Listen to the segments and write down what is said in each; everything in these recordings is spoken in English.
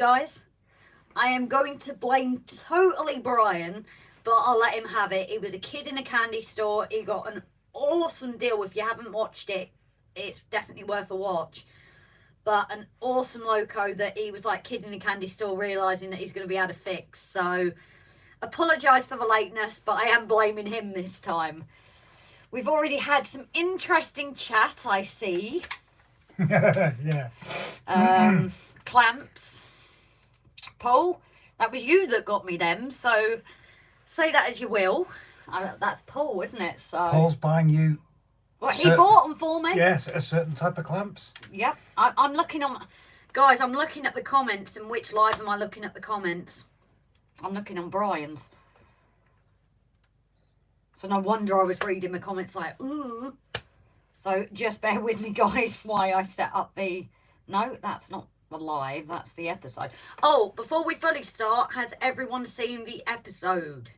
Guys, I am going to blame totally Brian, but I'll let him have it. He was a kid in a candy store. He got an awesome deal. If you haven't watched it, it's definitely worth a watch. But an awesome loco that he was like kid in a candy store realising that he's going to be able to fix. So, apologise for the lateness, but I am blaming him this time. We've already had some interesting chat, I see. Yeah. Clamps. Paul, that was you that got me them, so say that as you will. That's Paul, isn't it? So Paul's buying you. Well, he bought them for me. Yes, a certain type of clamps. Yep. I'm looking on, guys. I'm looking at the comments, and which live am I looking at the comments? I'm looking on Brian's. So no wonder I was reading the comments like, ooh. So just bear with me, guys, why I set up the. No, that's not the live, that's the episode. Oh, before we fully start, has everyone seen the episode?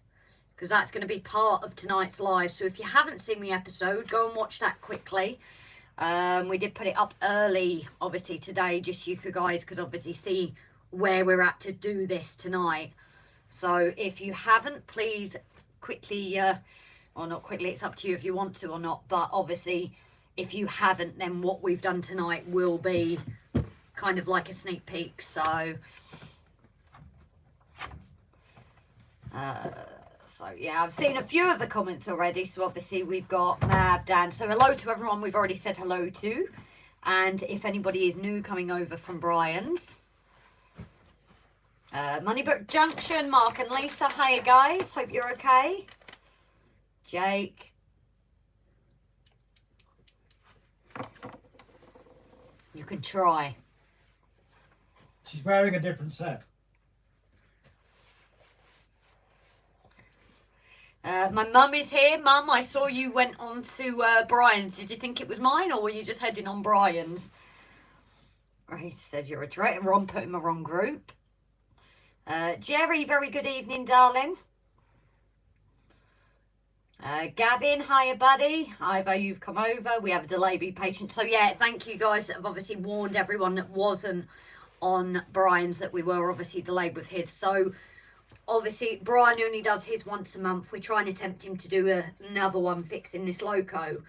Because that's going to be part of tonight's live. So if you haven't seen the episode, go and watch that quickly. We did put it up early, obviously, today, just so you guys could obviously see where we're at to do this tonight. So if you haven't, please quickly, or not quickly, it's up to you if you want to or not. But obviously, if you haven't, then what we've done tonight will be kind of like a sneak peek. So yeah, I've seen a few of the comments already. So obviously we've got Mav, Dan. So hello to everyone we've already said hello to. And if anybody is new coming over from Brian's, Moneybrook Junction, Mark and Lisa, hiya guys, hope you're okay. Jake, you can try. She's wearing a different set. My mum is here. Mum, I saw you went on to Brian's. Did you think it was mine, or were you just heading on Brian's? Grace said you're a traitor. Ron put in the wrong group. Jerry, very good evening, darling. Gavin, hiya, buddy. Ivo, you've come over. We have a delay, be patient. So, yeah, thank you guys that have obviously warned everyone that wasn't on Brian's that we were obviously delayed with his. So, obviously, Brian only does his once a month. We're trying to tempt him to do another one fixing this loco.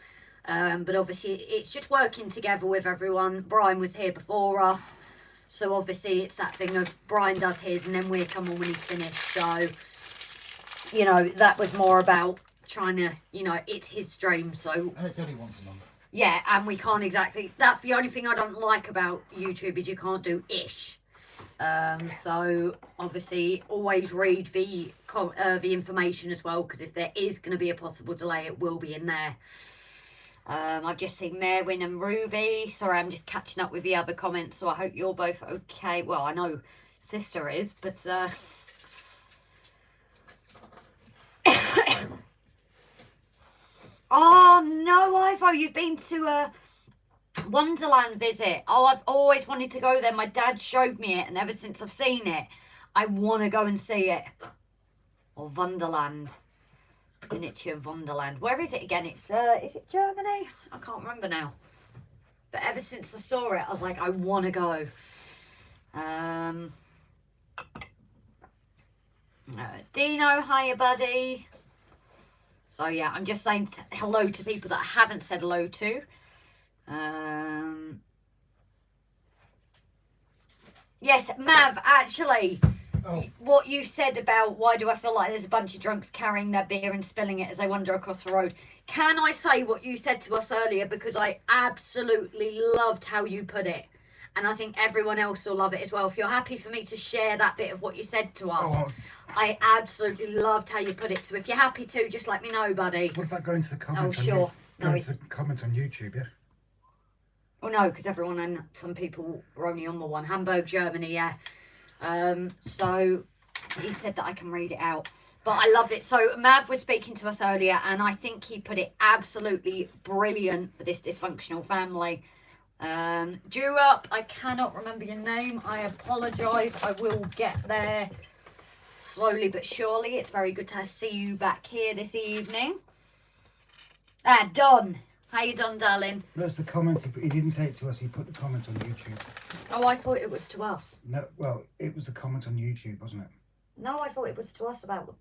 But obviously, it's just working together with everyone. Brian was here before us. So, obviously, it's that thing of Brian does his and then we come on when he's finished. So, you know, that was more about trying to, you know, it's his stream. So, And it's only once a month. yeah, and we can't exactly. That's the only thing I don't like about YouTube is you can't do ish. So obviously always read the information as well, because if there is going to be a possible delay, it will be in there. I've just seen Merwin and Ruby. Sorry, I'm just catching up with the other comments, so I hope you're both okay. Well, I know sister is, but oh no, Ivo, you've been to a Wonderland visit. Oh, I've always wanted to go there. My dad showed me it, and ever since I've seen it, I want to go and see it. Or Wonderland. Miniature Wonderland. Where is it again? It's is it Germany? I can't remember now. But ever since I saw it, I was like, I want to go. Dino, hiya, buddy. So yeah, I'm just saying hello to people that I haven't said hello to. Yes, Mav, actually, what you said about why do I feel like there's a bunch of drunks carrying their beer and spilling it as they wander across the road. Can I say what you said to us earlier? Because I absolutely loved how you put it. And I think everyone else will love it as well. If you're happy for me to share that bit of what you said to us, I absolutely loved how you put it. So if you're happy to, just let me know, buddy. What about going to the comments? Oh, sure. Going to the comments on YouTube, yeah? Oh no, because everyone and some people were only on the one. Hamburg, Germany, yeah. So he said that I can read it out. But I love it. So Mav was speaking to us earlier, and I think he put it absolutely brilliant for this dysfunctional family. Drew up, I cannot remember your name. I apologise. I will get there slowly but surely. It's very good to see you back here this evening. Ah, Don. How you done, darling? That's the comments. He didn't say it to us. He put the comments on YouTube. Oh, I thought it was to us. No, well, it was the comment on YouTube, wasn't it? No, I thought it was to us about them.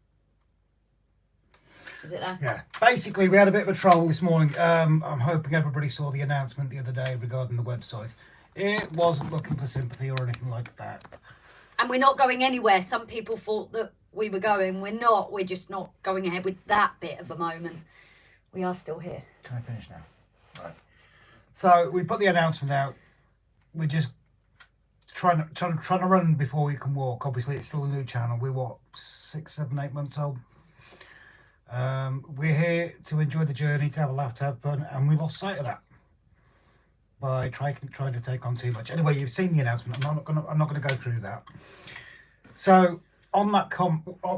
Is it there? Yeah. Basically, we had a bit of a troll this morning. I'm hoping everybody saw the announcement the other day regarding the website. It wasn't looking for sympathy or anything like that. And we're not going anywhere. Some people thought that we were going. We're not. We're just not going ahead with that bit at the moment. We are still here. Can I finish now? Right. So we put the announcement out. We're just trying to run before we can walk. Obviously, it's still a new channel. We're what, 6, 7, 8 months old. We're here to enjoy the journey, to have a laugh, to have fun, and we lost sight of that by trying to take on too much. Anyway, you've seen the announcement. I'm not gonna go through that. So on that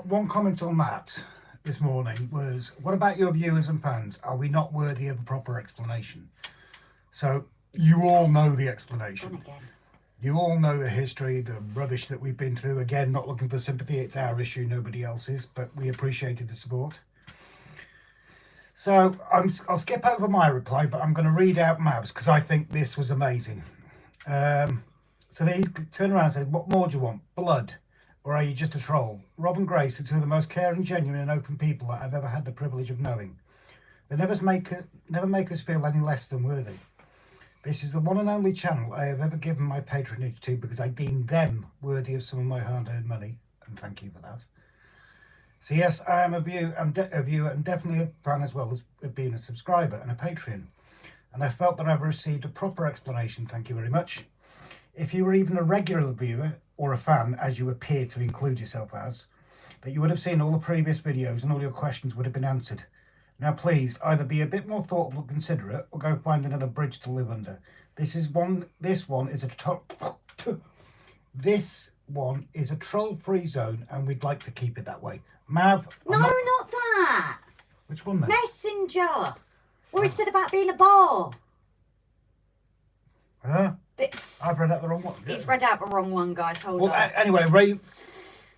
one comment on that this morning was, what about your viewers and fans? Are we not worthy of a proper explanation? So you all know the explanation. You all know the history, the rubbish that we've been through. Again, not looking for sympathy. It's our issue, nobody else's, but we appreciated the support. So I'll skip over my reply, but I'm going to read out Mav's because I think this was amazing. So he's turned around and said, what more do you want? Blood? Or are you just a troll? Rob and Grace are two of the most caring, genuine and open people that I've ever had the privilege of knowing. They never make us feel any less than worthy. This is the one and only channel I have ever given my patronage to because I deem them worthy of some of my hard-earned money. And thank you for that. So yes, I am a viewer and definitely a fan as well as being a subscriber and a Patreon. And I felt that I've received a proper explanation, thank you very much. If you were even a regular viewer or a fan, as you appear to include yourself as, that you would have seen all the previous videos and all your questions would have been answered. Now please, either be a bit more thoughtful and considerate or go find another bridge to live under. This one is a troll-free zone and we'd like to keep it that way. Mav? No, not that. Which one then? Messenger. Where he said about being a bar. Huh? But I've read out the wrong one. he's read out the wrong one, guys. Hold on. Anyway, Ray,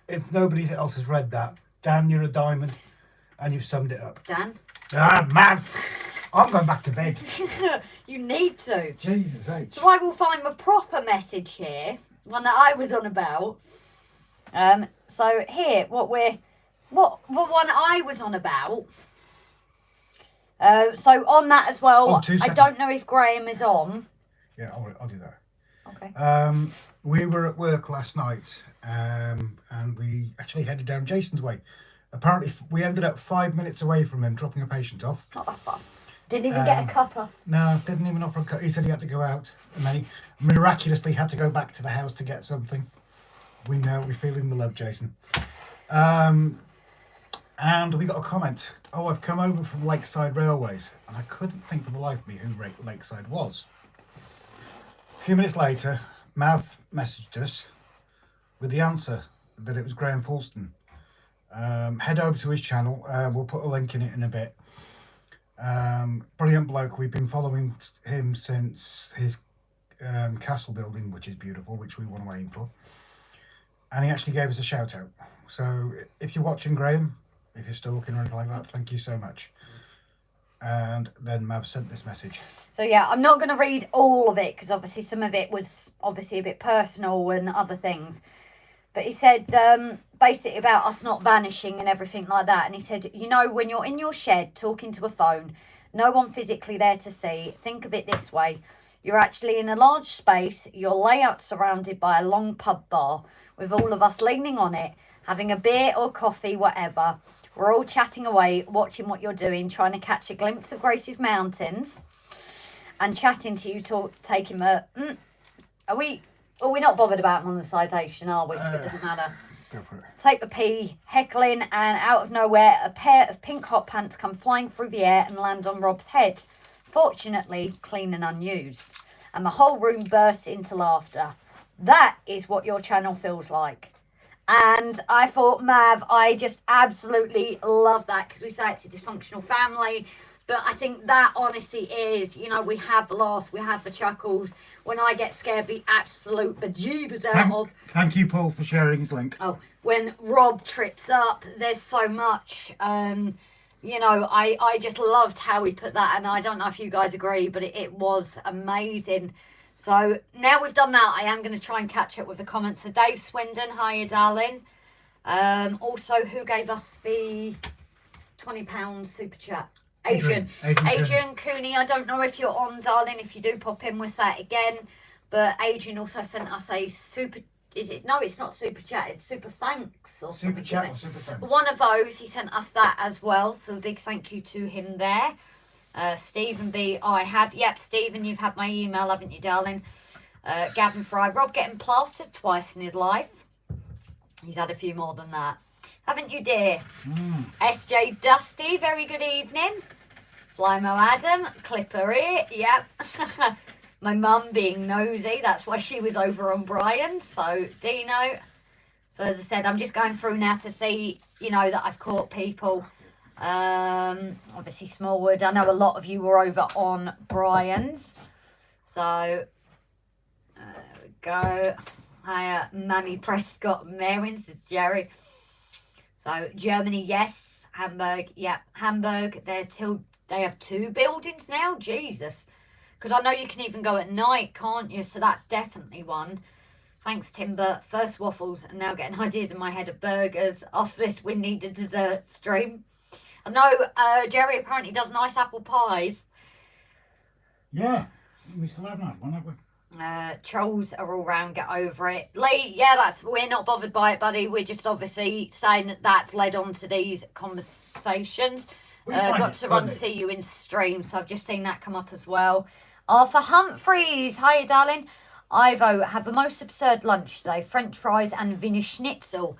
if nobody else has read that, Dan, you're a diamond, and you've summed it up. Dan? Ah, Mav! I'm going back to bed. You need to. Jesus H. So I will find the proper message here, one that I was on about. So here, what the one I was on about. So on that as well, I don't know if Graham is on. Yeah, I'll do that. Okay. We were at work last night, and we actually headed down Jason's way. Apparently, we ended up 5 minutes away from him, dropping a patient off. Not that far. Didn't even get a cuppa. No, didn't even offer a cup. He said he had to go out, and then he miraculously had to go back to the house to get something. We know, we're feeling the love, Jason. And we got a comment. Oh, I've come over from Lakeside Railways, and I couldn't think for the life of me who Lakeside was. A few minutes later, Mav messaged us with the answer that it was Graham Paulston. Head over to his channel. We'll put a link in it in a bit. Brilliant bloke. We've been following him since his castle building, which is beautiful, which we want to aim for. And he actually gave us a shout out. So if you're watching, Graham, if you're stalking or anything like that, thank you so much. And then Mav sent this message. So yeah, I'm not going to read all of it because obviously some of it was obviously a bit personal and other things. But he said basically about us not vanishing and everything like that. And he said, you know, when you're in your shed talking to a phone, no one physically there to see. Think of it this way. You're actually in a large space. Your layout surrounded by a long pub bar with all of us leaning on it, having a beer or coffee, whatever. We're all chatting away, watching what you're doing, trying to catch a glimpse of Grace's mountains and chatting to you, taking a... We're not bothered about monetization, are we? So it doesn't matter. Go for it. Take the pee, heckling, and out of nowhere, a pair of pink hot pants come flying through the air and land on Rob's head. Fortunately, clean and unused. And the whole room bursts into laughter. That is what your channel feels like. And I thought, Mav, I just absolutely love that because we say it's a dysfunctional family. But I think that honestly is, you know, we have the laughs, we have the chuckles. When I get scared, the absolute bejeebers out of. Thank you, Paul, for sharing his link. Oh, when Rob trips up, there's so much. you know, I just loved how he put that, and I don't know if you guys agree, but it was amazing. So now we've done that, I am going to try and catch up with the comments. So Dave Swindon, hiya darling. Also, who gave us the £20 super chat? Adrian Cooney. I don't know if you're on, darling. If you do, pop in with that again. But Adrian also sent us a super. Is it? No, it's not super chat. It's super thanks or Super something. chat or super thanks. One of those. He sent us that as well. So a big thank you to him there. Stephen B. I have. Yep, Stephen, you've had my email, haven't you, darling? Gavin Fry. Rob getting plastered twice in his life. He's had a few more than that. Haven't you, dear? SJ Dusty, very good evening. Flymo Adam, Clipper here, yep. My mum being nosy, that's why she was over on Brian. So, Dino. So, as I said, I'm just going through now to see, you know, that I've caught people. Obviously, Smallwood. I know a lot of you were over on Brian's. So, there we go. Hiya, Mammy Prescott Marin, says Jerry. So, Germany, yes. Hamburg, yeah. Hamburg, they have 2 buildings now. Jesus. Because I know you can even go at night, can't you? So, that's definitely one. Thanks, Timber. First waffles, and now getting ideas in my head of burgers. Off this, we need a dessert stream. I know Jerry apparently does nice apple pies. Yeah, we still haven't had one, have we? Trolls are all round, get over it. Lee, yeah, we're not bothered by it, buddy. We're just obviously saying that's led on to these conversations. Got to run to see you in stream, so I've just seen that come up as well. Arthur Humphreys, hiya, darling. Ivo, had the most absurd lunch today. French fries and Wiener Schnitzel.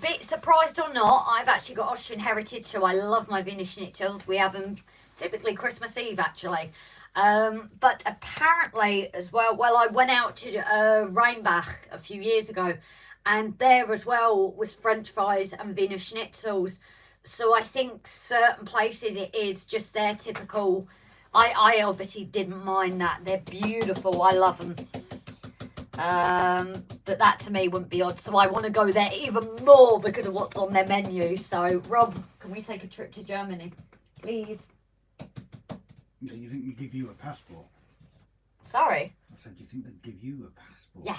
Bit surprised or not, I've actually got Austrian heritage, so I love my Wiener Schnitzels. We have them typically Christmas Eve, actually. But apparently as well, I went out to Rheinbach a few years ago, and there as well was French fries and Wiener Schnitzels. So I think certain places it is just their typical. I obviously didn't mind that. They're beautiful. I love them. But that to me wouldn't be odd. So I want to go there even more because of what's on their menu. So Rob, can we take a trip to Germany, please? Do you think they give you a passport? Sorry? I said, do you think they'd give you a passport? Yeah.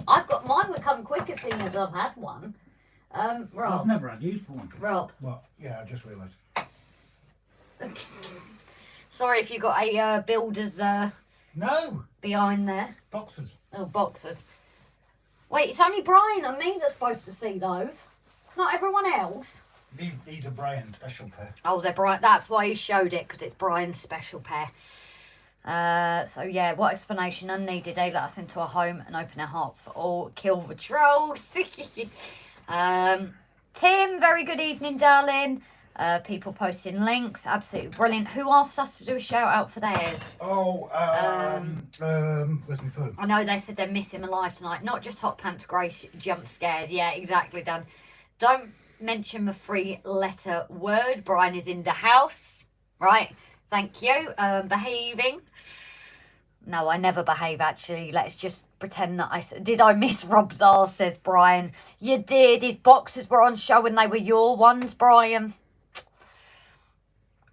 I've got mine would come quicker seeing as I've had one. Rob. I've never had used one. Rob. What? Yeah, I just realised. Sorry if you got a builder's No! behind there. Boxers. Oh, boxers. Wait, it's only Brian and me that's supposed to see those. Not everyone else. These are Brian's special pair. Oh, they're Brian. That's why he showed it, because it's Brian's special pair. So yeah, what explanation unneeded? They let us into our home and open our hearts for all. Kill the trolls. Tim, very good evening, darling. People posting links, absolutely brilliant. Who asked us to do a shout out for theirs? Oh, where's my phone? I know they said they're missing alive tonight. Not just Hot Pants Grace jump scares. Yeah, exactly, Dan. Don't mention the 3-letter word. Brian is in the house. Right, thank you. Behaving. No, I never behave, actually. Let's just pretend that did I miss Rob's arse, says Brian. You did. His boxes were on show and they were your ones, Brian.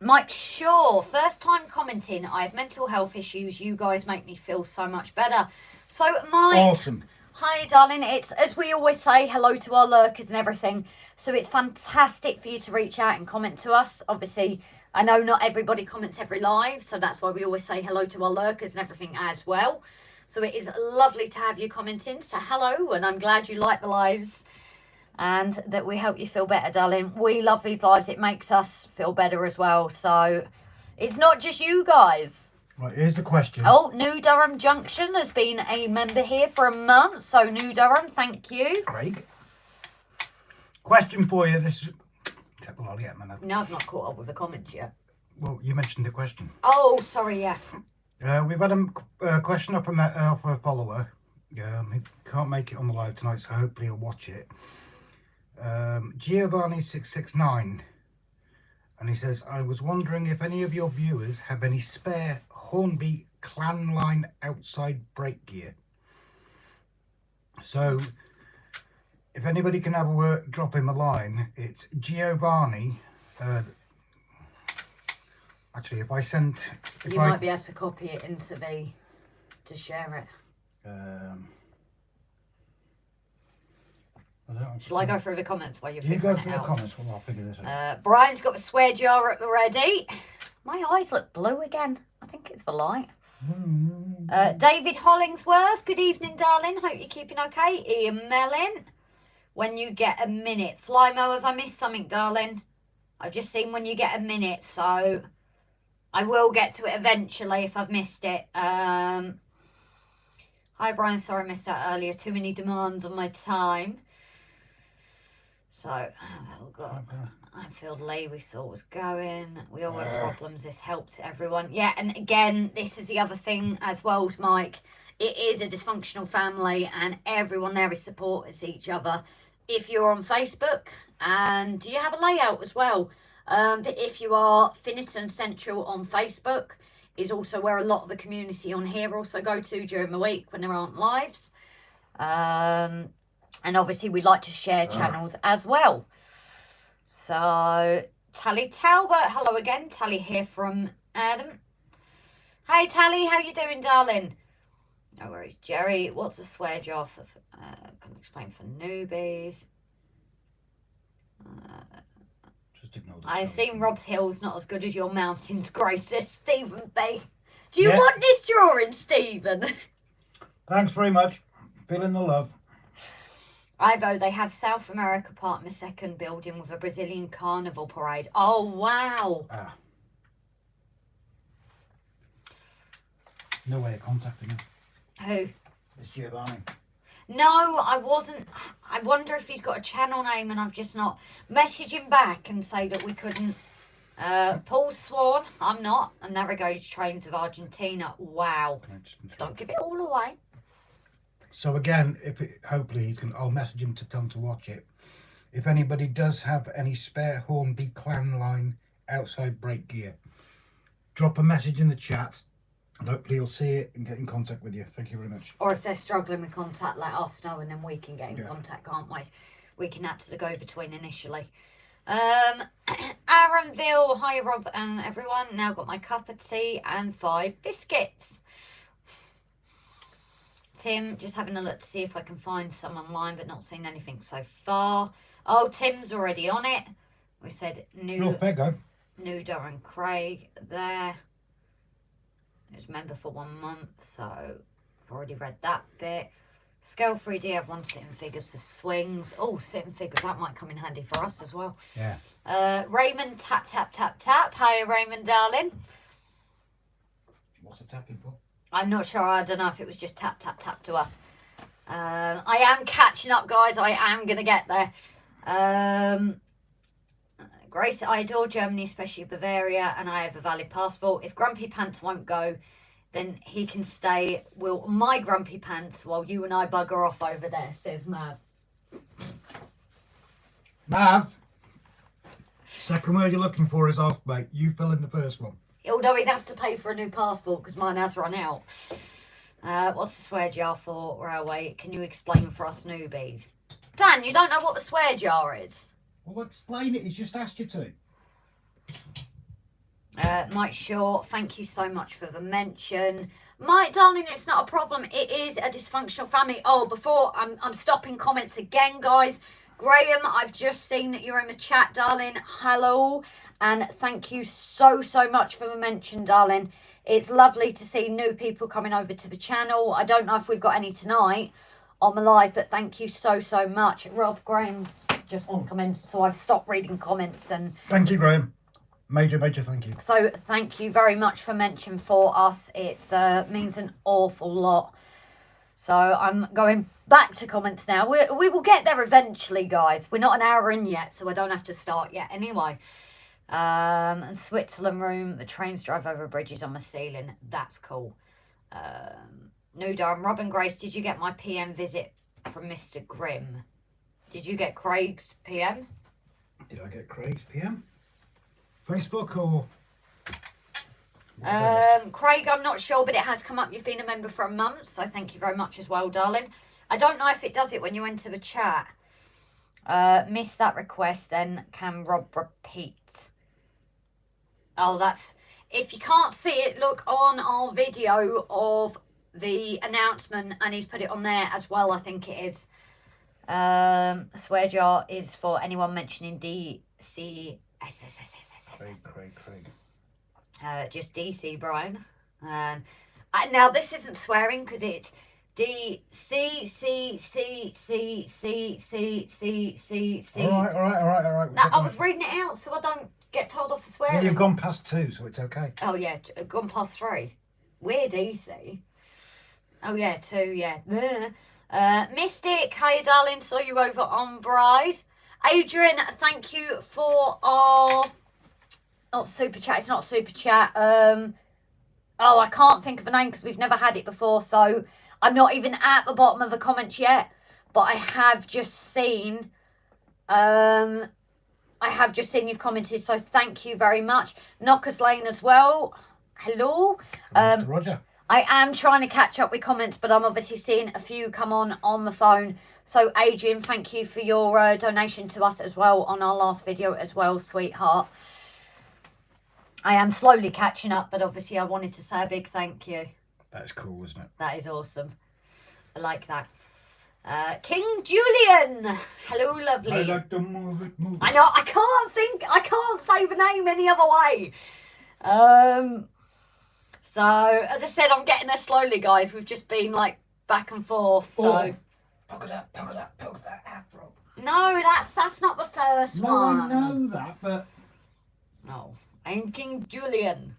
Mike Shaw, first time commenting. I have mental health issues. You guys make me feel so much better. So, Mike. Awesome. Hi, darling. It's, as we always say, hello to our lurkers and everything. So it's fantastic for you to reach out and comment to us. Obviously, I know not everybody comments every live, so that's why we always say hello to our lurkers and everything as well. So it is lovely to have you commenting. So hello, and I'm glad you like the lives and that we help you feel better, darling. We love these lives. It makes us feel better as well. So it's not just you guys. Right, here's the question. Oh, New Durham Junction has been a member here for a month. So New Durham, thank you. Craig. Question for you. This is... No, I've not caught up with the comments yet. Well, you mentioned the question. Oh, sorry, yeah. We've had a question up off a follower. He can't make it on the live tonight, so hopefully he'll watch it. Giovanni669. And he says, I was wondering if any of your viewers have any spare Hornby clan line outside brake gear. So, if anybody can have a drop him a line, it's Giovanni Actually, if I sent... You might be able to copy it into to share it. Shall I go through the comments while you're figuring it out? You go through the comments, well, I'll figure this out. Brian's got the swear jar ready. My eyes look blue again. I think it's the light. David Hollingsworth, good evening, darling. Hope you're keeping okay. Ian Mellon, when you get a minute. Flymo, have I missed something, darling? I've just seen when you get a minute, so I will get to it eventually if I've missed it. Hi, Brian. Sorry I missed out earlier. Too many demands on my time. So, oh God. Anfield Lee, we saw was going. We all had problems. This helped everyone. Yeah, and again, this is the other thing as well, Mike. It is a dysfunctional family, and everyone there is supports each other. If you're on Facebook, and do you have a layout as well? But if you are, Finniton Central on Facebook is also where a lot of the community on here also go to during the week when there aren't lives. And obviously we like to share channels as well. So, Tally Talbot, hello again. Tally here from Adam. Hey Tally, how you doing, darling? No worries. Jerry, what's a swear jar for, can explain for newbies. I've seen Rob's Hills not as good as your mountains, Grace, says Stephen B. Do you want this drawing, Stephen? Thanks very much. Feeling the love. Ivo, they have South America part in the second building with a Brazilian carnival parade. Oh, wow. No way of contacting him. Who? It's Giovanni. No, I wasn't. I wonder if he's got a channel name and I've just not. Message him back and say that we couldn't. Paul Swan, I'm not. And Navigated Trains of Argentina. Wow. Don't give it all away. So again, hopefully he's going. I'll message him to tell him to watch it. If anybody does have any spare Hornby clan line outside brake gear, drop a message in the chat, and hopefully he'll see it and get in contact with you. Thank you very much. Or if they're struggling with contact, let us know, and then we can get in contact, can't we? We can act as a go-between initially. Aaronville, hi Rob and everyone. Now got my cup of tea and 5 biscuits. Tim, just having a look to see if I can find some online, but not seen anything so far. Oh, Tim's already on it. We said new Nuda and Craig there. He was member for 1 month, so I've already read that bit. Scale 3D, I've won sitting figures for swings. Oh, sitting figures, that might come in handy for us as well. Yeah. Raymond, tap, tap, tap, tap. Hi, Raymond, darling. What's the tapping for? I'm not sure. I don't know if it was just tap, tap, tap to us. I am catching up, guys. I am going to get there. Grace, I adore Germany, especially Bavaria, and I have a valid passport. If Grumpy Pants won't go, then he can stay. Will my Grumpy Pants while you and I bugger off over there, says Mav. Mav, second word you're looking for is off, mate. You fill in the first one. Although he'd have to pay for a new passport because mine has run out. What's the swear jar for railway? Can you explain for us newbies? Dan, you don't know what the swear jar is? Well, explain it. He's just asked you to. Mike Shaw, thank you so much for the mention. Mike, darling, it's not a problem. It is a dysfunctional family. Oh, before I'm stopping comments again, guys. Graham, I've just seen that you're in the chat, darling. Hello. And thank you so much for the mention, darling. It's lovely to see new people coming over to the channel. I don't know if we've got any tonight on the live, but thank you so much. Rob, Graham's just on comment, so I've stopped reading comments. And thank you, Graham. Major thank you. So thank you very much for mention for us. It means an awful lot. So I'm going back to comments now. We will get there eventually, guys. We're not an hour in yet, so I don't have to start yet anyway. And Switzerland room, the trains drive over bridges on the ceiling. That's cool. No, darn. Robin Grace, did you get my PM visit from Mr. Grimm? Did you get Craig's PM? Did I get Craig's PM? Facebook or? Craig, I'm not sure, but it has come up. You've been a member for a month, so thank you very much as well, darling. I don't know if it does it when you enter the chat. Miss that request, then can Rob repeat? Oh, that's... If you can't see it, look on our video of the announcement, and he's put it on there as well, I think it is. Swear jar is for anyone mentioning DC... Craig. Just DC, Brian. Now, this isn't swearing, because it's D-C-C-C-C-C-C-C-C-C-C. All right. No, I was reading it out so I don't get told off for swearing. Yeah, you've gone past 2, so it's okay. Oh, yeah, gone past 3. We're DC. Oh, yeah, 2, yeah. Mystic, hi, darling. Saw you over on Bryce. Adrian, thank you for our... Not super chat, it's not super chat. Oh, I can't think of a name because we've never had it before, so I'm not even at the bottom of the comments yet. But I have just seen... you've commented, so thank you very much. Knockers Lane as well. Hello. Mr. Roger. I am trying to catch up with comments, but I'm obviously seeing a few come on the phone. So, Adrian, thank you for your donation to us as well on our last video as well, sweetheart. I am slowly catching up, but obviously I wanted to say a big thank you. That's cool, isn't it? That is awesome. I like that. King Julian. Hello, lovely. I like to move it. I know, I can't say the name any other way. So, as I said, I'm getting there slowly, guys. We've just been, like, back and forth, so... Oh, poke that afro. No, that's not the first one. No, I know that, but... No, I'm King Julian.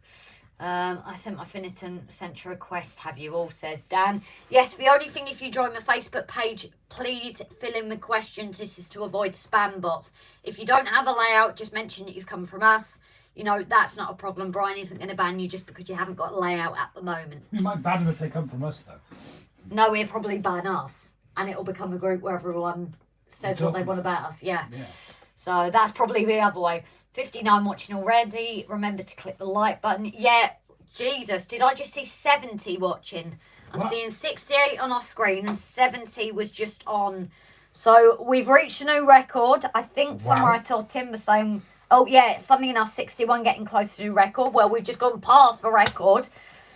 I sent my Finneton sent a request, have you all, says Dan. Yes, the only thing, if you join the Facebook page, please fill in the questions. This is to avoid spam bots. If you don't have a layout, just mention that you've come from us. You know, that's not a problem. Brian isn't going to ban you just because you haven't got a layout at the moment. You might ban them if they come from us, though. No, he'll probably ban us. And it'll become a group where everyone says what they want about us. Yeah. So that's probably the other way. 59 watching already. Remember to click the like button. Yeah, Jesus, did I just see 70 watching? I'm seeing 68 on our screen and 70 was just on. So we've reached a new record. I think somewhere I saw Timber saying... Oh, yeah, funny enough, 61 getting close to the record. Well, we've just gone past the record.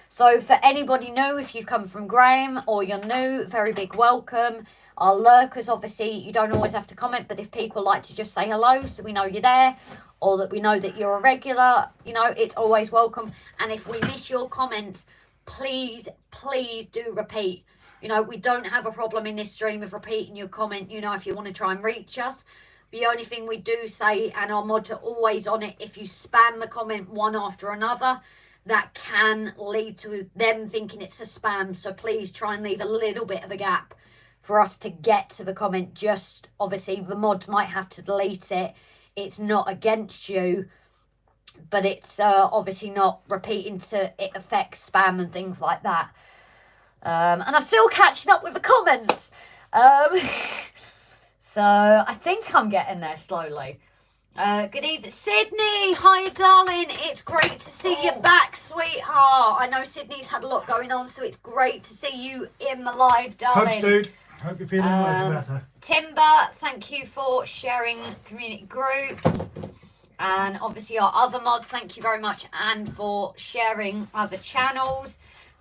So for anybody new, if you've come from Graham or you're new, very big welcome. Our lurkers, obviously, you don't always have to comment, but if people like to just say hello so we know you're there, or that we know that you're a regular, you know, it's always welcome. And if we miss your comments, please do repeat. You know, we don't have a problem in this stream of repeating your comment, you know, if you want to try and reach us. The only thing we do say, and our mods are always on it, if you spam the comment one after another, that can lead to them thinking it's a spam. So please try and leave a little bit of a gap for us to get to the comment. Just, obviously, the mods might have to delete it. It's not against you, but it's obviously not repeating to it affects spam and things like that. And I'm still catching up with the comments. So I think I'm getting there slowly. Good evening, Sydney. Hi, darling. It's great to see you back, sweetheart. I know Sydney's had a lot going on, so it's great to see you in the live, darling. Thanks, dude. Hope you're feeling a little better. Timber, thank you for sharing community groups. And obviously our other mods, thank you very much. And for sharing other channels.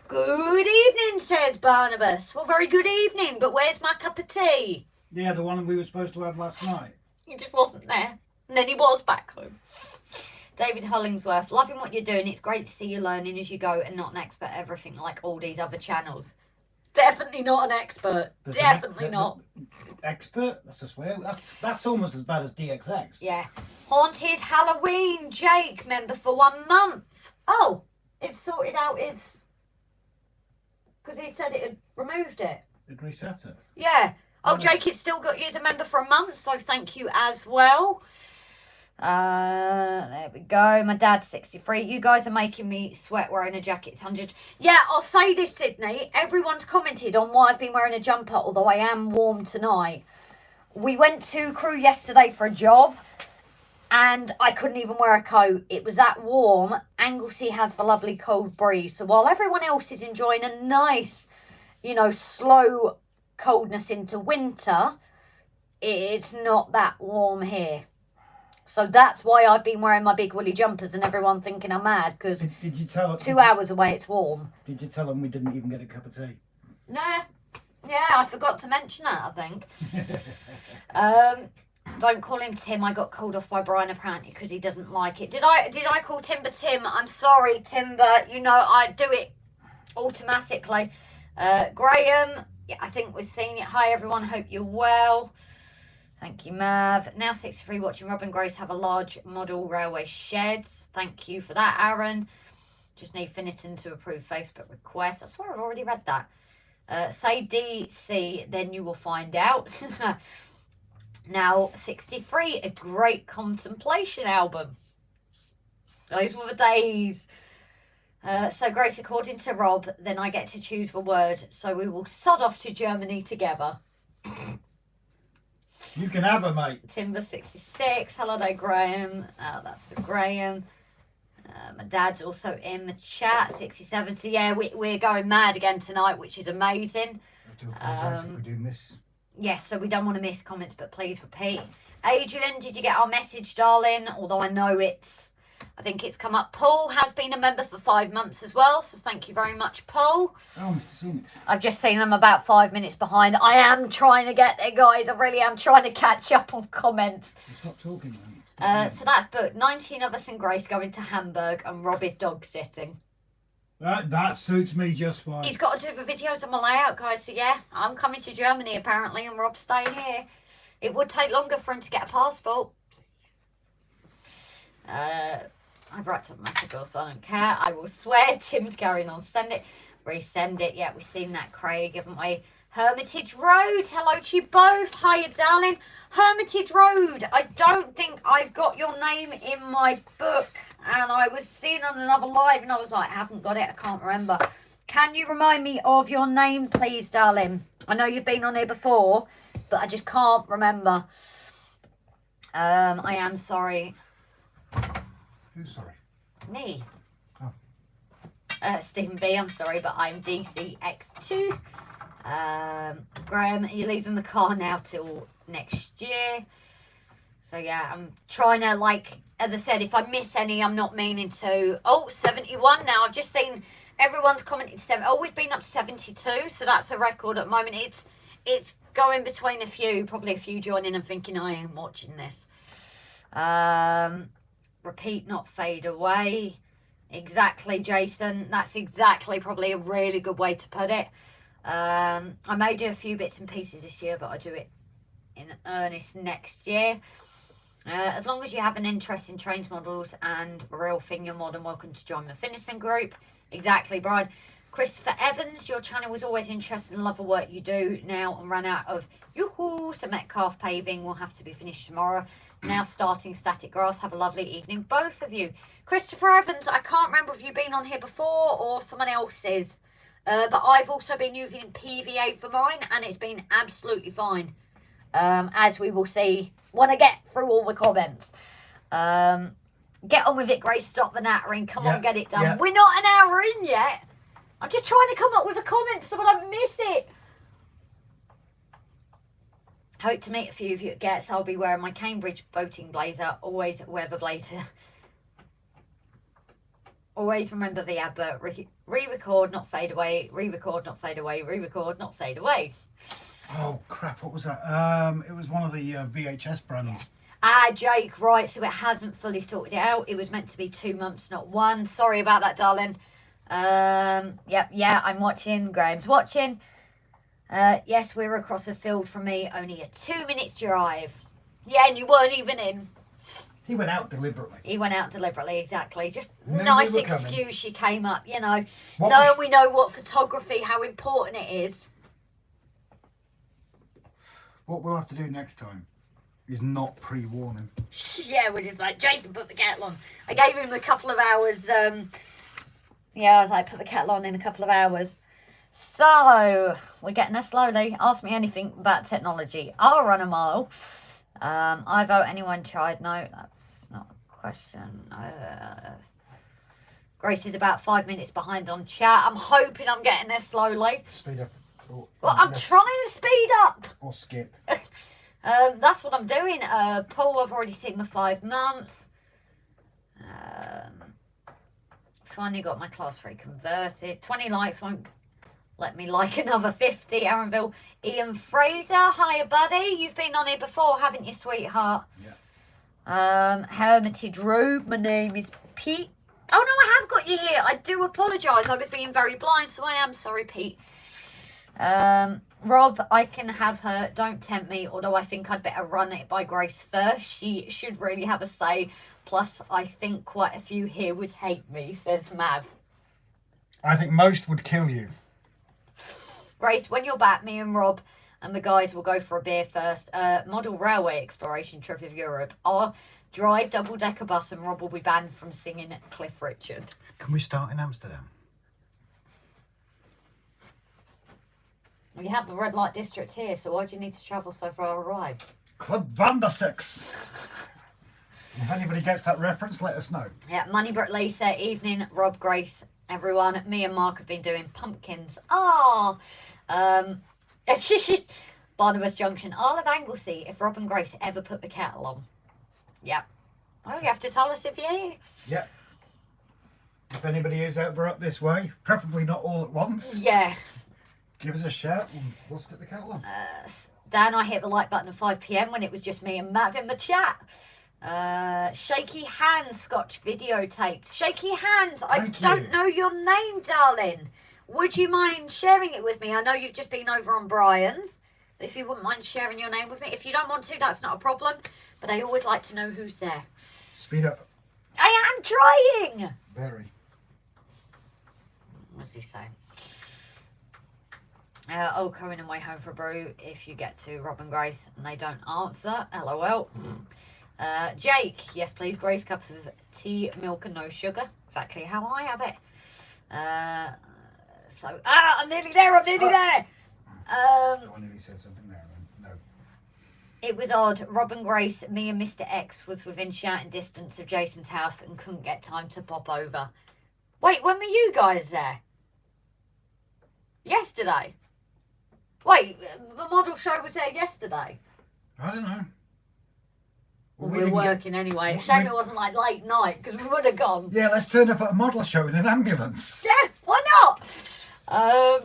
Good evening, says Barnabas. Well, very good evening, but where's my cup of tea? Yeah, the one we were supposed to have last night. He just wasn't there. And then he was back home. David Hollingsworth, loving what you're doing. It's great to see you learning as you go and not an expert at everything like all these other channels. Definitely not an expert. Definitely not. Expert? That's a swear. That's almost as bad as DXX. Yeah. Haunted Halloween. Jake, member for 1 month. Oh, it's sorted out. It's... Because he said it had removed it. It reset it. Yeah. Oh, Jake, it's still got you as a member for a month, so thank you as well. There we go. My dad's 63. You guys are making me sweat wearing a jacket. It's 100. Yeah, I'll say this, Sydney. Everyone's commented on why I've been wearing a jumper, although I am warm tonight. We went to Crewe yesterday for a job, and I couldn't even wear a coat. It was that warm. Anglesey has the lovely cold breeze. So while everyone else is enjoying a nice, you know, slow coldness into winter, it's not that warm here. So that's why I've been wearing my big woolly jumpers and everyone thinking I'm mad because Did you tell 2 hours away it's warm. Did you tell them we didn't even get a cup of tea? Nah. Yeah, I forgot to mention that, I think. Don't call him Tim. I got called off by Brian apparently because he doesn't like it. Did I call Timber Tim? I'm sorry, Timber. You know, I do it automatically. Graham, yeah, I think we've seen it. Hi, everyone. Hope you're well. Thank you, Mav. Now 63 watching Rob and Grace have a large model railway sheds. Thank you for that, Aaron. Just need Finneton to approve Facebook request. I swear I've already read that. Say DC, then you will find out. Now 63, a great contemplation album. Those were the days. So Grace, according to Rob, then I get to choose the word. So we will sod off to Germany together. You can have her, mate. Timber 66. Hello there, Graham. That's for Graham. My dad's also in the chat. 67. So yeah, we're going mad again tonight, which is amazing. I do apologise if we do miss. Yes, so we don't want to miss comments, but please repeat. Adrian, did you get our message, darling? Although I know I think it's come up. Paul has been a member for 5 months as well, so thank you very much, Paul. Oh, Mr. SCENICS. I've just seen them about 5 minutes behind. I am trying to get there, guys. I really am trying to catch up on comments. Stop talking, so that's booked. 19 of us and Grace going to Hamburg, and Rob is dog sitting. That suits me just fine. He's got to do the videos on my layout, guys. So yeah, I'm coming to Germany apparently, and Rob's staying here. It would take longer for him to get a passport. I've wrapped up my cigar, so I don't care. I will swear. Tim's carrying on. Send it. Resend it. Yeah, we've seen that, Craig, haven't we? Hermitage Road. Hello to you both. Hiya, darling. Hermitage Road. I don't think I've got your name in my book. And I was seeing on another live and I was like, I haven't got it. I can't remember. Can you remind me of your name, please, darling? I know you've been on here before, but I just can't remember. I am sorry. Who's sorry? Me. Oh. Stephen B, I'm sorry, but I'm DCX2. Graham, you're leaving the car now till next year. So yeah, I'm trying to, like, as I said, if I miss any, I'm not meaning to. Oh, 71 now. I've just seen everyone's commented 7. Oh, we've been up to 72, so that's a record at the moment. It's going between a few, probably a few joining and thinking I am watching this. Repeat, not fade away. Exactly, Jason. That's exactly probably a really good way to put it. I may do a few bits and pieces this year, but I'll do it in earnest next year. As long as you have an interest in trains, models, and the real thing, you're more than welcome to join the Finneton group. Exactly, Brian. Christopher Evans, your channel was always interested and love the work you do now and ran out of yoo-hoo. So Metcalfe paving will have to be finished tomorrow. Now starting static grass. Have a lovely evening, both of you. Christopher Evans, I can't remember if you've been on here before or someone else is. But I've also been using PVA for mine and it's been absolutely fine. As we will see when I get through all the comments. Get on with it, Grace. Stop the nattering. Come on, get it done. Yeah. We're not an hour in yet. I'm just trying to come up with a comment so I don't miss it. Hope to meet a few of you at Gets. I'll be wearing my Cambridge boating blazer. Always wear the blazer. Always remember the advert. Re-record, not fade away. Re-record, not fade away. Re-record, not fade away. Oh, crap. What was that? It was one of the VHS brands. Ah, Jake, right. So it hasn't fully sorted it out. It was meant to be 2 months, not 1. Sorry about that, darling. Yep, yeah, I'm watching. Graham's watching. Yes, we're across the field from me. Only a 2 minutes drive. Yeah, and you weren't even in. He went out deliberately. He went out deliberately, exactly. Just Knew nice we were excuse coming. she came up, you know. No, we know what photography, how important it is. What we'll have to do next time is not pre-warn him. Yeah, we're just like, Jason, put the kettle on. I gave him a couple of hours. Yeah, I was like, put the kettle on in a couple of hours. So, we're getting there slowly. Ask me anything about technology. I'll run a mile. I vote anyone tried. No, that's not a question. Grace is about 5 minutes behind on chat. I'm hoping I'm getting there slowly. Speed up. Well, I'm trying to speed up. Or skip. That's what I'm doing. Paul, I've already seen my 5 months. Finally got my class 3 converted. 20 likes won't let me like another 50. Aaronville. Ian Fraser. Hiya, buddy. You've been on here before, haven't you, sweetheart? Yeah. Hermitage Road. My name is Pete. Oh, no, I have got you here. I do apologise. I was being very blind, so I am sorry, Pete. Rob, I can have her. Don't tempt me, although I think I'd better run it by Grace first. She should really have a say. Plus, I think quite a few here would hate me, says Mav. I think most would kill you. Grace, when you're back, me and Rob and the guys will go for a beer first. Model railway exploration trip of Europe. I'll drive double-decker bus and Rob will be banned from singing Cliff Richard. Can we start in Amsterdam? We have the red light district here, so why do you need to travel so far away? Club WOLFSEC. If anybody gets that reference, let us know. Yeah, Moneybrook Lisa, evening, Rob, Grace, everyone. Me and Mark have been doing pumpkins. Ah, Barnabas Junction, Isle of Anglesey. If Rob and Grace ever put the kettle on, yep. Well, you have to tell us if you're here. Yep. If anybody is ever up this way, preferably not all at once. Yeah. Give us a shout and we'll stick the kettle on. Dan, I hit the like button at 5 PM when it was just me and Matt in the chat. Shaky Hands Scotch videotaped. Shaky Hands, I don't know your name, darling. Would you mind sharing it with me? I know you've just been over on Brian's. If you wouldn't mind sharing your name with me. If you don't want to, that's not a problem. But I always like to know who's there. Speed up. I am trying. Very. What's he saying? Coming on way home for a brew. If you get to Rob and Grace and they don't answer, LOL. Jake, yes please, Grace, cup of tea, milk and no sugar. Exactly how I have it. I'm nearly there, I'm nearly there. I nearly said something there. No. It was odd. Rob and Grace, me and Mr. X was within shouting distance of Jason's house and couldn't get time to pop over. Wait, when were you guys there? Yesterday? Wait, the model show was there yesterday? I don't know. Well, we were working anyway. Shame it wasn't like late night because we would have gone. Yeah, let's turn up at a model show in an ambulance. Yeah, why not?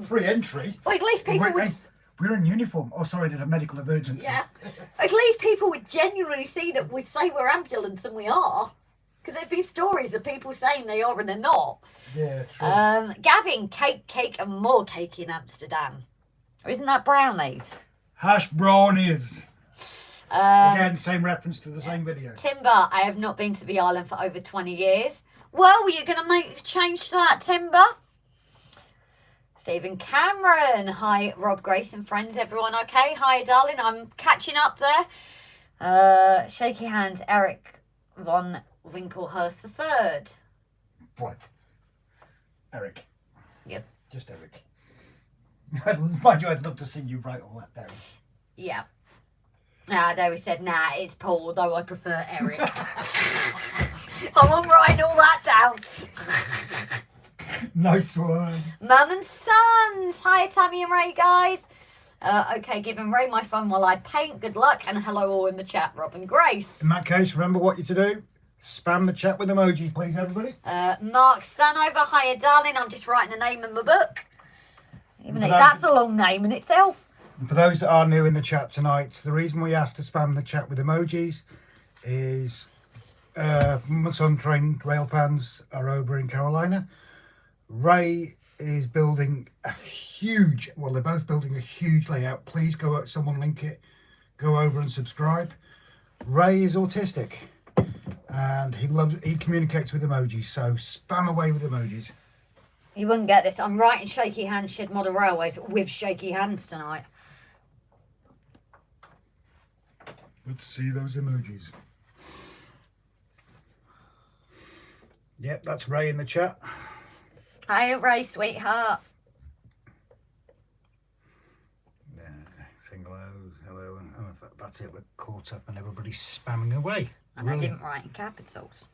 Free entry. Well, at least people would... We're in uniform. Oh, sorry, there's a medical emergency. Yeah. At least people would genuinely see that we say we're ambulance and we are. Because there's been stories of people saying they are and they're not. Yeah, true. Gavin, cake and more cake in Amsterdam. Or isn't that brownies? Hash brownies. Again, same reference to the same video. Timber, I have not been to the island for over 20 years. Well, were you going to make a change to that, Timber? Stephen Cameron. Hi, Rob, Grace and friends. Everyone okay? Hi, darling. I'm catching up there. Shaky hands. Eric von Winkelhurst for third. What? Eric. Yes. Just Eric. Mind you, I'd love to see you write all that down. Yeah. There we said, nah, it's Paul, though I prefer Eric. I won't write all that down. Nice one. Mum and Sons. Hi, Tammy and Ray, guys. Okay, giving Ray my phone while I paint. Good luck. And hello all in the chat, Rob and Grace. In that case, remember what you're to do. Spam the chat with emojis, please, everybody. Mark Stanover. Hiya, darling. I'm just writing the name in my book. Even though that's a long name in itself. And for those that are new in the chat tonight, the reason we asked to spam the chat with emojis is Months Untrained RAILFANS are over in Carolina. Ray is building a huge, well, they're both building a huge layout. Please go out, someone link it, go over and subscribe. Ray is autistic and he communicates with emojis, so spam away with emojis. You wouldn't get this. I'm writing Shaky Hands Shed Model Railways with shaky hands tonight. Let's see those emojis. Yep, that's Ray in the chat. Hi, Ray, sweetheart. Yeah, saying hello. Oh, that's it. We're caught up and everybody's spamming away. And brilliant. I didn't write in capitals.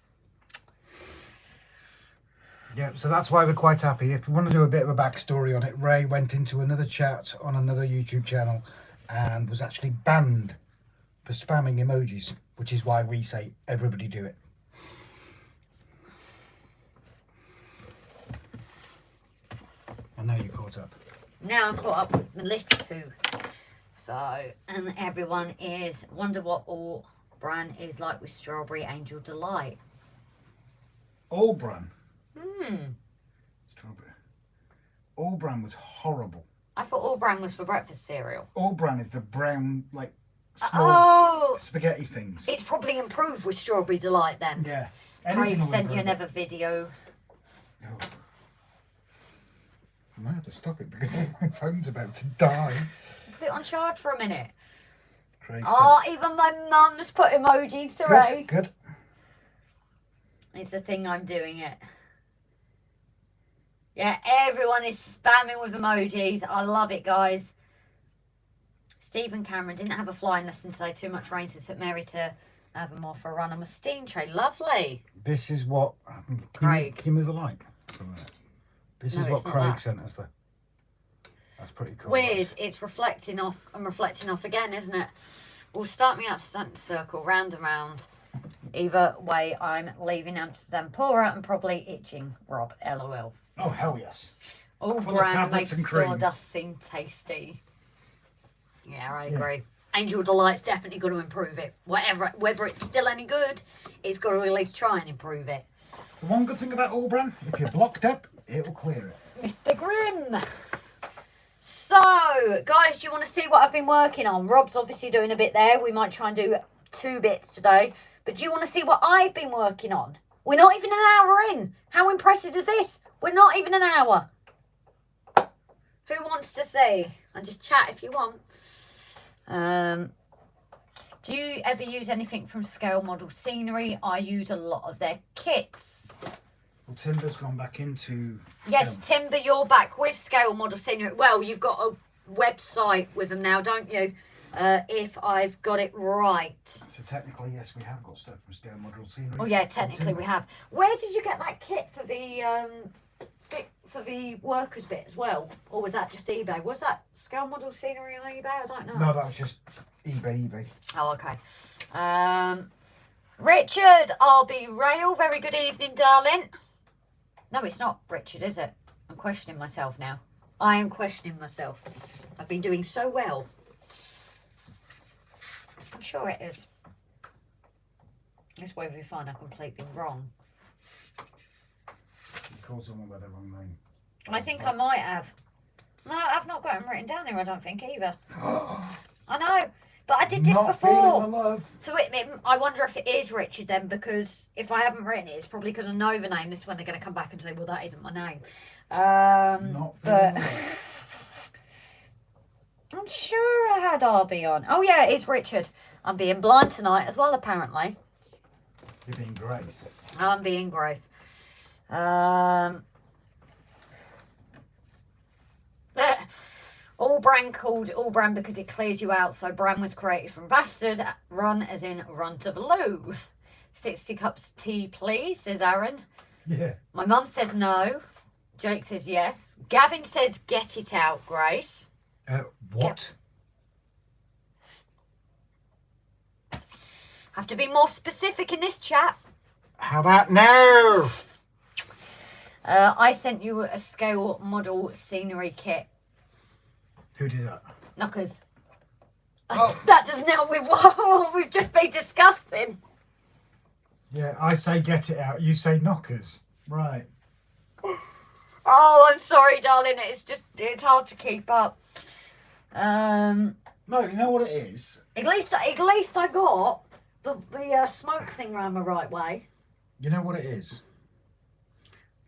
Yeah, so that's why we're quite happy. If we want to do a bit of a backstory on it, Ray went into another chat on another YouTube channel and was actually banned for spamming emojis, which is why we say everybody do it. I know you caught up. Now I'm caught up with the list too. So, and everyone is, wonder what all brand is like with Strawberry Angel Delight. All brand. Strawberry. All brand was horrible. I thought all brand was for breakfast cereal. All brand is the brown, like, small spaghetti things. It's probably improved with Strawberry Delight then. Yeah. Craig sent you another video. Oh. I might have to stop it because my phone's about to die. Put it on charge for a minute. Craig even my mum's put emojis to Ray. Good. It's the thing I'm doing it. Yeah, everyone is spamming with emojis. I love it, guys. Stephen Cameron didn't have a flying lesson today. Too much rain, so took Mary to have him off for a run on a steam train. Lovely. This is what... Craig. Can you move the light? This is what Craig sent us, though. That's pretty cool. Weird. It's reflecting off and reflecting off again, isn't it? Well, start me up Santa Circle, round and round. Either way, I'm leaving Amsterdam poorer and probably itching. Rob, LOL. Oh, hell yes. All brand makes sawdust seem tasty. Yeah, I agree. Angel Delight's definitely going to improve it. Whether it's still any good, it's got to at least try and improve it. The one good thing about All Brand, if you're blocked up, it'll clear it. Mr. Grimm. So, guys, do you want to see what I've been working on? Rob's obviously doing a bit there. We might try and do 2 bits today. But do you want to see what I've been working on? We're not even an hour in. How impressive is this? We're not even an hour. Who wants to see? And just chat if you want. Do you ever use anything from Scale Model Scenery? I use a lot of their kits. Well, Timber's gone back into... Yes, Timber, you're back with Scale Model Scenery. Well, you've got a website with them now, don't you? If I've got it right. So technically, yes, we have got stuff from Scale Model Scenery. Oh yeah, technically we have. Where did you get that kit for the workers bit as well? Or was that just eBay? Was that Scale Model Scenery on eBay? I don't know. No, that was just eBay. Oh, okay. Richard, I'll be Rail. Very good evening, darling. No, it's not Richard, is it? I'm questioning myself now. I am questioning myself. I've been doing so well. I'm sure it is. This way we find I'm completely wrong. You called someone by the wrong name. I think I might have. No, I've not got them written down here, I don't think, either. I know, but I did this before. So I wonder if it is Richard then, because if I haven't written it, it's probably because I know the name. This is when they're going to come back and say, well, that isn't my name. But I'm sure I had RB on. Oh, yeah, it's Richard. I'm being blind tonight as well, apparently. You're being Grace. I'm being Grace. All brand called all brand because it clears you out. So brand was created from bastard. Run as in run to blue. 60 cups tea, please, says Aaron. Yeah. My mum says no. Jake says yes. Gavin says get it out, Grace. What? Have to be more specific in this chat. How about no? I sent you a Scale Model Scenery kit. Who did that? Knockers. Oh. That doesn't help with what we've just been discussing. Yeah, I say get it out. You say knockers. Right. Oh, I'm sorry, darling. It's hard to keep up. No, you know what it is? At least I got the smoke thing round the right way. You know what it is?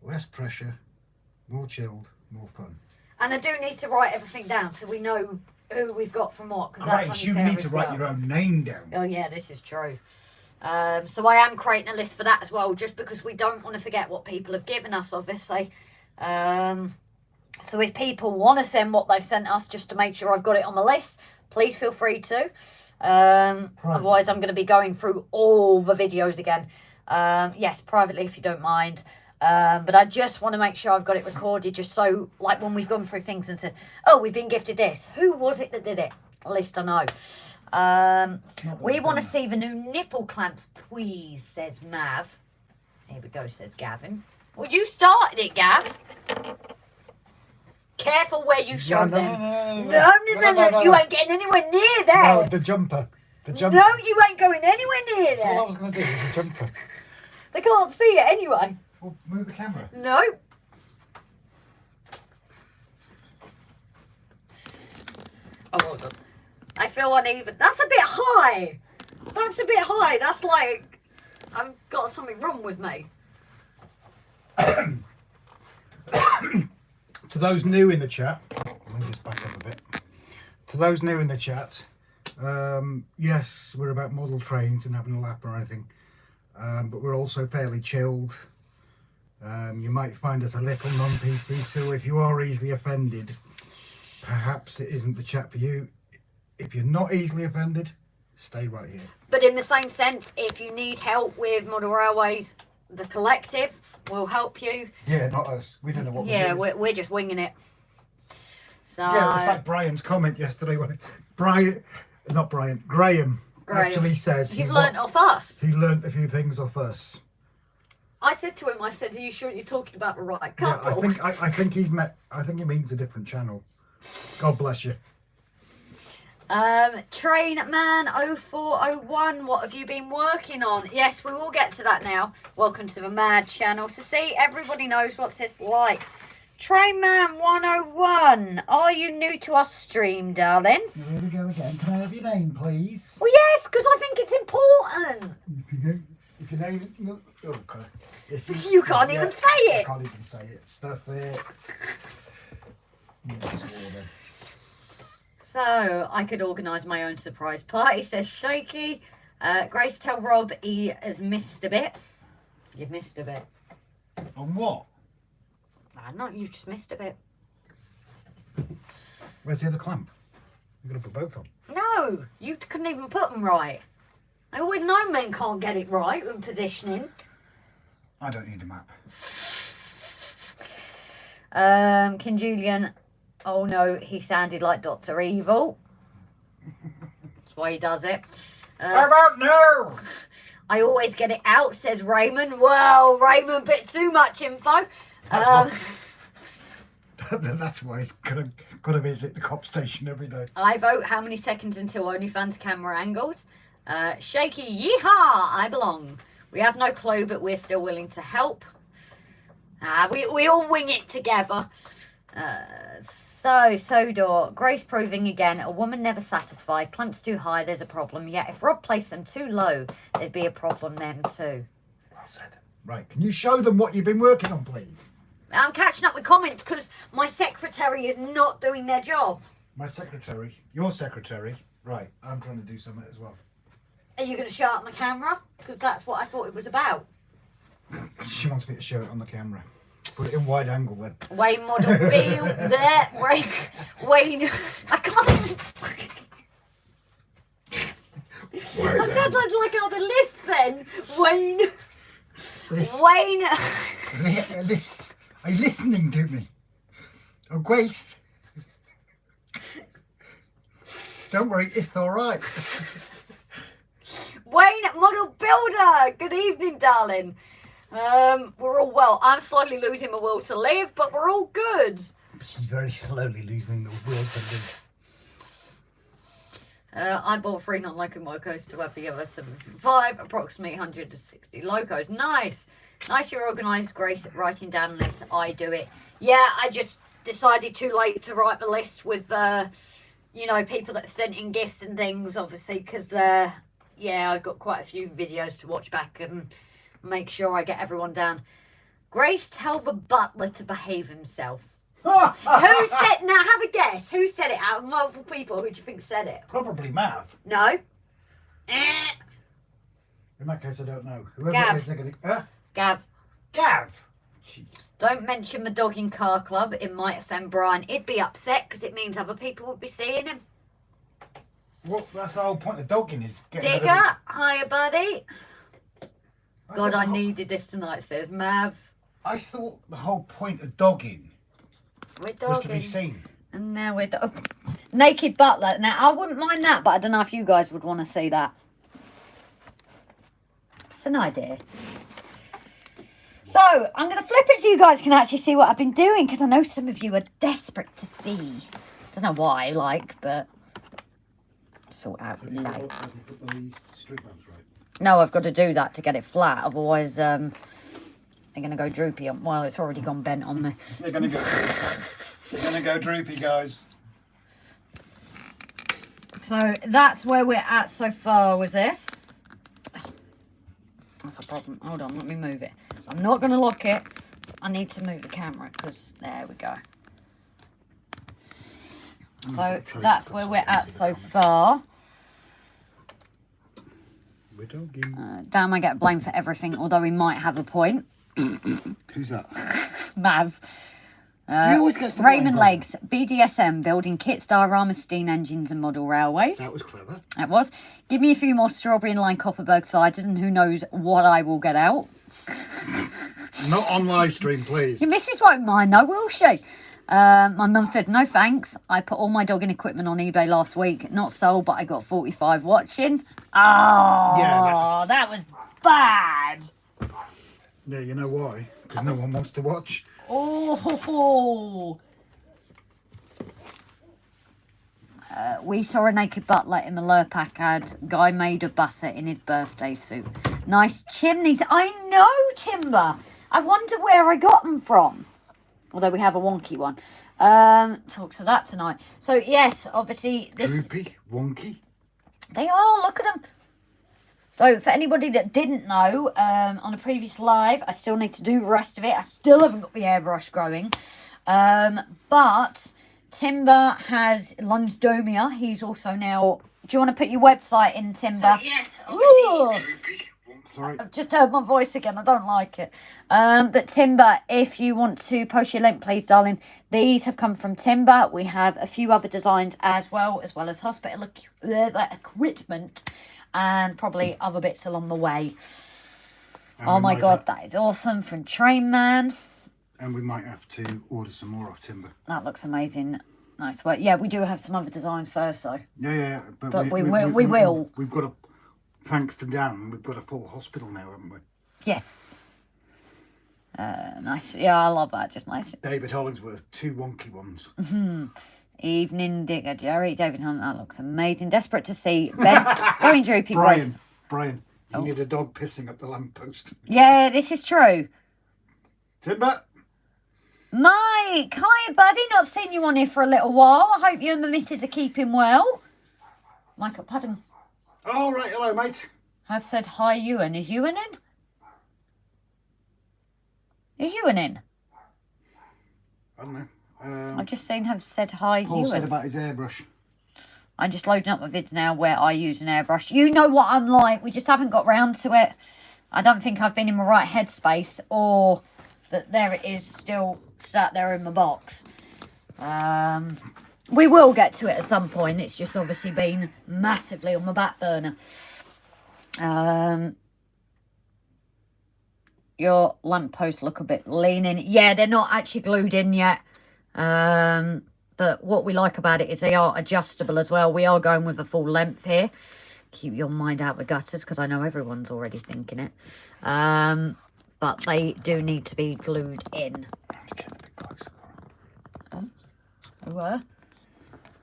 Less pressure, more chilled, more fun. And I do need to write everything down so we know who we've got from what. Because you need to write your own name down. Oh yeah, this is true. So I am creating a list for that as well, just because we don't want to forget what people have given us, obviously. So if people want to send what they've sent us, just to make sure I've got it on my list, please feel free to. Otherwise, I'm going to be going through all the videos again. Yes, privately, if you don't mind. But I just want to make sure I've got it recorded, just so, like, when we've gone through things and said, oh, we've been gifted this. Who was it that did it? At least I know. We want to see the new nipple clamps, please, says Mav. Here we go, says Gavin. Well, you started it, Gav. Careful where you show them. No, you ain't getting anywhere near there. No, the jumper. The jumper. No, you ain't going anywhere near there. All I was going to do was the jumper. They can't see it anyway. Well, move the camera. No. Oh, hold on. I feel uneven. That's a bit high. That's a bit high. That's like I've got something wrong with me. To those new in the chat, let me just back up a bit. To those new in the chat, yes, we're about model trains and having a lap or anything, but we're also fairly chilled. You might find us a little non-PC, so if you are easily offended, perhaps it isn't the chat for you. If you're not easily offended, stay right here. But in the same sense, if you need help with Model Railways, the collective will help you. Yeah, not us. We don't know what we're doing. Yeah, we're just winging it. So yeah, it's like Brian's comment yesterday when Graham actually says you've learnt off us. He learnt a few things off us. I said to him, I said, "Are you sure you're talking about the right couple?" Yeah, I think he means a different channel. God bless you. Trainman 0401, what have you been working on? Yes, we will get to that now. Welcome to the Mad channel. So see, everybody knows what's this like. Trainman 101, are you new to our stream, darling? Here we go again. Can I have your name, please? Well, yes, because I think it's important. If your name... Oh, God. You can't even say it. I can't even say it. Stuff it. So, I could organise my own surprise party, says Shaky. Grace, tell Rob he has missed a bit. You've missed a bit. On what? No, you've just missed a bit. Where's the other clamp? You're going to put both on. No, you couldn't even put them right. I always know men can't get it right when positioning. I don't need a map. King Julian... Oh no, he sounded like Dr. Evil. That's why he does it. How about no? I always get it out, says Raymond. Well, Raymond, bit too much info. That's why he's got to visit the cop station every day. I vote how many seconds until OnlyFans camera angles. Shaky, yeehaw, I belong. We have no clue, but we're still willing to help. We all wing it together. So, Sodor, Grace proving again, a woman never satisfied, clamps too high, there's a problem. Yet if Rob placed them too low, there'd be a problem then too. Well said. Right, can you show them what you've been working on, please? I'm catching up with comments because my secretary is not doing their job. My secretary? Your secretary? Right, I'm trying to do something as well. Are you going to show up my camera? Because that's what I thought it was about. She wants me to show it on the camera. Put it in wide angle then. Wayne model VEAIL there. Wayne. I can't even. I sound like on the list then. Wayne. Are you listening to me? Oh, Grace. Don't worry, it's all right. Wayne model builder. Good evening, darling. We're all well. I'm slowly losing my will to live, but we're all good. She's very slowly losing the will to live. I bought 3 non-loco locos to have the other 75, approximately 160 locos. Nice. Nice you're organised, Grace, writing down lists. I do it. Yeah, I just decided too late to write the list with, you know, people that sent in gifts and things, obviously, because, yeah, I've got quite a few videos to watch back and make sure I get everyone down. Grace, tell the butler to behave himself. Who said... Now, have a guess. Who said it out of multiple people? Who do you think said it? Probably Mav. No. In that case, I don't know. Whoever Gav. it is, they're gonna... Gav. Gav! Jeez. Don't mention the dog in car club. It might offend Brian. He'd be upset because it means other people would be seeing him. Well, that's the whole point of dogging is getting rid of Digger, hiya, buddy. it. God, I needed this tonight, says Mav. I thought the whole point of dogging We're was to be dogging. seen. And now we're naked butler. Now, I wouldn't mind that, but I don't know if you guys would want to see that. That's an idea. So, I'm going to flip it so you guys can actually see what I've been doing, because I know some of you are desperate to see. Don't know why, like, but sort out like. No, I've got to do that to get it flat, otherwise they're going to go droopy on. Well, it's already gone bent on me. They're going to go droopy, guys. So that's where we're at so far with this. That's a problem. Hold on, let me move it. I'm not going to lock it. I need to move the camera because there we go. So that's where we're at so far. Dan might get blamed for everything, although he might have a point. Who's that? Mav. He always gets the Raymond blame, Legs, BDSM, building kits, diorama, steam engines and model railways. That was clever. That was. Give me a few more strawberry and lime Copperberg ciders and who knows what I will get out. Not on live stream, please. Your missus won't mind though, will she? My mum said, no thanks. I put all my dogging equipment on eBay last week. Not sold, but I got 45 watching. Oh, yeah, that was bad. Yeah, you know why? Because no one wants to watch. Oh. We saw a naked butler in the Lurpak ad. Guy made of Bassett in his birthday suit. Nice chimneys. I know, Timber. I wonder where I got them from. Although we have a wonky one. Talks of that tonight. So, yes, obviously this... Droopy? Wonky? They are. Look at them. So, for anybody that didn't know, on a previous live, I still need to do the rest of it. I still haven't got the airbrush going. But Timber has Lonsdomia. He's also now... Do you want to put your website in, Timber? So, yes, obviously. Sorry. I've just heard my voice again. I don't like it. But Timber, if you want to post your link, please, darling. These have come from Timber. We have a few other designs as well as hospital equipment. And probably other bits along the way. And oh my God, that is awesome from TRAINWORLD. And we might have to order some more off Timber. That looks amazing. Nice work. Yeah, we do have some other designs first, though. Yeah. But we will. We've got a, thanks to Dan, we've got a full hospital now, haven't we? Yes. Nice. Yeah, I love that. Just nice. David Hollingsworth, 2 wonky ones. Evening Digger, Jerry, David Hunt, that looks amazing. Desperate to see Ben going droopy. Brian, you need a dog pissing up the lamppost. Yeah, this is true. Timber. Mike, hi buddy, not seen you on here for a little while. I hope you and the missus are keeping well. Michael Paddon. Oh, right, hello mate. I've said hi Ewan. Is Ewan in? Is Ewan in? I don't know. I've just seen have said hi Paul Ewan. said about his airbrush. I'm just loading up my vids now where I use an airbrush. You know what I'm like. We just haven't got round to it. I don't think I've been in my right headspace, or that there it is still sat there in my box. We will get to it at some point. It's just obviously been massively on my back burner. Your lampposts look a bit leaning. Yeah, they're not actually glued in yet. But what we like about it is they are adjustable as well. We are going with a full length here. Keep your mind out of the gutters, because I know everyone's already thinking it. But they do need to be glued in. Let's get a bit closer. Oh, were?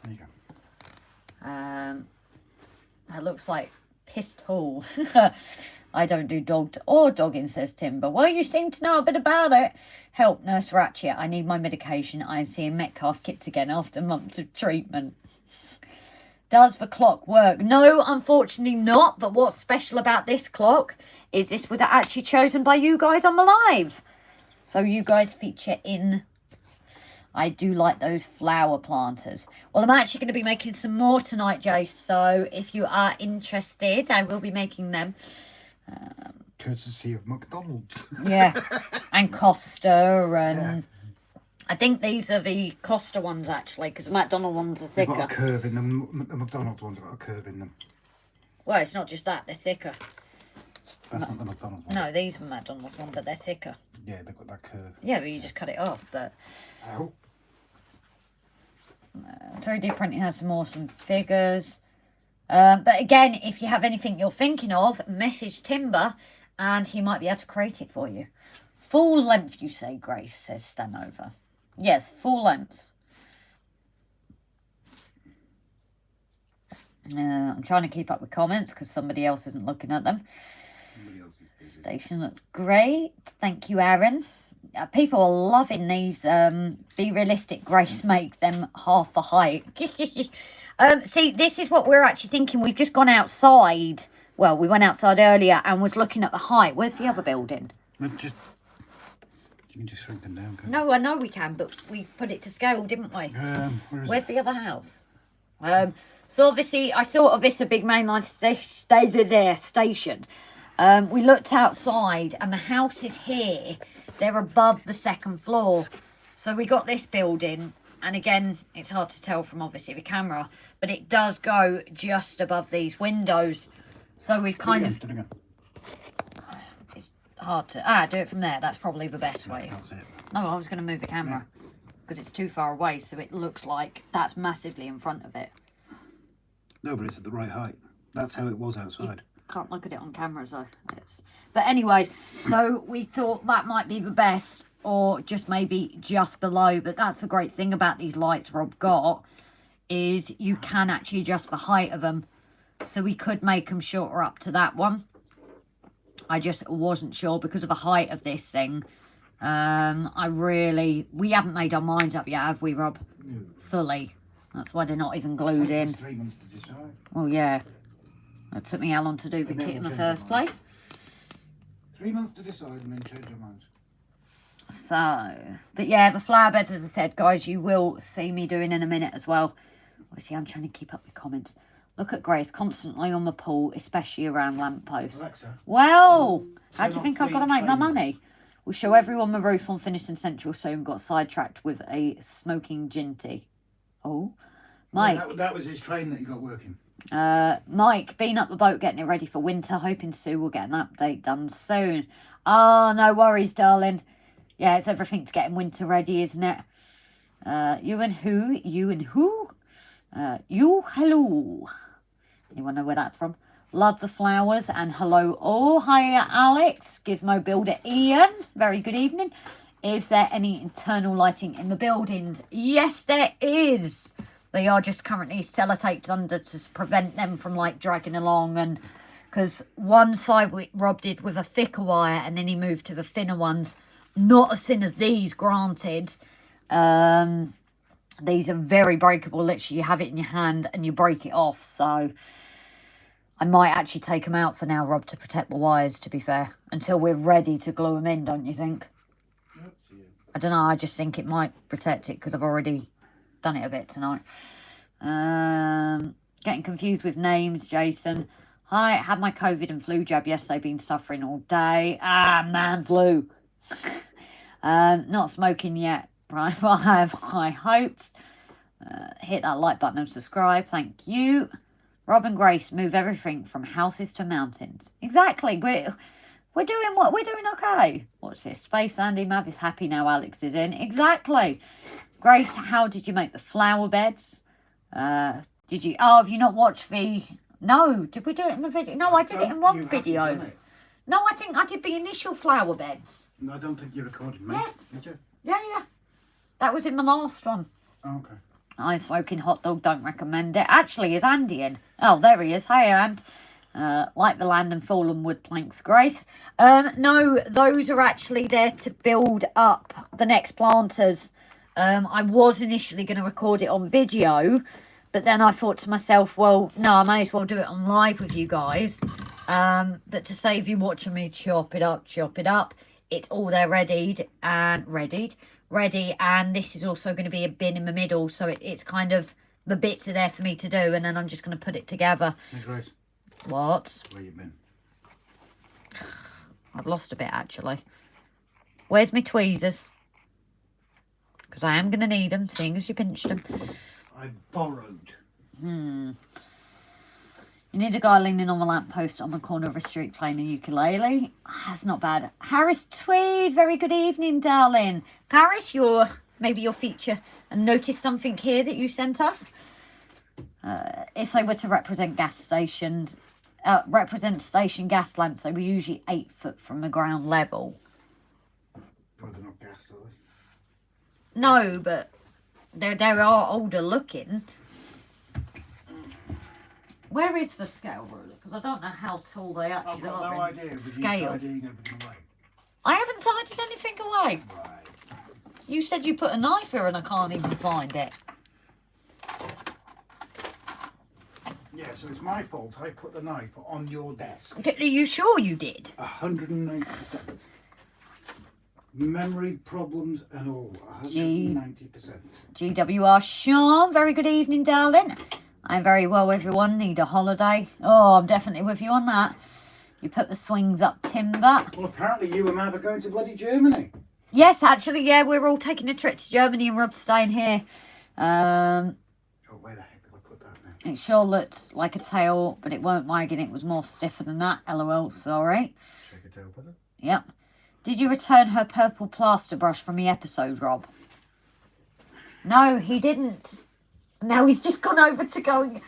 There you go. That looks like pistol. I don't do dogging, says Timber. Well, you seem to know a bit about it. Help, Nurse Ratchet. I need my medication. I am seeing Metcalfe kits again after months of treatment. Does the clock work? No, unfortunately not. But what's special about this clock is this was actually chosen by you guys on the live. So you guys feature in... I do like those flower planters. Well, I'm actually going to be making some more tonight, Jace. So if you are interested, I will be making them. Courtesy of McDonald's. Yeah, and Costa, and I think these are the Costa ones actually, because the McDonald's ones are thicker. They've got a curve in them. The McDonald's ones have got a curve in them. Well, it's not just that, they're thicker. That's not the McDonald's one. No, these are McDonald's ones, but they're thicker. Yeah, they've got that curve. Yeah, but you just cut it off, but... Ow. 3D printing has some awesome figures. But again, if you have anything you're thinking of, message Timber and he might be able to create it for you. Full length, you say, Grace, says Stanover. Yes, full length. I'm trying to keep up with comments because somebody else isn't looking at them. Station looks great. Thank you, Aaron. People are loving these. Be realistic, Grace, make them half the height. See, this is what we're actually thinking. We've just gone outside. Well, we went outside earlier and was looking at the height. Where's the other building? You can just shrink them down. No, I know we can, but we put it to scale, didn't we? Where's the other house? So obviously, I thought of this a big mainline station. We looked outside and the house is here. They're above the second floor. So we got this building. And again, it's hard to tell from obviously the camera. But it does go just above these windows. So we've kind of... It's hard to... do it from there. That's probably the best way. No, I was going to move the camera. Because it's too far away. So it looks like that's massively in front of it. No, but it's at the right height. That's how it was outside. Can't look at it on camera, so but anyway, so we thought that might be the best, or just maybe just below. But that's the great thing about these lights Rob got, is you can actually adjust the height of them, so we could make them shorter up to that one. I just wasn't sure because of the height of this thing. We haven't made our minds up yet, have we, Rob? No. Fully. That's why they're not even glued in. 3 months to decide. Oh yeah. It took me how long to do the kit in the first place. 3 months to decide and then change your mind. So, but yeah, the flower beds, as I said, guys, you will see me doing in a minute as well. Obviously, I'm trying to keep up with comments. Look at Grace constantly on the pool, especially around lampposts. Alexa. Well, how do you think I've got to make my money? We'll show everyone the roof on Finished and Central soon. Got sidetracked with a smoking ginty. Oh, Mike. Well, that was his train that he got working. Mike, been up the boat getting it ready for winter. Hoping Sue will get an update done soon. Oh, no worries, darling. Yeah, it's everything to getting winter ready, isn't it? You and who? You and who? You, hello. Anyone know where that's from? Love the flowers and hello. Oh, hiya, Alex. Gizmo Builder Ian. Very good evening. Is there any internal lighting in the buildings? Yes, there is. They are just currently sellotaped under to prevent them from like dragging along, and because one side Rob did with a thicker wire and then he moved to the thinner ones. Not as thin as these, granted. These are very breakable. Literally, you have it in your hand and you break it off. So I might actually take them out for now, Rob, to protect the wires, to be fair. Until we're ready to glue them in, don't you think? I don't know. I just think it might protect it because I've already done it a bit tonight. Getting confused with names, Jason. Hi, had my COVID and flu jab yesterday. Been suffering all day. Ah, man, flu. Not smoking yet. Right, well, I have high hopes. Hit that like button and subscribe. Thank you. Rob and Grace move everything from houses to mountains. Exactly. We're doing what? We're doing okay. Watch this. Space Andy Mav is happy now Alex is in. Exactly. Grace, how did you make the flower beds? Did you... Oh, have you not watched the... No, did we do it in the video? No, I did it in one video. No, I think I did the initial flower beds. No, I don't think you recorded, mate. Yes. Did you? Yeah. That was in the last one. Oh, okay. I'm smoking hot dog, don't recommend it. Actually, is Andy in? Oh, there he is. Hey, And. Like the land and fallen wood planks, Grace. No, those are actually there to build up the next planters. I was initially going to record it on video, but then I thought to myself, well, no, I may as well do it on live with you guys. But to save you watching me chop it up, it's all there ready, and this is also going to be a bin in the middle, so it's kind of, the bits are there for me to do, and then I'm just going to put it together. Hey, Grace. What? Where you been? I've lost a bit, actually. Where's my tweezers? Because I am going to need them, seeing as you pinched them. I borrowed. You need a guy leaning on the lamppost on the corner of a street playing a ukulele. That's not bad. Harris Tweed, very good evening, darling. Paris, you're maybe you'll feature and notice something here that you sent us. If they were to represent gas stations, represent station gas lamps, they were usually 8 foot from the ground level. Well, they're not gas, are they? No, but they are older looking. Where is the scale ruler? Because I don't know how tall they actually I've got are. no idea. With Scale. you tidying everything away. I haven't tidied anything away. Right. You said you put a knife here and I can't even find it. Yeah, so it's my fault. I put the knife on your desk. Are you sure you did? 190%. Memory problems and all. 190%. GWR Sean, very good evening, darling. I'm very well, everyone. Need a holiday. Oh, I'm definitely with you on that. You put the swings up timber. Well, apparently you and Mav are going to bloody Germany. Yes, actually, yeah, we're all taking a trip to Germany and Rob's staying here. Oh, where the heck did I put that now? It sure looked like a tail, but it weren't wagging. It was more stiffer than that. LOL, sorry. Shake a tail with it. Yep. Did you return her purple plaster brush from the episode, Rob? No, he didn't. Now he's just gone over to going...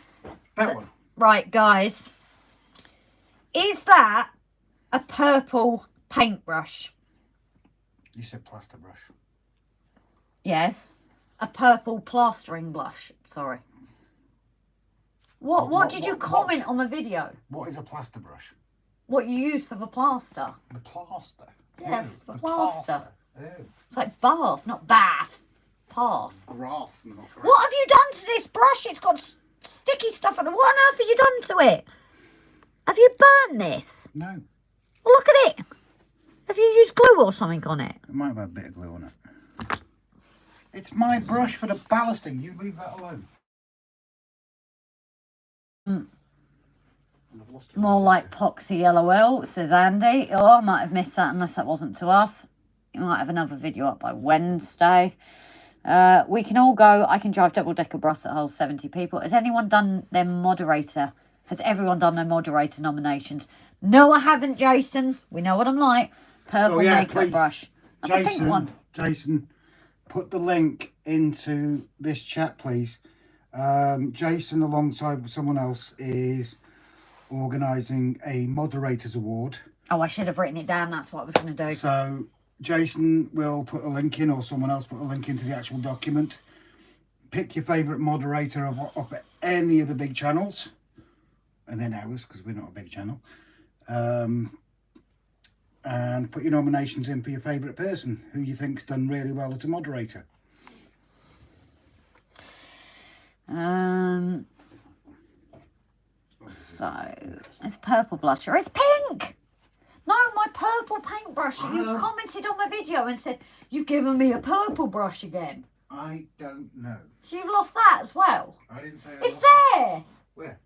That one. Right, guys. Is that a purple paintbrush? You said plaster brush. Yes. A purple plastering blush. Sorry. What did you comment on the video? What is a plaster brush? What you use for the plaster? The plaster. Yes, Oh, the plaster. Oh. It's like bath, not bath. Path. Grass, not grass. What have you done to this brush? It's got sticky stuff on it. What on earth have you done to it? Have you burnt this? No. Well, look at it. Have you used glue or something on it? It might have a bit of glue on it. It's my brush for the ballasting. You leave that alone. More like Poxy LOL, says Andy. Oh, I might have missed that unless that wasn't to us. You might have another video up by Wednesday. We can all go. I can drive double-decker bus that holds 70 people. Has anyone done their moderator? Has everyone done their moderator nominations? No, I haven't, Jason. We know what I'm like. Purple makeup please. brush. That's a pink one. Jason, put the link into this chat, please. Jason, alongside with someone else, is organising a Moderators Award. Oh, I should have written it down. That's what I was going to do. So Jason will put a link in, or someone else put a link into the actual document. Pick your favourite moderator of any of the big channels, and then ours, because we're not a big channel. And put your nominations in for your favourite person who you think's done really well as a moderator. So it's purple blusher. It's pink. No, my purple paintbrush. You commented on my video and said you've given me a purple brush again. I don't know. So you've lost that as well. I didn't say. It's there. Where?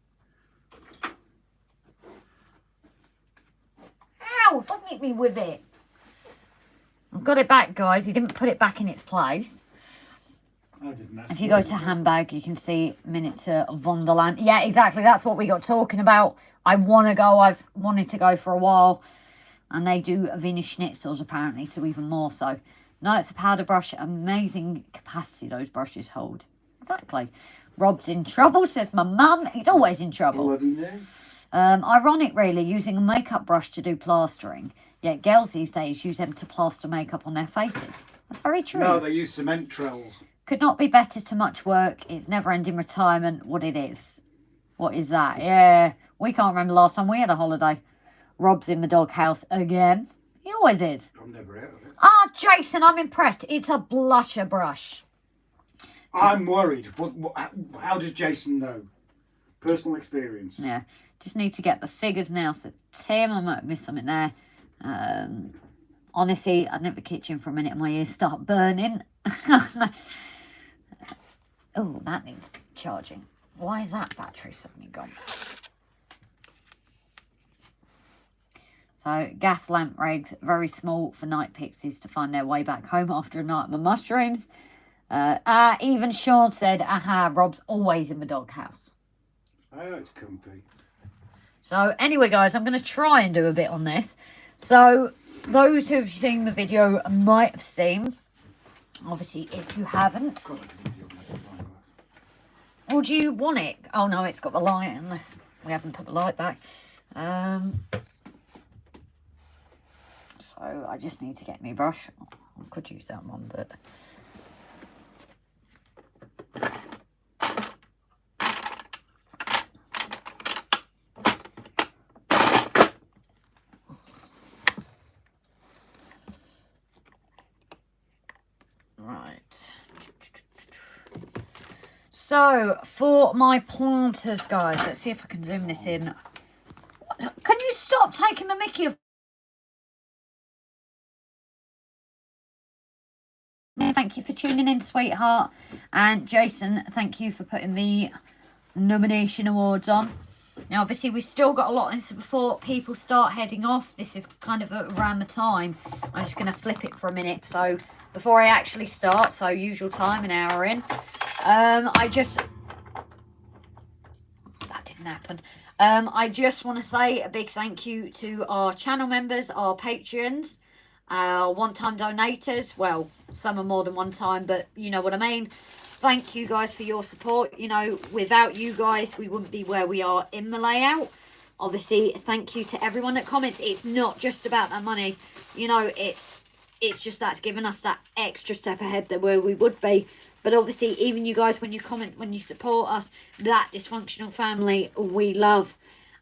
Ow! Don't hit me with it. I've got it back, guys. He didn't put it back in its place. I didn't. If you go to handbag, you can see Miniature Wonderland. Yeah, exactly. That's what we got talking about. I want to go. I've wanted to go for a while. And they do Wiener Schnitzels, apparently, so even more so. No, it's a powder brush. Amazing capacity those brushes hold. Exactly. Rob's in trouble, says my mum. He's always in trouble. Bloody no. Ironic, really, using a makeup brush to do plastering. Yet girls these days use them to plaster makeup on their faces. That's very true. No, they use cement trells. Could not be better. Too much work. It's never-ending retirement. What it is. What is that? Yeah. We can't remember last time we had a holiday. Rob's in the doghouse again. He always is. I'm never out of it. Ah, Jason, I'm impressed. It's a blusher brush. I'm worried. How does Jason know? Personal experience. Yeah. Just need to get the figures now. So Tim, I might have missed something there. Honestly, I'd nip the kitchen for a minute and my ears start burning. Oh, that needs charging. Why is that battery suddenly gone? So, gas lamp rigs, very small for night pixies to find their way back home after a night of mushrooms. Even Sean said, aha, Rob's always in the doghouse. Oh, it's comfy. So, anyway, guys, I'm going to try and do a bit on this. So, those who have seen the video might have seen Obviously, if you haven't. Or do you want it? Oh no, it's got the light, unless we haven't put the light back. So I just need to get my brush. I could use that one, but... Right. So, for my planters, guys, let's see if I can zoom this in. Can you stop taking the mickey of... Thank you for tuning in, sweetheart. And Jason, thank you for putting the nomination awards on. Now, obviously, we've still got a lot in, so before people start heading off, this is kind of around the time. I'm just going to flip it for a minute. So, before I actually start, so usual time, an hour in, that didn't happen. I just want to say a big thank you to our channel members, our patrons, our one-time donators. Well, some are more than one time, but you know what I mean. Thank you guys for your support. You know, without you guys, we wouldn't be where we are in the layout. Obviously, thank you to everyone that comments. It's not just about that money. You know, it's just that's given us that extra step ahead than where we would be. But obviously, even you guys, when you comment, when you support us, that dysfunctional family, we love.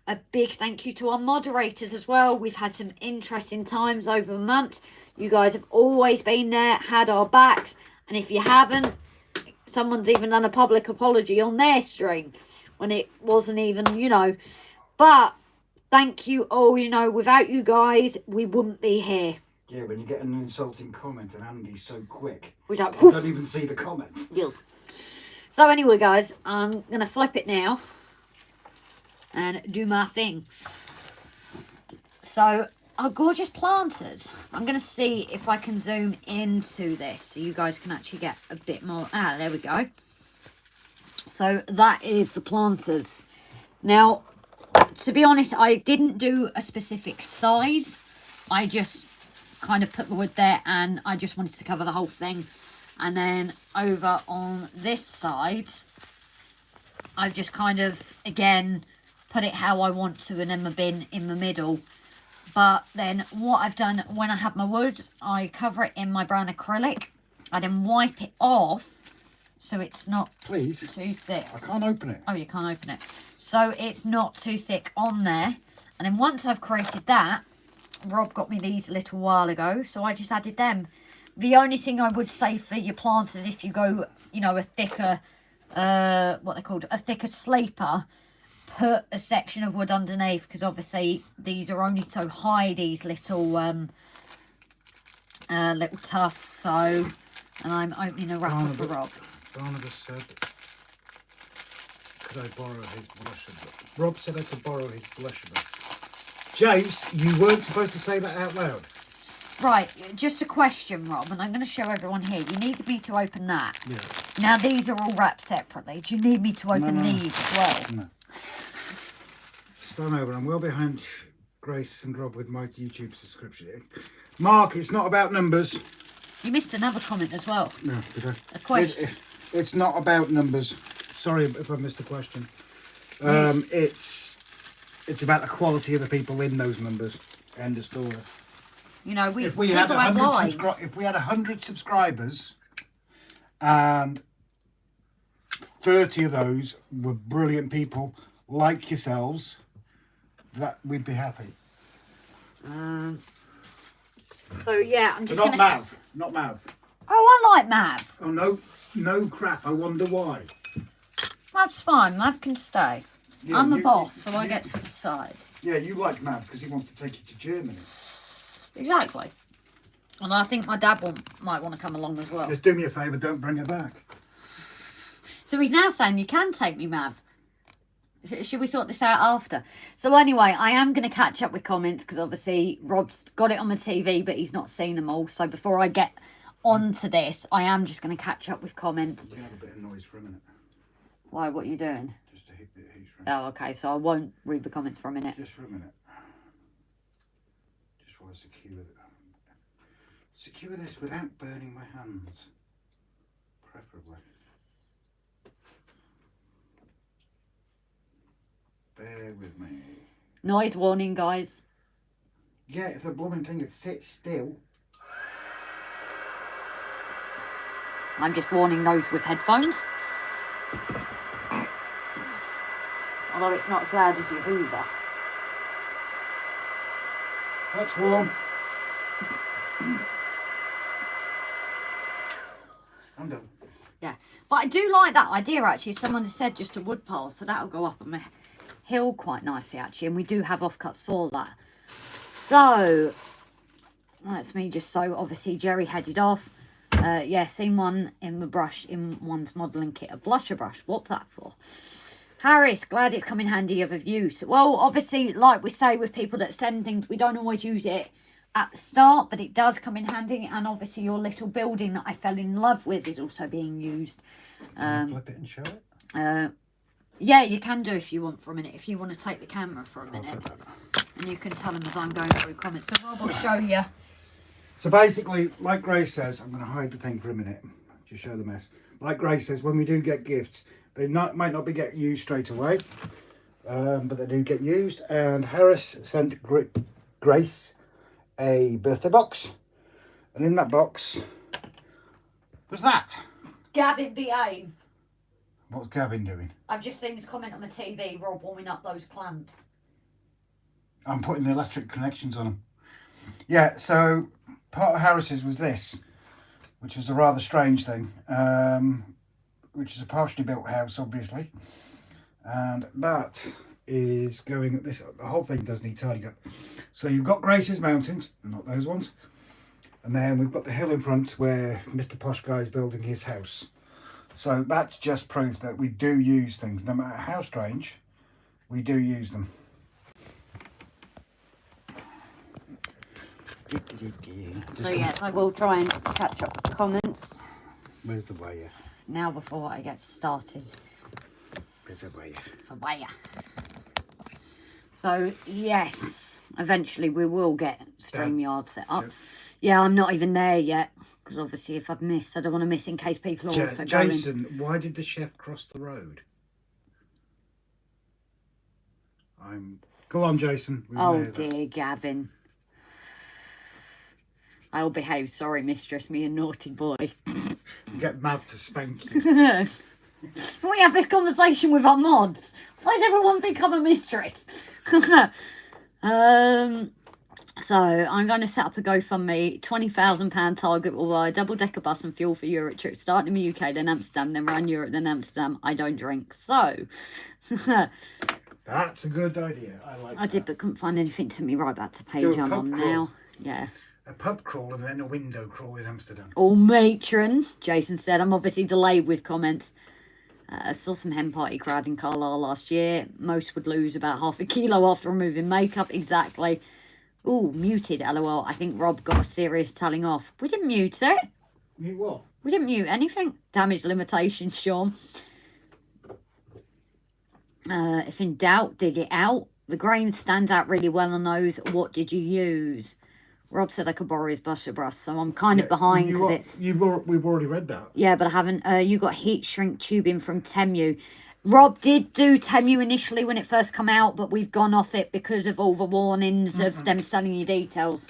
A big thank you to our moderators as well. We've had some interesting times over the months. You guys have always been there, had our backs. And if you haven't, someone's even done a public apology on their stream when it wasn't even, you know. But thank you all. You know, without you guys, we wouldn't be here. Yeah, when you get an insulting comment and Andy's so quick, We don't even see the comment. Guilt. So anyway, guys, I'm going to flip it now and do my thing. So, our gorgeous planters. I'm going to see if I can zoom into this so you guys can actually get a bit more. Ah, there we go. So, that is the planters. Now, to be honest, I didn't do a specific size. I just kind of put the wood there and I just wanted to cover the whole thing. And then over on this side, I've just kind of, again, put it how I want to, and then my bin in the middle. But then what I've done, when I have my wood, I cover it in my brown acrylic. I then wipe it off so it's not too thick. I can't open it. Oh, you can't open it. So it's not too thick on there. And then once I've created that, Rob got me these a little while ago, so I just added them. The only thing I would say for your plants is if you go, you know, a thicker, what they're called, a thicker sleeper, put a section of wood underneath, because obviously these are only so high, these little little tufts. So, and I'm opening a wrapper for Rob. Barnabas said, could I borrow his blusher? Rob said I could borrow his blusher. James, you weren't supposed to say that out loud. Right, just a question, Rob, and I'm going to show everyone here. You need me to open that. Yeah. Now, these are all wrapped separately. Do you need me to open these as well? No. Stand over. I'm well behind Grace and Rob with my YouTube subscription. Mark, it's not about numbers. You missed another comment as well. No, did I? A question. It's not about numbers. Sorry if I missed a question. It's about the quality of the people in those numbers. End of story. You know, if we had 100 subscribers and 30 of those were brilliant people like yourselves, that we'd be happy. So yeah, I'm just not Mav. Oh, I like Mav. Oh no crap. I wonder why. Mav's fine. Mav can stay. Yeah, I'm the boss, so I get to decide. Yeah, you like Mav because he wants to take you to Germany. Exactly. And I think my dad might want to come along as well. Just do me a favour, don't bring her back. So he's now saying you can take me, Mav. Should we sort this out after? So anyway, I am going to catch up with comments because obviously Rob's got it on the TV, but he's not seen them all. So before I get on to this, I am just going to catch up with comments. We have a bit of noise for a minute. Why? What are you doing? Just a bit of heat. Oh, okay. So I won't read the comments for a minute. Just for a minute. Just want to secure this without burning my hands. preferably. Bear with me. Noise warning, guys. Yeah, if a blooming thing would sit still. I'm just warning those with headphones. Although it's not as loud as your Hoover. That's warm. I'm done. Yeah, but I do like that idea actually. Someone has said just a wood pile, so that'll go up on my hill quite nicely actually, and we do have offcuts for that. So that's me just so obviously Jerry headed off. Yeah, seen one in the brush in one's modelling kit, a blusher brush. What's that for? Harris, glad it's come in handy of use. Well, obviously, like we say with people that send things, we don't always use it at the start, but it does come in handy. And obviously your little building that I fell in love with is also being used. Can you flip it and show it? Yeah, you can do if you want for a minute. If you want to take the camera for a minute. And you can tell them as I'm going through comments. So Rob will show you. So basically, like Grace says, I'm going to hide the thing for a minute to show the mess. Like Grace says, when we do get gifts, they might not be get used straight away, but they do get used. And Harris sent Grace a birthday box, and in that box was that. Gavin, behave. What's Gavin doing? I've just seen his comment on the TV, Rob warming up those clamps. I'm putting the electric connections on them. Yeah, so part of Harris's was this, which was a rather strange thing, which is a partially built house, obviously. And that is going, the whole thing does need tidying up. So you've got Grace's Mountains, not those ones. And then we've got the hill in front where Mr. Posh Guy is building his house. So that's just proof that we do use things, no matter how strange, we do use them. So yes, I will try and catch up with the comments. Where's the wire? Now before I get started. Where's the wire? For wire. So yes, eventually we will get StreamYard set up. Yeah, I'm not even there yet. Because obviously if I've missed, I don't want to miss in case people are also going. Jason, why did the chef cross the road? Go on, Jason. Oh dear, Gavin. I'll behave. Sorry, mistress. Me a naughty boy. Get Mav to spank you. We have this conversation with our mods. Why does everyone think I'm a mistress? So I'm going to set up a GoFundMe. £20,000 target will buy a double-decker bus and fuel for Europe trip, starting in the UK, then Amsterdam, then around Europe, then Amsterdam. I don't drink, so that's a good idea. I like. I did, but couldn't find anything to me. Right back to page I'm on now. Yeah. A pub crawl and then a window crawl in Amsterdam. All matron, Jason said. I'm obviously delayed with comments. I saw some hen party crowd in Carlisle last year. Most would lose about half a kilo after removing makeup. Exactly. Ooh, muted, LOL. I think Rob got a serious telling off. We didn't mute it. Mute what? We didn't mute anything. Damage limitations, Sean. If in doubt, dig it out. The grains stand out really well on those. What did you use? Rob said I could borrow his blusher brush, so I'm kind of behind because it's... We've already read that. Yeah, but I haven't... you got heat shrink tubing from Temu. Rob did do Temu initially when it first come out, but we've gone off it because of all the warnings of them selling you details.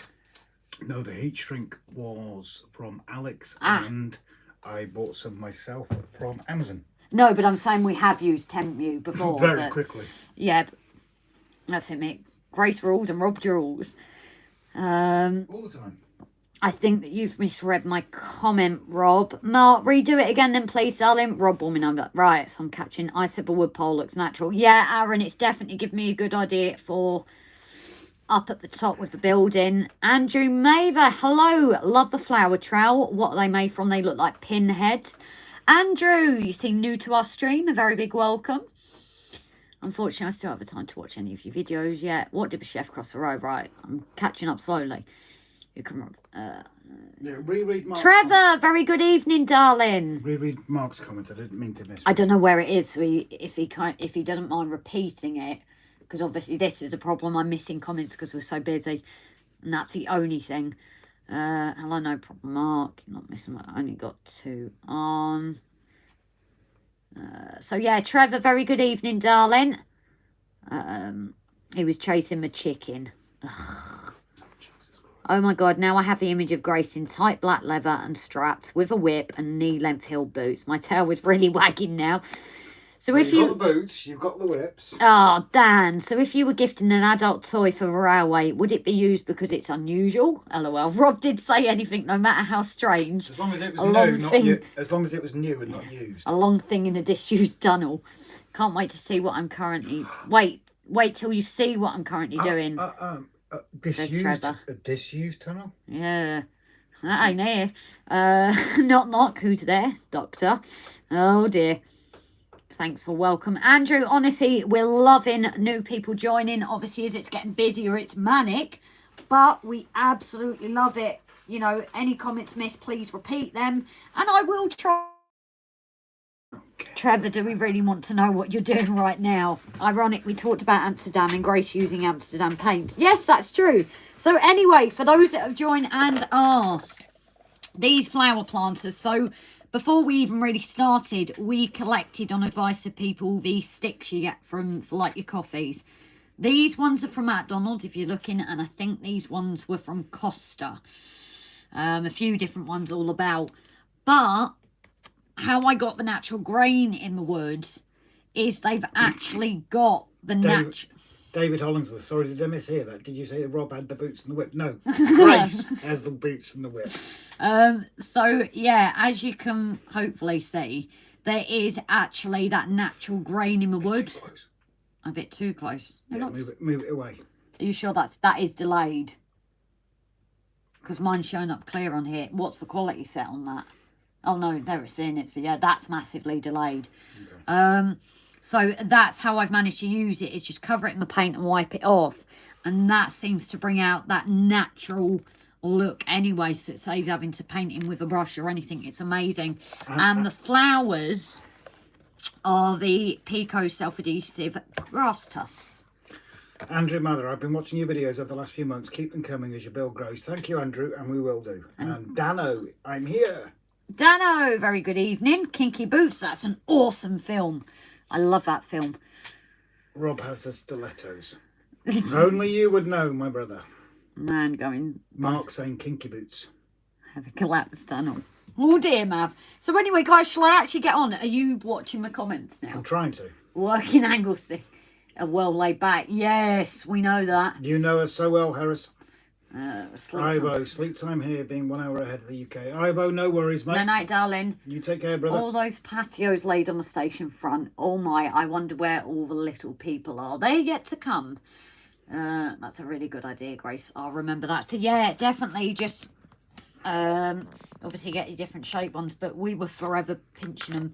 No, the heat shrink was from Alex, and I bought some myself from Amazon. No, but I'm saying we have used Temu before. Very quickly. Yeah, but that's it, mate. Grace rules and Rob rules. All the time. I think that you've misread my comment, Rob. Mark, redo it again then, please, darling. Rob warming up. Right, so I'm catching. I said the wood pole looks natural. Yeah, Aaron, it's definitely given me a good idea for up at the top with the building. Andrew Maver, hello. Love the flower trowel. What are they made from? They look like pinheads. Andrew, you seem new to our stream. A very big welcome. Unfortunately, I still haven't time to watch any of your videos yet. What did the chef cross the road? Right, I'm catching up slowly. You can reread Mark's Trevor, comment. very good evening, darling. Reread Mark's comment. I didn't mean to miss. I don't know where it is. So if he doesn't mind repeating it, because obviously this is a problem. I'm missing comments because we're so busy, and that's the only thing. Hello, no problem, Mark. You're not missing. I only got 2 on. So yeah, Trevor, very good evening, darling. He was chasing my chicken. Ugh. Oh my God, now I have the image of Grace in tight black leather and straps with a whip and knee-length heel boots. My tail was really wagging now. So well, if you've got the boots, you've got the whips. Oh, Dan. So if you were gifting an adult toy for the railway, would it be used because it's unusual? LOL. Rob did say anything, no matter how strange. As long as it was new, not as long as it was new and not used. A long thing in a disused tunnel. Can't wait to see what I'm currently... Wait till you see what I'm currently doing. Disused tunnel? Yeah. That ain't here. Knock knock. Who's there? Doctor. Oh dear. Thanks for welcome. Andrew, honestly, we're loving new people joining. Obviously, as it's getting busier, it's manic. But we absolutely love it. You know, any comments missed, please repeat them. And I will try. Okay. Trevor, do we really want to know what you're doing right now? Ironic, we talked about Amsterdam and Grace using Amsterdam paint. Yes, that's true. So anyway, for those that have joined and asked, these flower planters, so... Before we even really started, we collected on advice of people these sticks you get for like your coffees. These ones are from McDonald's if you're looking, and I think these ones were from Costa. A few different ones all about. But how I got the natural grain in the woods is they've actually got the natural... David Hollingsworth, sorry, did I mishear that? Did you say that Rob had the boots and the whip? No, Grace has the boots and the whip. So, yeah, as you can hopefully see, there is actually that natural grain in the wood. Too close. A bit too close. Yeah, move it away. Are you sure that is delayed? Because mine's showing up clear on here. What's the quality set on that? Oh, no, there it's in it. So, yeah, that's massively delayed. Okay. So that's how I've managed to use it, is just cover it in the paint and wipe it off. And that seems to bring out that natural look anyway. So it saves having to paint in with a brush or anything. It's amazing. And the flowers are the Pico self-adhesive grass tufts. Andrew Mather, I've been watching your videos over the last few months. Keep them coming as your bill grows. Thank you, Andrew, and we will do. And Dano, I'm here. Dano, very good evening. Kinky Boots, that's an awesome film. I love that film. Rob has the stilettos. Only you would know, my brother. Man going... Mark saying kinky boots. Have a collapsed tunnel. Oh dear, Mav. So anyway, guys, shall I actually get on? Are you watching my comments now? I'm trying to. Working angle stick. Well laid back. Yes, we know that. You know us so well, Harris. Ivo, sleep time here being 1 hour ahead of the UK. Ivo, no worries, mate. No night, darling. You take care, brother. All those patios laid on the station front. Oh my, I wonder where all the little people are. They're yet to come. That's a really good idea, Grace. I'll remember that. So yeah, definitely just obviously get your different shape ones, but we were forever pinching them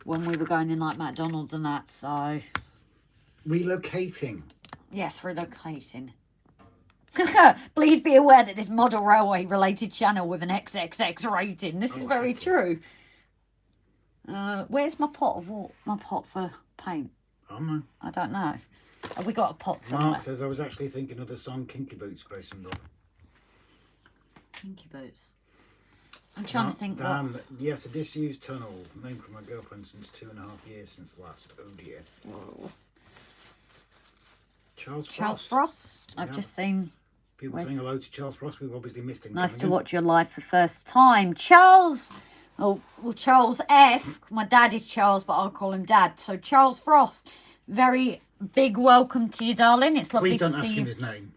when we were going in like McDonald's and that, so... Relocating. Yes, relocating. Please be aware that this model railway related channel with an XXX rating. This is very true. Where's my pot of water? My pot for paint? I don't know. Have we got a pot somewhere? Mark says I was actually thinking of the song Kinky Boots, Grace and Rob. Kinky Boots. I'm trying to think. Dan, what... Yes, a disused tunnel. Named for my girlfriend since 2.5 years since last. Oh dear. Whoa. Charles Frost. I've just seen. People saying hello to Charles Frost. We've obviously missed him. Nice to watch your live for first time. Charles. Oh, well, Charles F. My dad is Charles, but I'll call him Dad. So Charles Frost. Very big welcome to you, darling. It's lovely to see you. Please don't ask him his name.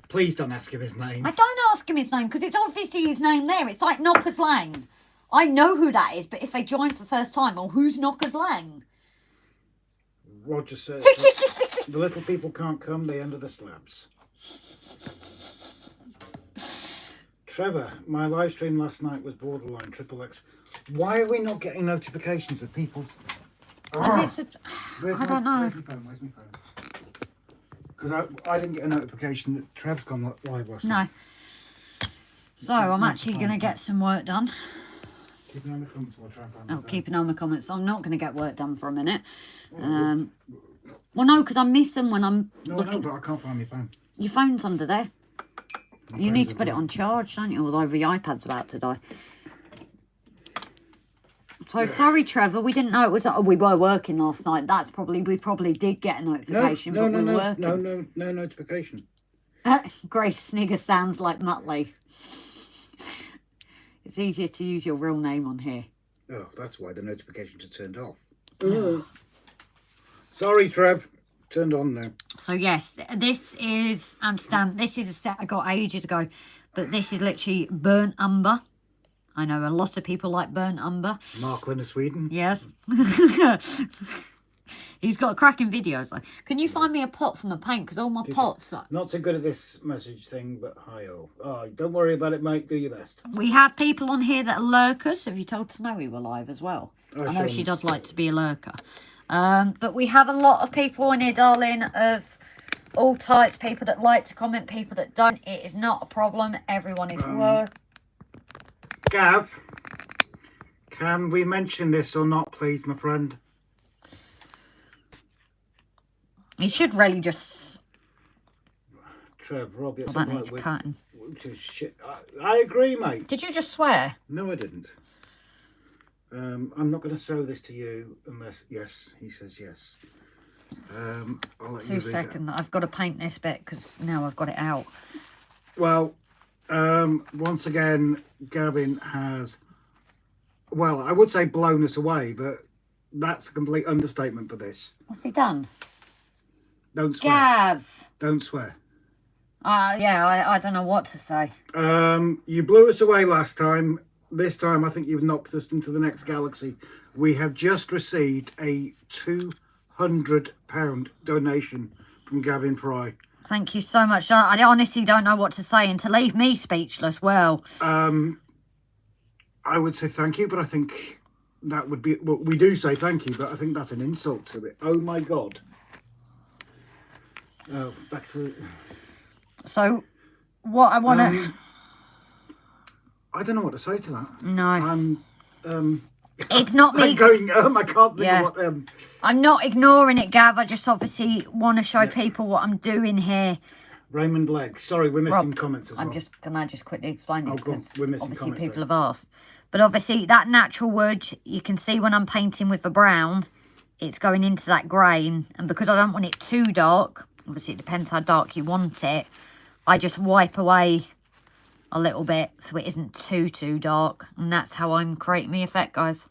Please don't ask him his name. I don't ask him his name because it's obviously his name there. It's like Knockers Lane. I know who that is, but if they join for the first time, or who's Knockers Lane? Roger says the little people can't come, they under the slabs. Trevor, my live stream last night was borderline XXX. Why are we not getting notifications of people's... I don't know. Where's my phone? Because I didn't get a notification that Trev's gone live last night. No. So I'm actually going to get some work done. Keep an eye on the comments while I try and find my phone. Keep an eye on the comments. I'm not going to get work done for a minute. Well, no, because I miss them when I'm No, looking. I know, but I can't find my phone. Your phone's under there. You need to put it on charge, don't you? Although the iPad's about to die. So sorry, Trevor. We didn't know it was. Oh, we were working last night. That's probably we probably did get a notification, but we were working. No notification. Grace Snigger sounds like Muttley. It's easier to use your real name on here. Oh, that's why the notifications are turned off. Sorry, Trev. Turned on now. So yes, this is Amsterdam. This is a set I got ages ago, but this is literally burnt umber. I know a lot of people like burnt umber. Markland of Sweden. Yes. He's got cracking videos though. Can you find me a pot from a paint? Because all my pots are... Not so good at this message thing, but hi-oh. Oh, don't worry about it, mate. Do your best. We have people on here that are lurkers. Have you told Snowy we're live as well? I know she does like to be a lurker. But we have a lot of people in here, darling, of all types. People that like to comment, people that don't. It is not a problem. Everyone is Gav, can we mention this or not, please, my friend? You should really just... Trev, Robbie, well, that needs cutting. Shit. I agree, mate. Did you just swear? No, I didn't. I'm not going to show this to you unless... Yes, he says yes. I'll let 2 seconds. I've got to paint this bit because now I've got it out. Well, once again, Gavin has... Well, I would say blown us away, but that's a complete understatement for this. What's he done? Don't swear. Gav! Don't swear. Yeah, I don't know what to say. You blew us away last time. This time, I think you've knocked us into the next galaxy. We have just received a £200 donation from Gavin Fry. Thank you so much. I honestly don't know what to say, and to leave me speechless, well... I would say thank you, but I think that would be... Well, we do say thank you, but I think that's an insult to it. Oh, my God. Oh, back to... So, what I want to... I don't know what to say to that. No. It's not me... I'm going, I can't think of what... I'm not ignoring it, Gav. I just obviously want to show people what I'm doing here. Raymond Legg. Sorry, we're missing comments as well. Can I just quickly explain it? Because we're missing obviously comments people have asked. But obviously that natural wood, you can see when I'm painting with the brown, it's going into that grain. And because I don't want it too dark, obviously it depends how dark you want it, I just wipe away a little bit so it isn't too dark. And that's how I'm creating the effect, guys.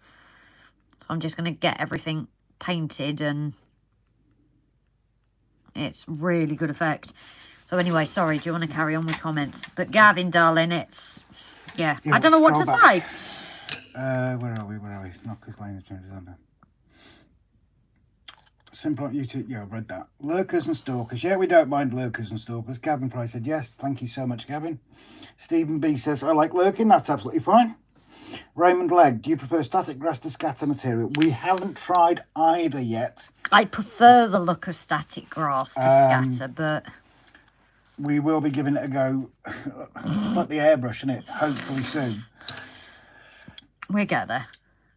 So I'm just going to get everything painted and it's really good effect. So anyway, sorry, do you want to carry on with comments? But Gavin, darling, it's... Yeah, I don't know what to say. Where are we? Knockers Lane is December. Simple YouTube. Yeah, I've read that. Lurkers and stalkers. Yeah, we don't mind lurkers and stalkers. Gavin Price said yes. Thank you so much, Gavin. Stephen B says, I like lurking. That's absolutely fine. Raymond Legg, do you prefer static grass to scatter material? We haven't tried either yet. I prefer the look of static grass to scatter, but... We will be giving it a go. It's like the airbrush, isn't it? Hopefully soon. We'll get there.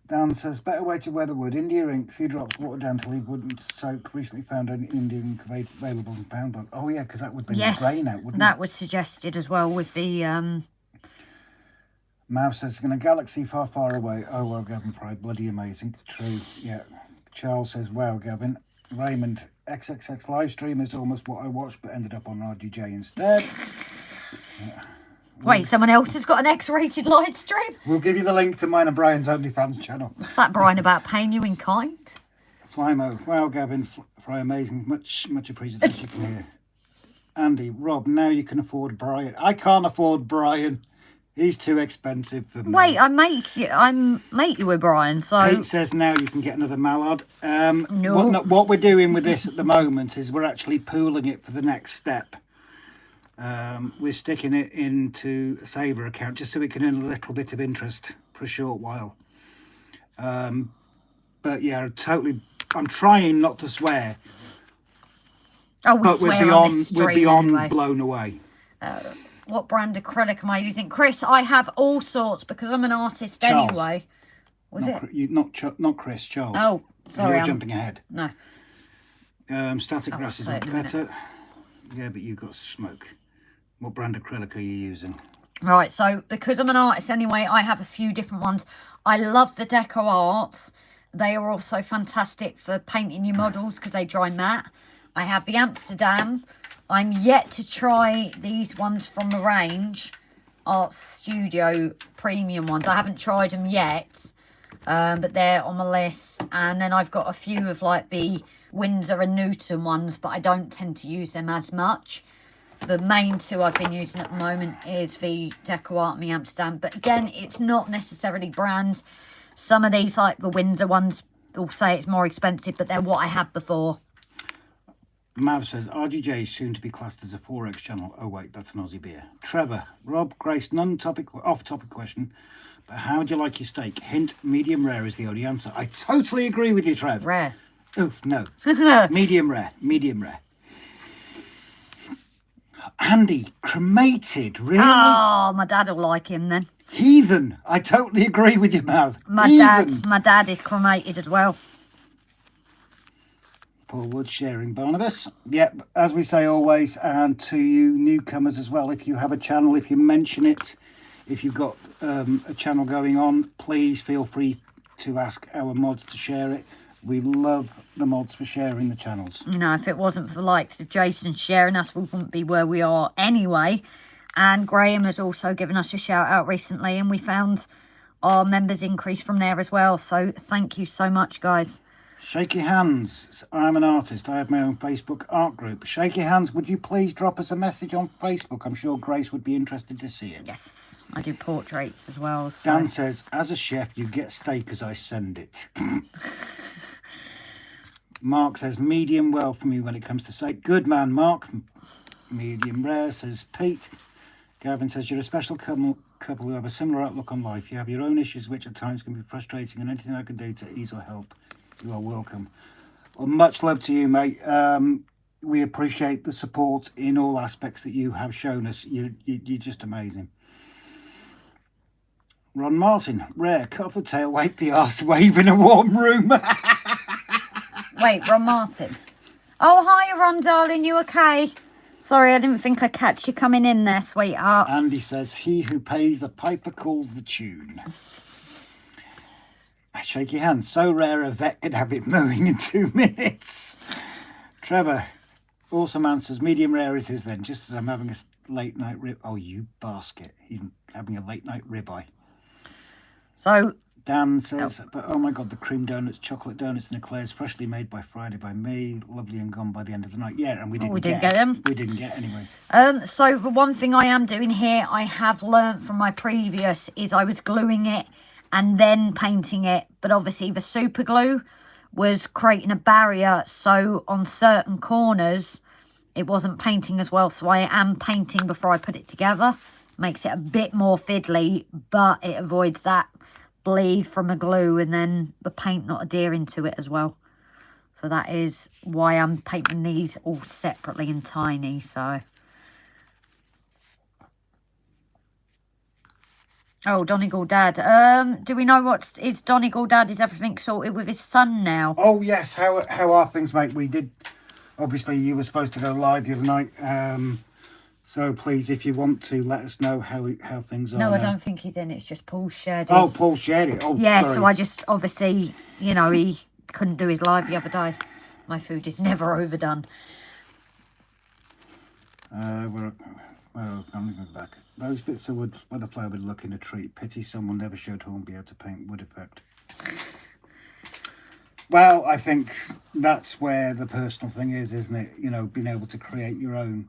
Dan says, better way to weather wood. India ink, few drops water down to leave wouldn't soak. Recently found only India ink available in pound book. Oh, yeah, because that would bring the grain out, wouldn't it? That was suggested as well with the... Mav says, in a galaxy far, far away. Oh, well, Gavin Pride, bloody amazing. True, yeah. Charles says, wow, Gavin. Raymond, XXX live stream is almost what I watched, but ended up on RGJ instead. Yeah. Wait, someone else has got an X-rated live stream? We'll give you the link to mine and Brian's OnlyFans channel. What's that, Brian, about paying you in kind? Flymo, wow, Gavin, Fry, amazing. Much appreciated, as you can hear. Andy, Rob, now you can afford Brian. I can't afford Brian. He's too expensive for me. Wait, I'm mate you with Brian, so... Pete says now you can get another mallard. No. What we're doing with this at the moment is we're actually pooling it for the next step. We're sticking it into a saver account just so we can earn a little bit of interest for a short while. But yeah, I'm trying not to swear. Oh, we're beyond anyway. Blown away. What brand acrylic am I using? Chris, I have all sorts because I'm an artist Charles. anyway. Not Chris, Charles. Oh, sorry. You're jumping ahead. No. Static grass is much better. Yeah, but you've got smoke. What brand acrylic are you using? Right, so because I'm an artist anyway, I have a few different ones. I love the Deco Arts. They are also fantastic for painting your models because they dry matte. I have the Amsterdam. I'm yet to try these ones from the range. Art Studio premium ones. I haven't tried them yet, but they're on my list. And then I've got a few of like the Windsor and Newton ones, but I don't tend to use them as much. The main two I've been using at the moment is the Deco Art and the Amsterdam. But again, it's not necessarily brand. Some of these, like the Windsor ones, will say it's more expensive, but they're what I had before. Mav says, RGJ is soon to be classed as a 4X channel. Oh, wait, that's an Aussie beer. Trevor, Rob, Grace, off-topic question, but how do you like your steak? Hint, medium rare is the only answer. I totally agree with you, Trev. Rare. Oh, no. Medium rare, medium rare. Andy, cremated, really? Oh, my dad will like him then. Heathen. I totally agree with you, Mav. My dad is cremated as well. Paul Wood sharing Barnabas. Yep, as we say always, and to you newcomers as well, if you have a channel, if you mention it, if you've got a channel going on, please feel free to ask our mods to share it. We love the mods for sharing the channels. You know, if it wasn't for the likes of Jason sharing us, we wouldn't be where we are anyway. And Graham has also given us a shout out recently, and we found our members increase from there as well. So thank you so much, guys. Shake your hands. I'm an artist. I have my own Facebook art group. Shake your hands. Would you please drop us a message on Facebook? I'm sure Grace would be interested to see it. Yes, I do portraits as well. So. Dan says, as a chef, you get steak as I send it. Mark says, medium well for me when it comes to steak. Good man, Mark. Medium rare, says Pete. Gavin says, you're a special couple who have a similar outlook on life. You have your own issues, which at times can be frustrating, and anything I can do to ease or help, you are welcome. Well, much love to you, mate. We appreciate the support in all aspects that you have shown us. You're just amazing. Ron Martin, rare, cut off the tail, wipe the arse, wave in a warm room. Wait, Ron Martin. Oh, hi, Ron, darling. You okay? Sorry, I didn't think I'd catch you coming in there, sweetheart. Andy says, he who pays the piper calls the tune. I shake your hand. So rare a vet could have it mowing in 2 minutes. Trevor, awesome answers. Medium rare it is then, just as I'm having a late night rib. Oh, you basket. He's having a late night ribeye. So... Dan says, but oh my God, the cream donuts, chocolate donuts and eclairs, freshly made by Friday by me, lovely and gone by the end of the night. Yeah, and we didn't get them. We didn't get anyway. So the one thing I am doing here, I have learnt from my previous, is I was gluing it and then painting it. But obviously the super glue was creating a barrier. So on certain corners, it wasn't painting as well. So I am painting before I put it together. Makes it a bit more fiddly, but it avoids that bleed from the glue and then the paint not adhering to it as well. So that is why I'm painting these all separately and tiny. So oh, Donegal Dad, do we know is Donegal Dad, is everything sorted with his son now? Oh yes, how are things, mate? We did, obviously you were supposed to go live the other night, so please, if you want to, let us know how things are. No, I don't think he's in. It's just Paul shared his... Oh, Paul shared it. Oh, yeah, sorry. so I just, obviously, you know, he couldn't do his live the other day. My food is never overdone. I'm going back. Those bits of wood where the player would look in a treat. Pity someone never showed home be able to paint wood effect. Well, I think that's where the personal thing is, isn't it? You know, being able to create your own.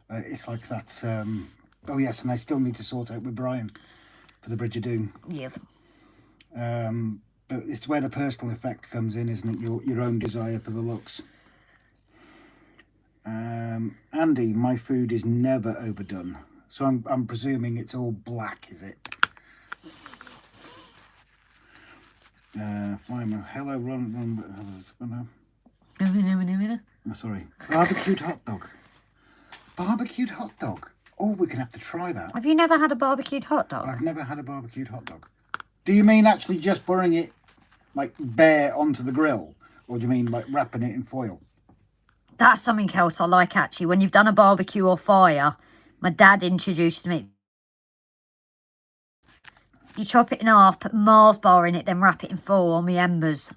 It's like that. Oh yes, and I still need to sort out with Brian for the Bridge of Doom. Yes. But it's where the personal effect comes in, isn't it? Your own desire for the looks. Andy, my food is never overdone, so I'm presuming it's all black, is it? Hello, Ron. Oh, sorry, barbecued hot dog. Barbecued hot dog. Oh, we're going to have to try that. Have you never had a barbecued hot dog? I've never had a barbecued hot dog. Do you mean actually just pouring it like bare onto the grill? Or do you mean like wrapping it in foil? That's something else I like actually. When you've done a barbecue or fire, My dad introduced me. You chop it in half, put Mars bar in it, then wrap it in foil on the embers.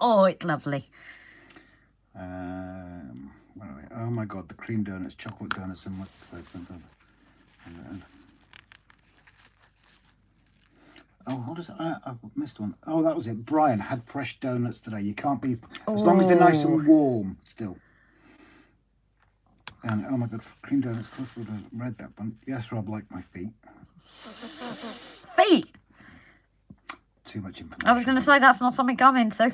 Oh, it's lovely. Where are we? Oh my god, the cream donuts, chocolate donuts, and what? Oh, what is it? I missed one. Oh, that was it. Brian had fresh donuts today. You can't be, as long as they're nice and warm still. And oh my god, cream donuts, would have read that one. Yes, Rob, like my feet. Feet? Too much information. I was going to say that's not something I'm into.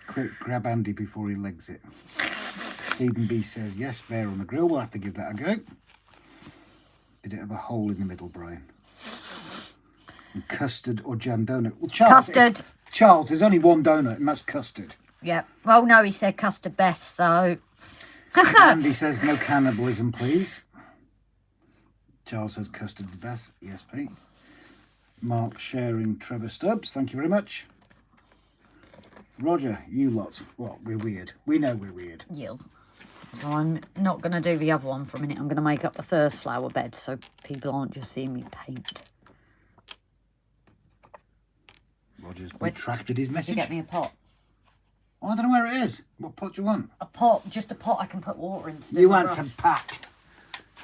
Quick, grab Andy before he legs it. Stephen B says, yes, bear on the grill. We'll have to give that a go. Did it have a hole in the middle, Brian? And custard or jam donut? Well, Charles, custard. Charles, there's only one donut, and that's custard. Yep. Well, no, he said custard best, so... Andy says, no cannibalism, please. Charles says custard the best. Yes, Pete. Mark sharing Trevor Stubbs. Thank you very much. Roger, you lot. Well, we're weird. We know we're weird. Yes. So I'm not going to do the other one for a minute. I'm going to make up the first flower bed so people aren't just seeing me paint. Roger's retracted his message. Did you get me a pot? Oh, I don't know where it is. What pot do you want? A pot. Just a pot I can put water in. You want some pat.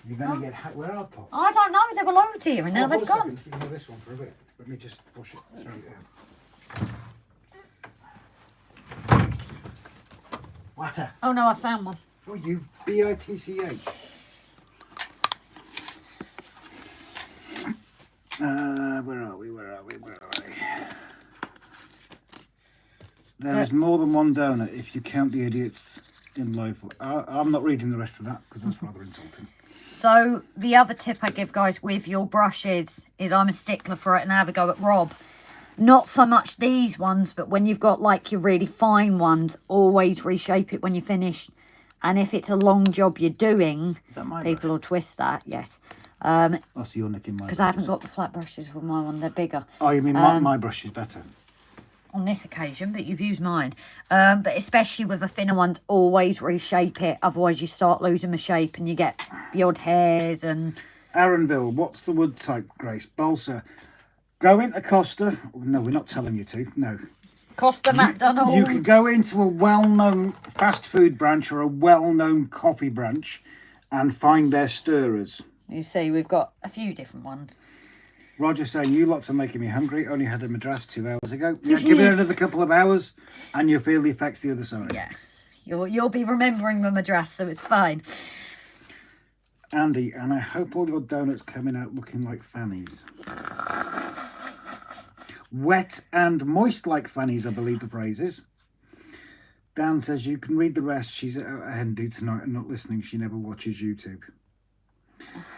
You're going to get... Where are the pots? I don't know. There were loads here and now they've gone. You can have this one for a bit. Let me just push it. Throw it down. Water. Oh no, I found one. Oh, you bitch. Where are we? There is more than one donut if you count the idiots in life. I'm not reading the rest of that because that's rather insulting. So the other tip I give guys with your brushes is I'm a stickler for it, and I have a go at Rob. Not so much these ones, but when you've got like your really fine ones, always reshape it when you're finished. And if it's a long job you're doing, is that my people brush? will twist that, yes. Oh, so you're nicking my because I haven't got the flat brushes with my one, they're bigger. Oh, you mean my brush is better? On this occasion, but you've used mine. But especially with the thinner ones, always reshape it. Otherwise, you start losing the shape and you get the odd hairs and... Aaronville, what's the wood type, Grace? Balsa. Go into Costa. No, we're not telling you to. No. Costa McDonald's. You can go into a well-known fast food branch or a well-known coffee branch and find their stirrers. You see, we've got a few different ones. Roger saying, you lots are making me hungry. Only had a madras 2 hours ago. Yeah, give it another couple of hours and you'll feel the effects the other side. Yeah. You'll be remembering the madras, so it's fine. Andy, and I hope all your donuts coming out looking like fannies. Wet and moist like fannies, I believe the phrase is. Dan says, you can read the rest. She's at a hen do tonight and not listening. She never watches YouTube.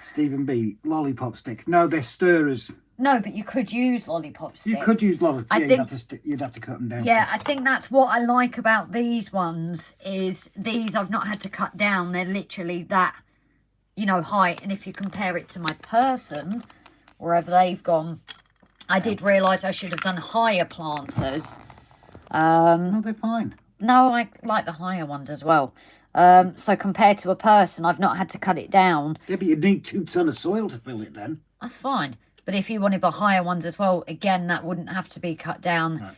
Stephen B, lollipop stick. No, they're stirrers. No, but you could use lollipop sticks. You could use lollipop. I Yeah, think, you'd have to cut them down. Yeah, I think that's what I like about these ones is these I've not had to cut down. They're literally that, you know, height. And if you compare it to my person, wherever they've gone, I did realise I should have done higher planters. No, they're fine. No, I like the higher ones as well. So compared to a person, I've not had to cut it down. Yeah, but you'd need 2 tons of soil to fill it then. That's fine. But if you wanted the higher ones as well, again, that wouldn't have to be cut down. Right.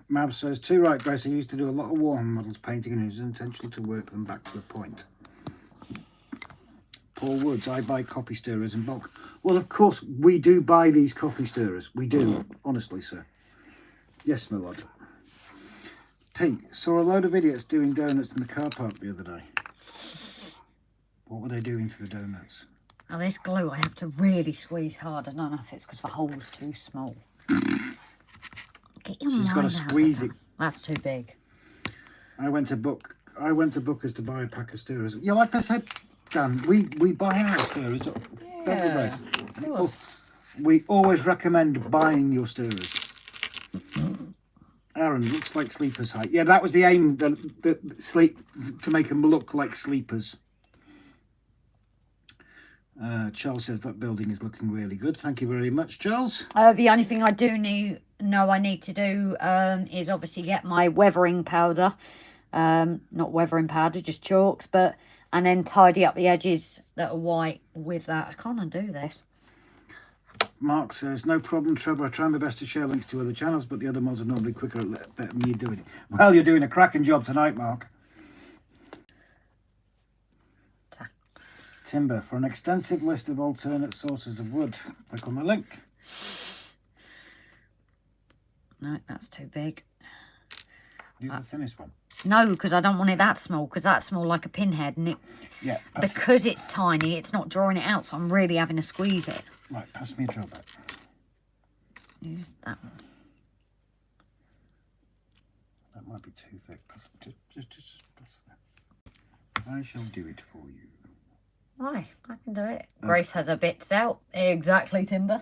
Mab says, too right, Grace. I used to do a lot of Warhammer models painting and it was intentional to work them back to a point. Paul Woods, I buy coffee stirrers in bulk. Well, of course, we do buy these coffee stirrers. We do, honestly, sir. Yes, my lord. Pete, saw a load of idiots doing donuts in the car park the other day. What were they doing to the donuts? Now, this glue I have to really squeeze hard. I don't know if it's because the hole's too small. Get your She's got to squeeze it. That's too big. I went to Booker's to buy a pack of stirrers. Yeah, like I said, Dan, we buy our stirrers. Don't we, Grace? We always recommend buying your stirrers. Aaron, looks like sleepers height. Yeah, that was the aim, the sleep, to make them look like sleepers. Charles says that building is looking really good. Thank you very much, Charles. The only thing I do I need to do is obviously get my weathering powder. Not weathering powder, just chalks. But and then tidy up the edges that are white with that. I can't undo this. Mark says, no problem, Trevor. I try my best to share links to other channels, but the other mods are normally quicker at better me doing it. Well, you're doing a cracking job tonight, Mark. Timber, for an extensive list of alternate sources of wood, click on the link. No, that's too big. Use the thinnest one. No, because I don't want it that small, because that's small like a pinhead, and it. Yeah. Because it's tiny, it's not drawing it out, so I'm really having to squeeze it. Right, pass me a drill bit. Use that one. That might be too thick. Just pass it. I shall do it for you. Why? I can do it. Grace has her bits out. Exactly, Timber.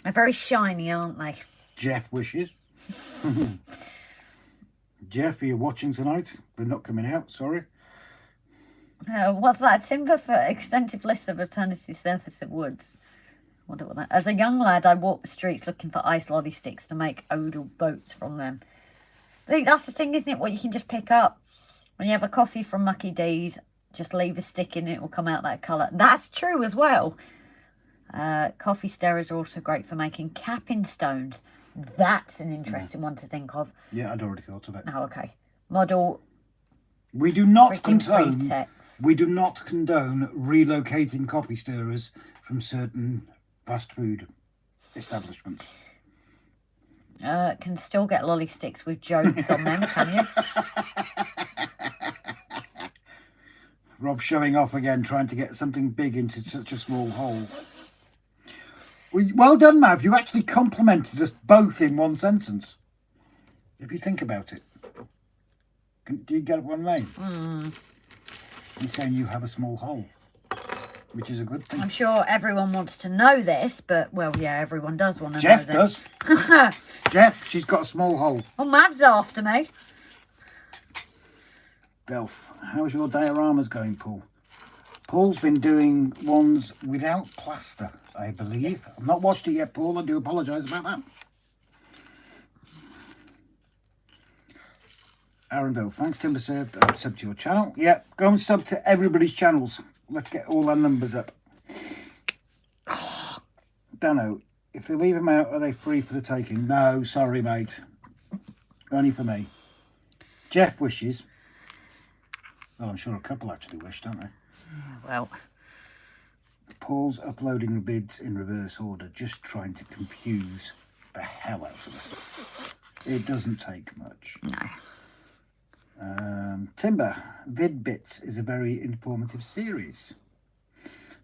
They're very shiny, aren't they? Jeff wishes. Jeff, are you watching tonight? They're not coming out, sorry. What's that? Timber for extensive list of alternative surface of woods. I wonder what that. As a young lad, I walked the streets looking for ice lolly sticks to make odal boats from them. I think that's the thing, isn't it? What you can just pick up. When you have a coffee from Mucky D's, just leave a stick in it, it will come out that colour. That's true as well. Coffee stirrers are also great for making capping stones. That's an interesting one to think of. Yeah, I'd already thought of it. Oh, okay. Model. We do not condone. Pretext. We do not condone relocating coffee stirrers from certain fast food establishments. Can still get lolly sticks with jokes on them, can you? Rob showing off again, trying to get something big into such a small hole. Well done, Mav. You actually complimented us both in one sentence. If you think about it. Do you get what I mean? He's saying you have a small hole, which is a good thing. I'm sure everyone wants to know this, but, well, yeah, everyone does want to know Jeff this. does. Jeff, she's got a small hole. Well, Mav's after me. DELPH, how's your dioramas going, Paul? Paul's been doing ones without plaster, I believe. Yes. I've not watched it yet, Paul. I do apologise about that. Arundel, thanks, Timber Served. I've subbed to your channel. Yeah, go and sub to everybody's channels. Let's get all our numbers up. Dano, if they leave them out, are they free for the taking? No, sorry, mate. Only for me. Jeff wishes. Well, I'm sure a couple actually wish, don't they? Well. Paul's uploading the bids in reverse order, just trying to confuse the hell out of it. It doesn't take much. No. Timber, Vid Bits is a very informative series.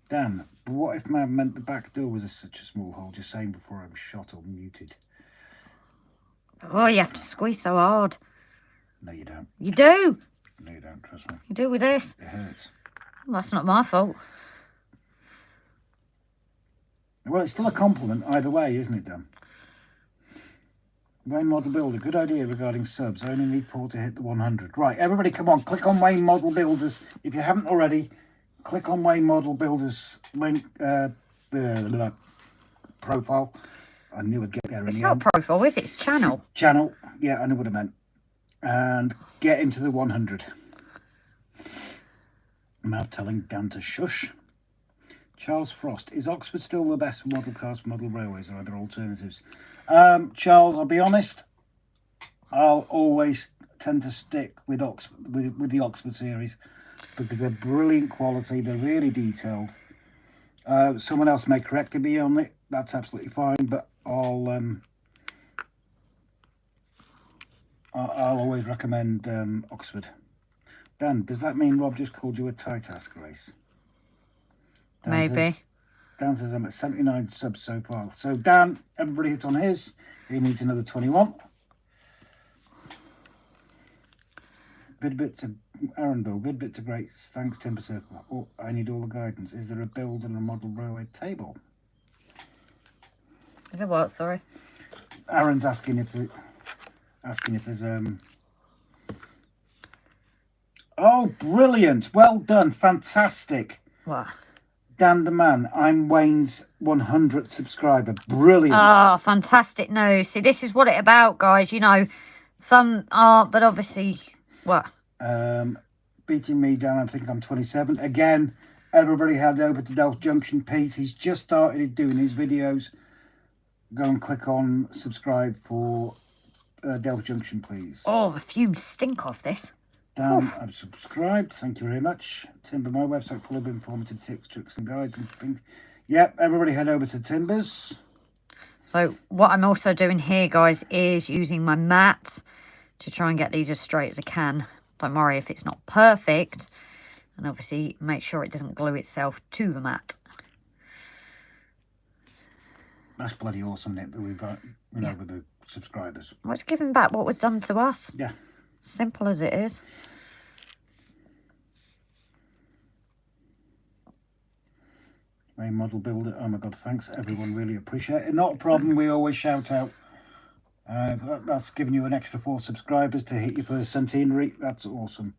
Dan, but what if Mav meant the back door was such a small hole? Just saying before I'm shot or muted. Oh, you have to squeeze so hard. No, you don't. You do. No, you don't, trust me. You do with this. It hurts. Well, that's not my fault. Well, it's still a compliment either way, isn't it, Dan? Wayne Model Builder, good idea regarding subs. I only need Paul to hit the 100. Right, everybody come on, click on Wayne Model Builders. If you haven't already, click on Wayne Model Builders link, profile. I knew I'd get there in the end. It's not profile, is it? It's channel. Channel, yeah, I know what I meant. And get into the 100. I'm now telling Dan to shush. Charles Frost, is Oxford still the best for model cars for model railways, or are there alternatives? Charles, I'll be honest, I'll always tend to stick with Oxford, with the Oxford series, because they're brilliant quality, they're really detailed. Someone else may correct me on it, that's absolutely fine, but I'll always recommend Oxford. Dan, does that mean Rob just called you a tight ass, Grace? Maybe. Dan says I'm at 79 subs so far. So Dan, everybody hits on his. He needs another 21. Vidbits are Arundel. Vidbits are great. Thanks, Timber Circle. Oh, I need all the guidance. Is there a build and a model railway table? Is it what? Sorry. Aaron's asking if there's Oh, brilliant! Well done, fantastic. What? Dan the Man, I'm Wayne's 100th subscriber. Brilliant. Oh, fantastic news. See, this is what it's about, guys. You know, some are, but obviously, what? beating me down. I think I'm 27. Again, everybody head over to DELPH Junction. Pete, he's just started doing his videos. Go and click on subscribe for DELPH Junction, please. Oh, the fumes stink off this. Dan, I've subscribed. Thank you very much. Timber, my website full of informative tips, tricks and guides and things. Yep, everybody head over to Timbers. So what I'm also doing here, guys, is using my mat to try and get these as straight as I can. Don't worry if it's not perfect. And obviously make sure it doesn't glue itself to the mat. That's bloody awesome, Nick, that we've got, you know, with the subscribers. Well, it's giving back what was done to us. Yeah. Simple as it is. Main model builder. Oh my God, thanks everyone. Really appreciate it. Not a problem. We always shout out. That's giving you an extra 4 subscribers to hit your first centenary. That's awesome.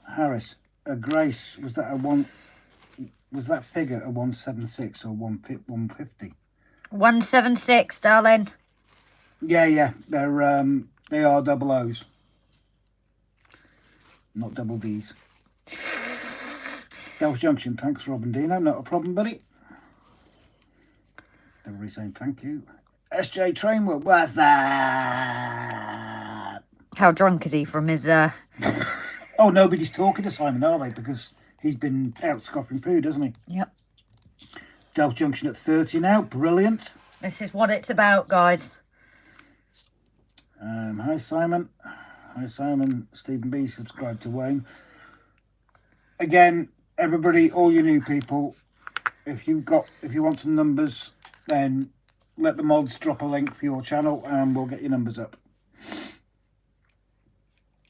Harris, Grace, was that a one? Was that figure a 176 or 150? 176, darling. Yeah. They are double O's, not double D's. DELPH Junction, thanks Rob and Dino, not a problem, buddy. Everybody saying thank you. SJ TRAINWORLD, what's that? How drunk is he from his... Oh, nobody's talking to Simon, are they? Because he's been out scoffing food, hasn't he? Yep. DELPH Junction at 30 now, brilliant. This is what it's about, guys. Hi Simon. Hi Simon. Stephen B, subscribe to Wayne. Again, everybody, all you new people, if you want some numbers, then let the mods drop a link for your channel and we'll get your numbers up.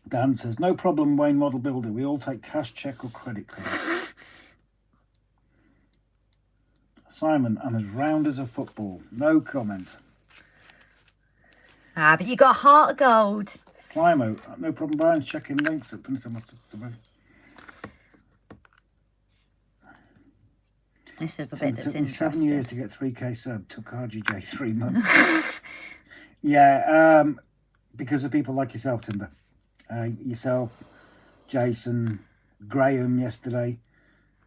Dan says, no problem, Wayne Model Builder. We all take cash, check or credit card. Simon, I'm as round as a football. No comment. Ah, but you got a heart of gold. Climo, no problem, Brian. Checking links up. This is the bit that's interesting. It took me 7 years to get 3k sub. Took RGJ 3 months. Yeah, because of people like yourself, Timber. Yourself, Jason, Graham yesterday.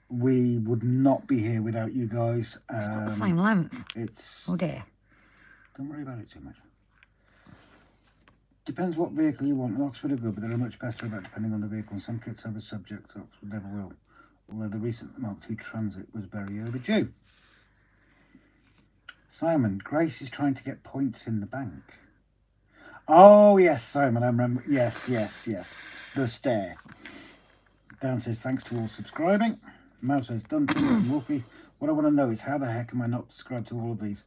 We would not be here without you guys. It's got the same length. It's... Oh dear. Don't worry about it too much. Depends what vehicle you want. Oxford are good, but they're much better about depending on the vehicle. And some kits have a subject, Oxford never will. Although the recent Mark II Transit was very overdue. Simon, Grace is trying to get points in the bank. Oh, yes, Simon, I remember. Yes. The stair. Dan says, thanks to all subscribing. Mal says, done to Wolfie. What I want to know is how the heck am I not subscribed to all of these?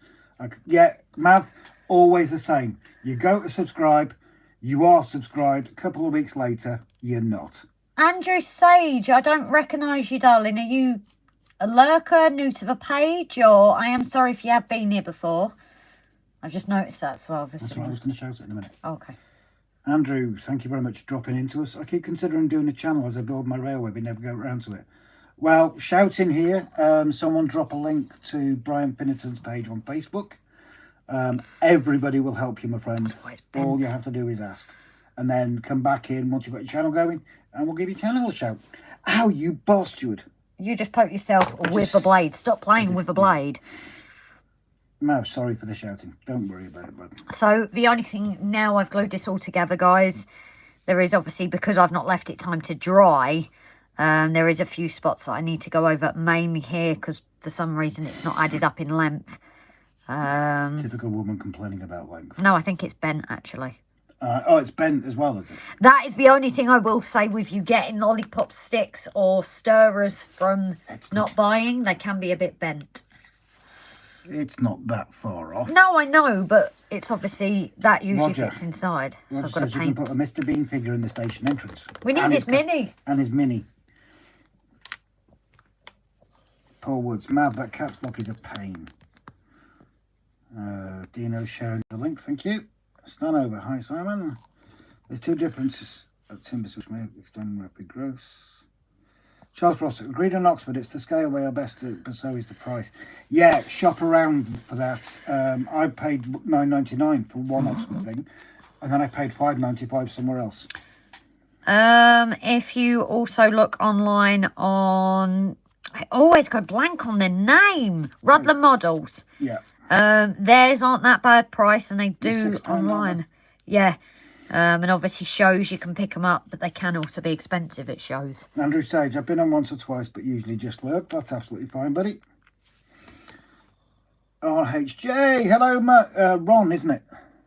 Yeah, Mav, always the same. You go to subscribe, you are subscribed. A couple of weeks later, you're not. Andrew Sage, I don't recognise you, darling. Are you a lurker, new to the page, or I am sorry if you have been here before? I've just noticed that as well. That's right, I was going to shout it in a minute. Okay. Andrew, thank you very much for dropping into us. I keep considering doing a channel as I build my railway, but never get around to it. Well, shout in here. Someone drop a link to Brian Pinnerton's page on Facebook. Everybody will help you, my friend. All you have to do is ask. And then come back in once you've got your channel going, and we'll give your channel a shout. Ow, you bastard. You just poke yourself with the blade. Stop playing with the blade. Mav, sorry for the shouting. Don't worry about it, bud. So the only thing now I've glued this all together, guys, there is obviously, because I've not left it time to dry, there is a few spots that I need to go over, mainly here, because for some reason it's not added up in length. Typical woman complaining about length. No, I think it's bent, actually. Oh, it's bent as well, is it? That is the only thing I will say with you getting lollipop sticks or stirrers from not buying. They can be a bit bent. It's not that far off. No, I know, but it's obviously that usually Roger. fits inside. So Roger I've got to says you paint. can put a Mr. Bean figure in the station entrance. We need his mini. And his mini. Paul Woods. Mav, that caps lock is a pain. Dino sharing the link. Thank you. Stanover. Hi, Simon. There's two differences at Timbers which may extend rapid growth. Charles Ross, agreed on Oxford. It's the scale they are best at, but so is the price. Yeah, shop around for that. I paid $9.99 for one Oxford thing, and then I paid $5.95 somewhere else. If you also look online on, I always go blank on their name, Rudland Models. Yeah. Theirs aren't that bad price, and they do £6 online. Yeah. And obviously shows you can pick them up, but they can also be expensive at shows. Andrew Sage, I've been on once or twice, but usually just lurk. That's absolutely fine, buddy. RHJ, hello, Ron, isn't it?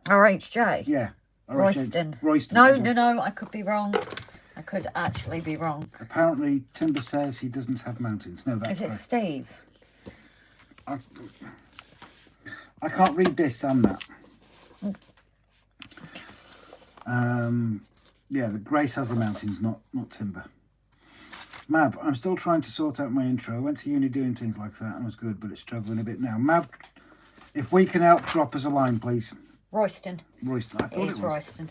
RHJ? Yeah. Royston. Royston. No, I could be wrong. I could actually be wrong. Apparently, Timber says he doesn't have mountains. No, that's Is it correct. Steve? I can't read this and that. Yeah, the Grace has the mountains, not Timber. Mab, I'm still trying to sort out my intro. I went to uni doing things like that and was good, but it's struggling a bit now. Mab, if we can help, drop us a line, please. Royston. Royston, I thought it was. Royston.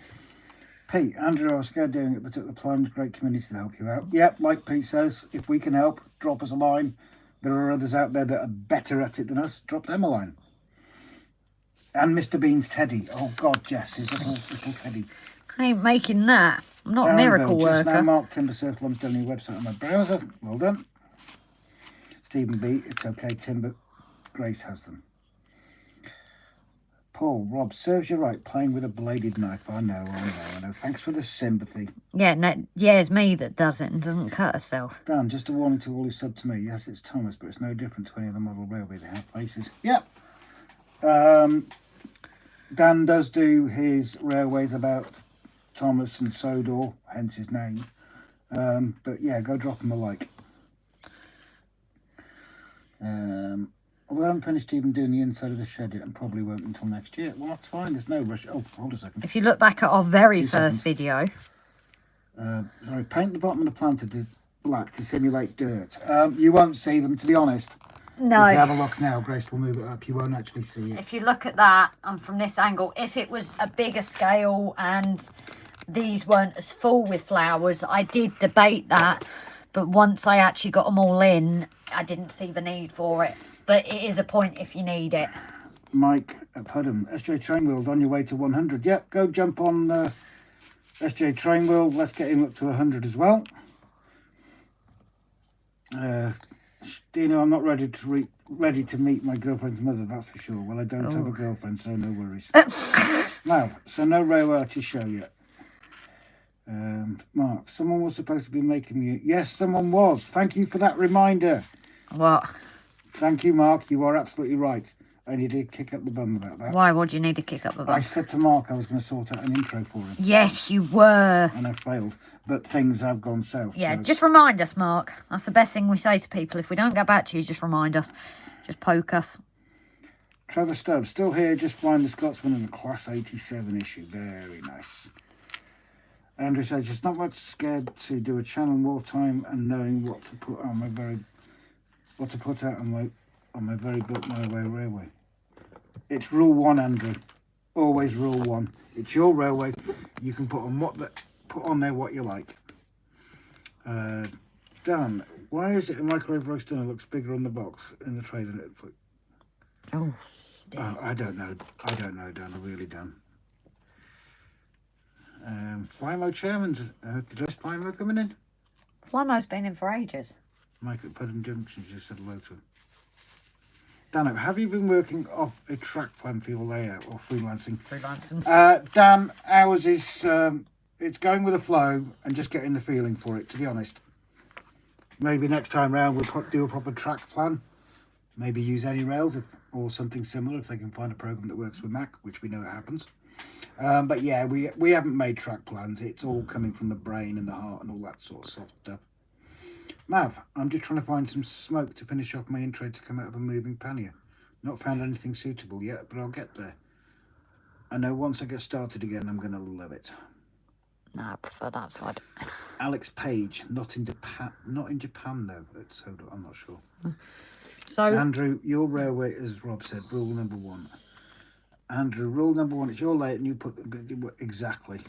Pete, Andrew, I was scared doing it, but took the plunge. Great community to help you out. Yep, like Pete says, if we can help, drop us a line. There are others out there that are better at it than us. Drop them a line. And Mr. Bean's Teddy. Oh, God, Jess, his little Teddy. I ain't making that. I'm not a Darren miracle Bill, just now worker. marked Timber Circle. I'm still on your website on my browser. Well done. Stephen B, it's okay, Timber. Grace has them. Paul, Rob, serves you right, playing with a bladed knife. I know. Thanks for the sympathy. Yeah, no, yeah, it's me that does it and doesn't cut herself. Dan, just a warning to all who sub to me. Yes, it's Thomas, but it's no different to any other model railway. They have faces. Yep. Dan does do his railways about Thomas and Sodor, hence his name. But yeah, go drop him a like. We haven't finished even doing the inside of the shed yet and probably won't until next year. Well, that's fine. There's no rush. Oh, hold a second. If you look back at our very 2 first seconds. video. Sorry, paint the bottom of the planter to black to simulate dirt. You won't see them, to be honest. No. If you have a look now, Grace will move it up. You won't actually see it. If you look at that and from this angle, if it was a bigger scale and these weren't as full with flowers, I did debate that. But once I actually got them all in, I didn't see the need for it. But it is a point if you need it. Mike Pudham, SJ Trainworld on your way to 100. Yep, go jump on SJ Trainworld. Let's get him up to 100 as well. Dino, I'm not ready to meet my girlfriend's mother, that's for sure. Well, I don't have a girlfriend, so no worries. Now, so no railway artist show yet. Mark, someone was supposed to be making me... Yes, someone was. Thank you for that reminder. What? Thank you, Mark. You are absolutely right. I need to kick up the bum about that. Why? What do you need to kick up the bum? I said to Mark I was going to sort out an intro for him. Yes, you were. And I failed. But things have gone south. Yeah, so. just remind us, Mark. That's the best thing we say to people. If we don't get back to you, just remind us. Just poke us. Trevor Stubbs, still here, just find the Scotsman in the Class 87 issue. Very nice. Andrew says, just not much scared to do a channel more time and knowing what to put on my very... What to put out on my very built my way railway. It's rule 1, Andrew. Always rule 1. It's your railway. You can put on there what you like. Dan, why is it a microwave roast dinner looks bigger on the box in the tray than it? Oh, I don't know. Dan. I really don't. Flymo chairman's. Did I Flymo coming in? Flymo's been in for ages. Mike at Pudham Junction just said hello to him. Dan, have you been working off a track plan for your layout or freelancing? Freelancing. Dan, ours is it's going with the flow and just getting the feeling for it, to be honest. Maybe next time round we'll do a proper track plan. Maybe use any rails or something similar if they can find a program that works with Mac, which we know it happens. But yeah, we haven't made track plans. It's all coming from the brain and the heart and all that sort of soft stuff. Mav, I'm just trying to find some smoke to finish off my intro to come out of a moving pannier. Not found anything suitable yet, but I'll get there. I know once I get started again, I'm going to love it. No, I prefer that side. Alex Page, not in Japan though. So I'm not sure. So Andrew, your railway, as Rob said, rule number 1. Andrew, rule number 1, it's your layout and you put them exactly.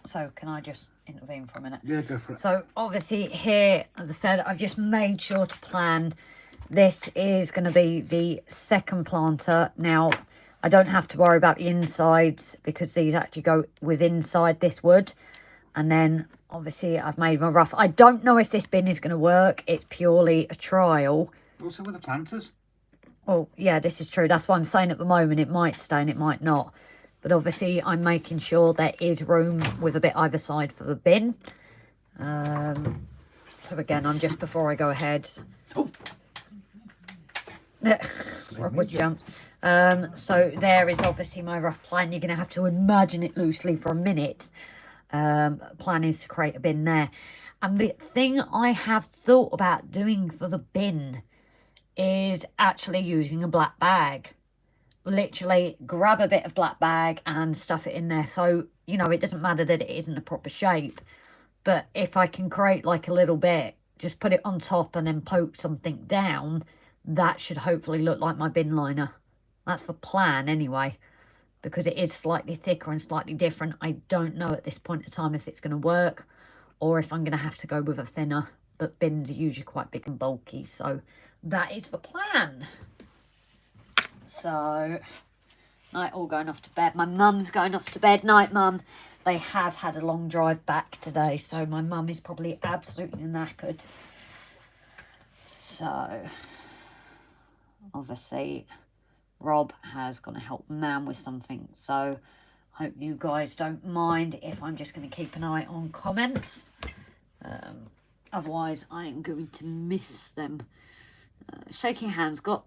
So can I just intervene for a minute? Yeah, go for it. So obviously here, as I said, I've just made sure to plan. This is going to be the second planter. Now, I don't have to worry about the insides because these actually go with inside this wood. And then, obviously, I've made my rough. I don't know if this bin is going to work. It's purely a trial. Also with the planters. Oh, yeah, this is true. That's what I'm saying at the moment. It might stay and it might not. But obviously, I'm making sure there is room with a bit either side for the bin. So, again, I'm just, before I go ahead... Oh. Rob was jumped. So, there is obviously my rough plan. You're going to have to imagine it loosely for a minute. Plan is to create a bin there, and the thing I have thought about doing for the bin is actually using a black bag. Literally grab a bit of black bag and stuff it in there, so you know it doesn't matter that it isn't a proper shape, but if I can create like a little bit, just put it on top and then poke something down, that should hopefully look like my bin liner. That's the plan anyway. Because it is slightly thicker and slightly different. I don't know at this point in time if it's going to work or if I'm going to have to go with a thinner. But bins are usually quite big and bulky. So that is the plan. So, night all going off to bed. My mum's going off to bed. Night, mum. They have had a long drive back today. So my mum is probably absolutely knackered. So, obviously... Rob has gone to help Mam with something, so hope you guys don't mind if I'm just going to keep an eye on comments. Otherwise, I am going to miss them. Shaking hands, got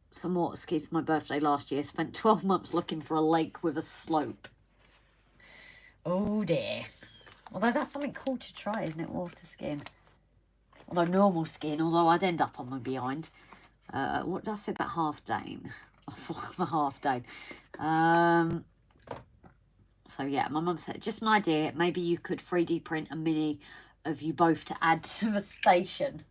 some water skis for my birthday last year. Spent 12 months looking for a lake with a slope. Oh dear. Although that's something cool to try, isn't it? Water skiing. Although normal skiing, although I'd end up on my behind. What did I say about half dane? I love a half day. So yeah, my mum said, just an idea. Maybe you could 3D print a mini of you both to add to the station.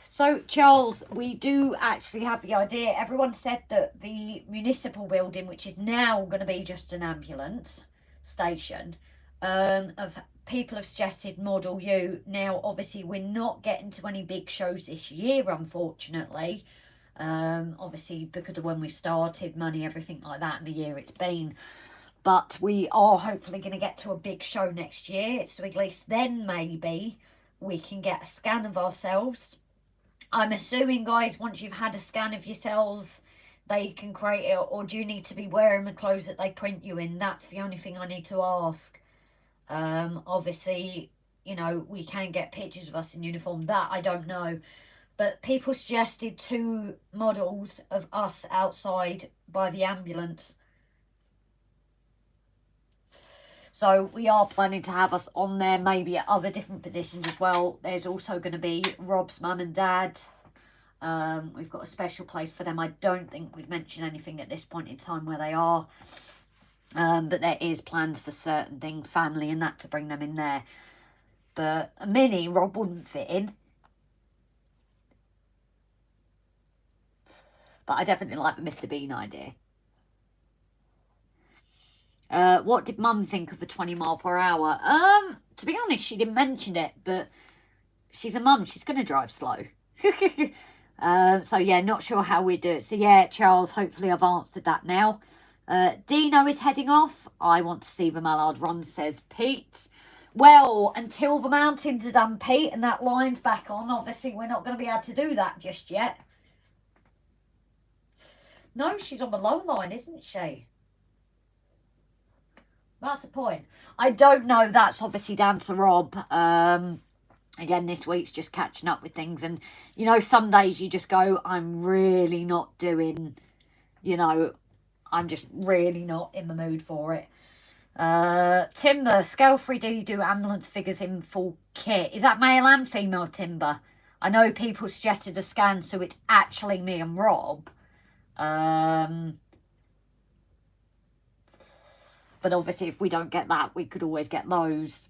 So Charles, we do actually have the idea. Everyone said that the municipal building, which is now going to be just an ambulance station, of people have suggested Model U. Now, obviously, we're not getting to any big shows this year, unfortunately. Obviously, because of when we started, money, everything like that, and the year it's been. But we are hopefully going to get to a big show next year. So at least then, maybe, we can get a scan of ourselves. I'm assuming, guys, once you've had a scan of yourselves, they can create it. Or do you need to be wearing the clothes that they print you in? That's the only thing I need to ask. Obviously, you know, we can get pictures of us in uniform. That I don't know. But people suggested 2 models of us outside by the ambulance. So we are planning to have us on there, maybe at other different positions as well. There's also going to be Rob's mum and dad. We've got a special place for them. I don't think we've mentioned anything at this point in time where they are. But there is plans for certain things, family and that, to bring them in there. But a mini, Rob wouldn't fit in. But I definitely like the Mr. Bean idea. What did Mum think of the 20 mile per hour? To be honest, she didn't mention it, but she's a mum. She's going to drive slow. So, yeah, not sure how we do it. So, yeah, Charles, hopefully I've answered that now. Dino is heading off. I want to see the Mallard run, says Pete. Well, until the mountains are done, Pete, and that line's back on, obviously we're not going to be able to do that just yet. No, she's on the low line, isn't she? That's the point. I don't know. That's obviously down to Rob. Again, this week's just catching up with things. And, you know, some days you just go, I'm really not doing, you know, I'm just really not in the mood for it. Timber, scale 3D, do ambulance figures in full kit. Is that male and female, Timber? I know people suggested a scan, so it's actually me and Rob. But obviously, if we don't get that, we could always get those.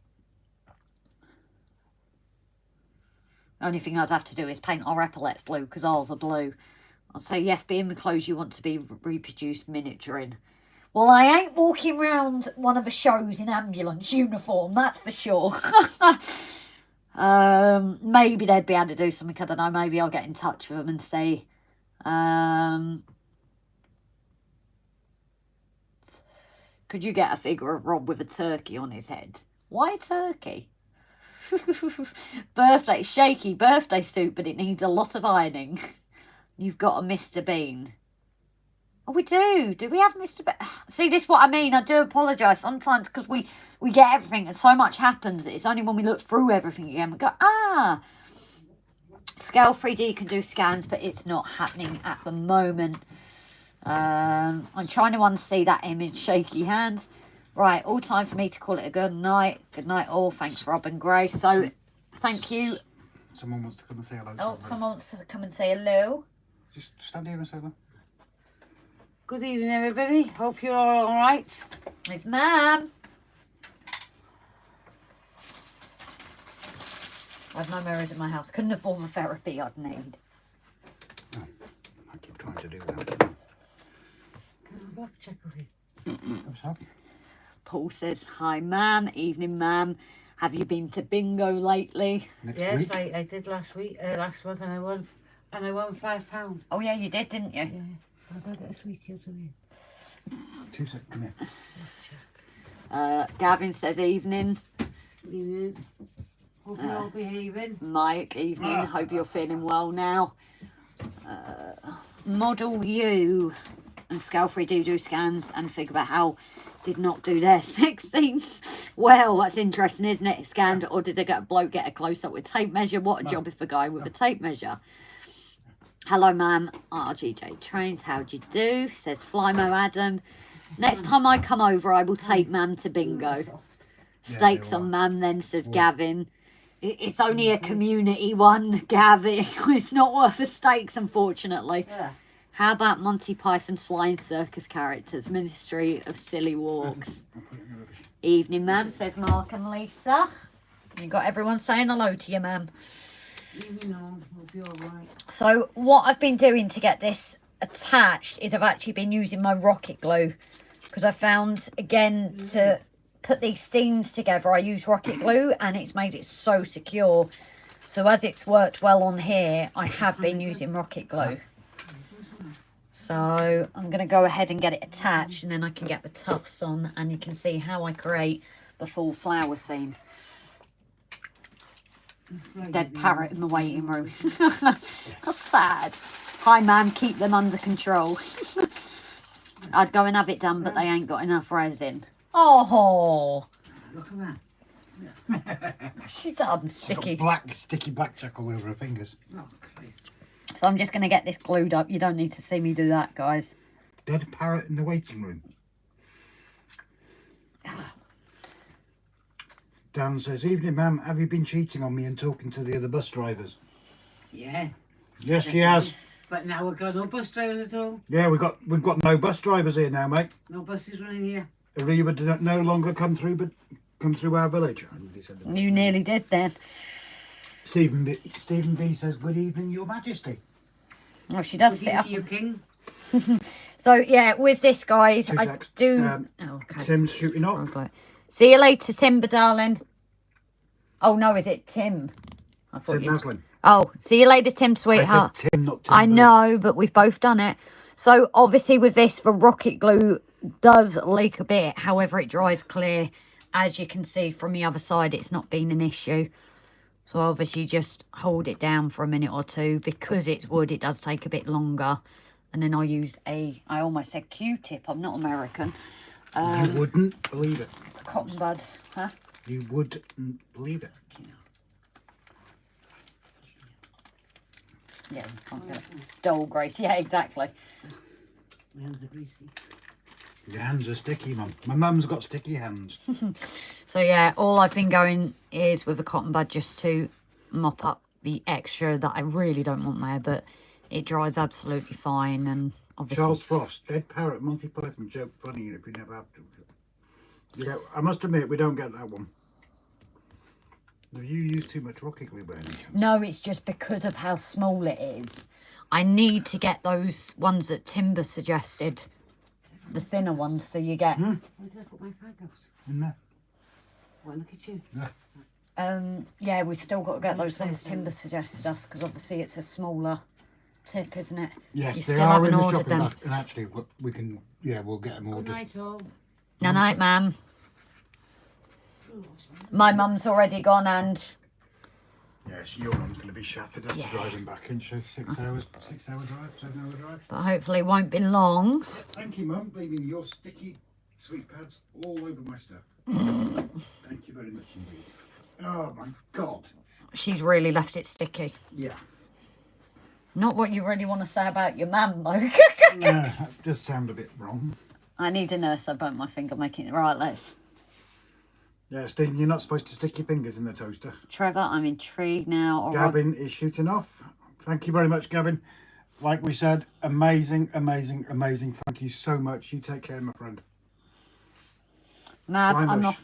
Only thing I'd have to do is paint our epaulets blue, because ours are blue. I'll say, yes, be in the clothes you want to be reproduced miniature in. Well, I ain't walking around one of the shows in ambulance uniform, that's for sure. Maybe they'd be able to do something, I don't know. Maybe I'll get in touch with them and see. Because Could you get a figure of Rob with a turkey on his head? Why turkey? Birthday, shaky birthday suit, but it needs a lot of ironing. You've got a Mr. Bean. Oh, we do. Do we have Mr. Bean? See, this is what I mean. I do apologise sometimes because we get everything and so much happens. It's only when we look through everything again we go, ah. Scale 3D can do scans, but it's not happening at the moment. I'm trying to unsee that image. Shaky hands. Right, all time for me to call it a good night. Good night all. Thanks, Rob and Grace. So, thank you. Someone wants to come and say hello. Oh, someone wants to come and say hello. Just stand here and say hello. Good evening, everybody. Hope you're all right. It's Ma'am. I've no mirrors in my house. Couldn't afford the therapy I'd need. Oh, I keep trying to do that. Black check of you. I'm sorry. Paul says, hi, Ma'am. Evening, Ma'am. Have you been to bingo lately? Yes, week. I did last month, and I won £5. Oh, yeah, you did, didn't you? Yeah. I'll get a sweetie out of you. 2 seconds, come here. Gavin says, evening. Evening. Hope you're all behaving. Mike, evening. Hope you're feeling well now. Model U and Scale 3 do scans and figure out how did not do their 16th. Well, that's interesting, isn't it? Scanned, or did a bloke get a close-up with tape measure? What a job if a guy with a tape measure. Hello, ma'am. RGJ Trains, how'd you do? Says Flymo Adam. Next time I come over, I will take ma'am to bingo. Stakes on ma'am then, says Gavin. It's only a community one, Gavin. It's not worth the stakes, unfortunately. Yeah. How about Monty Python's Flying Circus characters? Ministry of Silly Walks. Evening, ma'am, says Mark and Lisa. You got everyone saying hello to you, ma'am. You know, hope you're all right. So what I've been doing to get this attached is I've actually been using my rocket glue, because I found, again, to put these seams together, I use rocket glue and it's made it so secure. So as it's worked well on here, I have been using rocket glue. So I'm going to go ahead and get it attached, and then I can get the tufts on, and you can see how I create the full flower scene. Dead parrot in the waiting room. That's sad. Hi, ma'am, keep them under control. I'd go and have it done, but they ain't got enough resin. Oh, Look at that. she done sticky. Sticky blackjack all over her fingers. Oh, Christ. So I'm just going to get this glued up. You don't need to see me do that, guys. Dead parrot in the waiting room. Dan says, evening, ma'am. Have you been cheating on me and talking to the other bus drivers? Yeah. Yes, she has. But now we've got no bus drivers at all. Yeah, we've got no bus drivers here now, mate. No buses running here. Ariba did no longer come through our village. You nearly did then. Stephen B says, good evening, Your Majesty. Oh, she does Good sit up. evening, you king. So, yeah, with this, guys, I secs. do... oh, okay. Tim's shooting off. Okay. See you later, Timber, darling. Oh, no, is it Tim? I thought Tim Maslin. Oh, see you later, Tim, sweetheart. I said Tim, not Tim. I know, but we've both done it. So, obviously, with this, the rocket glue does leak a bit. However, it dries clear. As you can see from the other side, it's not been an issue. So, obviously, just hold it down for a minute or two. Because it's wood, it does take a bit longer. And then I used I almost said Q-tip. I'm not American. You wouldn't believe it. Cotton bud, huh? You wouldn't believe it. Yeah, can't get it. Dull Grace. Yeah, exactly. My hands are greasy. Your hands are sticky, Mum. My mum's got sticky hands. So, yeah, all I've been going is with a cotton bud just to mop up the extra that I really don't want there, but it dries absolutely fine. And obviously... Charles Frost, Dead Parrot, Monty Python joke funny if we never have to. Yeah, I must admit, we don't get that one. Have you used too much rocket glue by any chance? No, it's just because of how small it is. I need to get those ones that Timber suggested. The thinner ones, so you get... Where did I put my fag house? In there. What, in the kitchen? Yeah. Yeah, we've still got to get those ones Timber suggested us, because obviously it's a smaller tip, isn't it? Yes, You they still are in haven't the ordered shopping them. basket, and actually, we can, yeah, we'll get them Good ordered. night, all. No, night, ma'am. My mum's already gone and... Yes, your mum's going to be shattered after driving back, isn't she? 6 hours, 6 hour drive, 7 hour drive. But hopefully it won't be long. Thank you, Mum, leaving your sticky sweet pads all over my stuff. Thank you very much indeed. Oh my God. She's really left it sticky. Yeah. Not what you really want to say about your mum, though. No, that does sound a bit wrong. I need a nurse. I burnt my finger making it. Right, let's... Yeah, Stephen, you're not supposed to stick your fingers in the toaster. Trevor, I'm intrigued now. Gavin is shooting off. Thank you very much, Gavin. Like we said, amazing, amazing, amazing. Thank you so much. You take care, my friend. Mav, Blind I'm bush. off.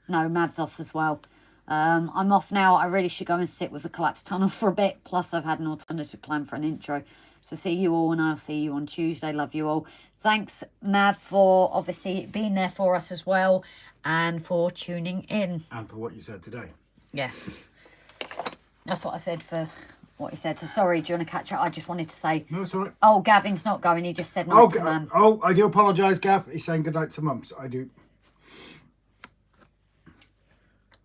No, Mav's off as well. I'm off now. I really should go and sit with a collapsed tunnel for a bit. Plus, I've had an alternative plan for an intro. So see you all, and I'll see you on Tuesday. Love you all. Thanks, Mav, for obviously being there for us as well, and for tuning in. And for what you said today. Yes. That's what I said for what he said. So sorry, do you want to catch up? I just wanted to say... No, it's all right. Oh, Gavin's not going. He just said night to Mum. Oh, I do apologise, Gav. He's saying good night to Mum. So I do.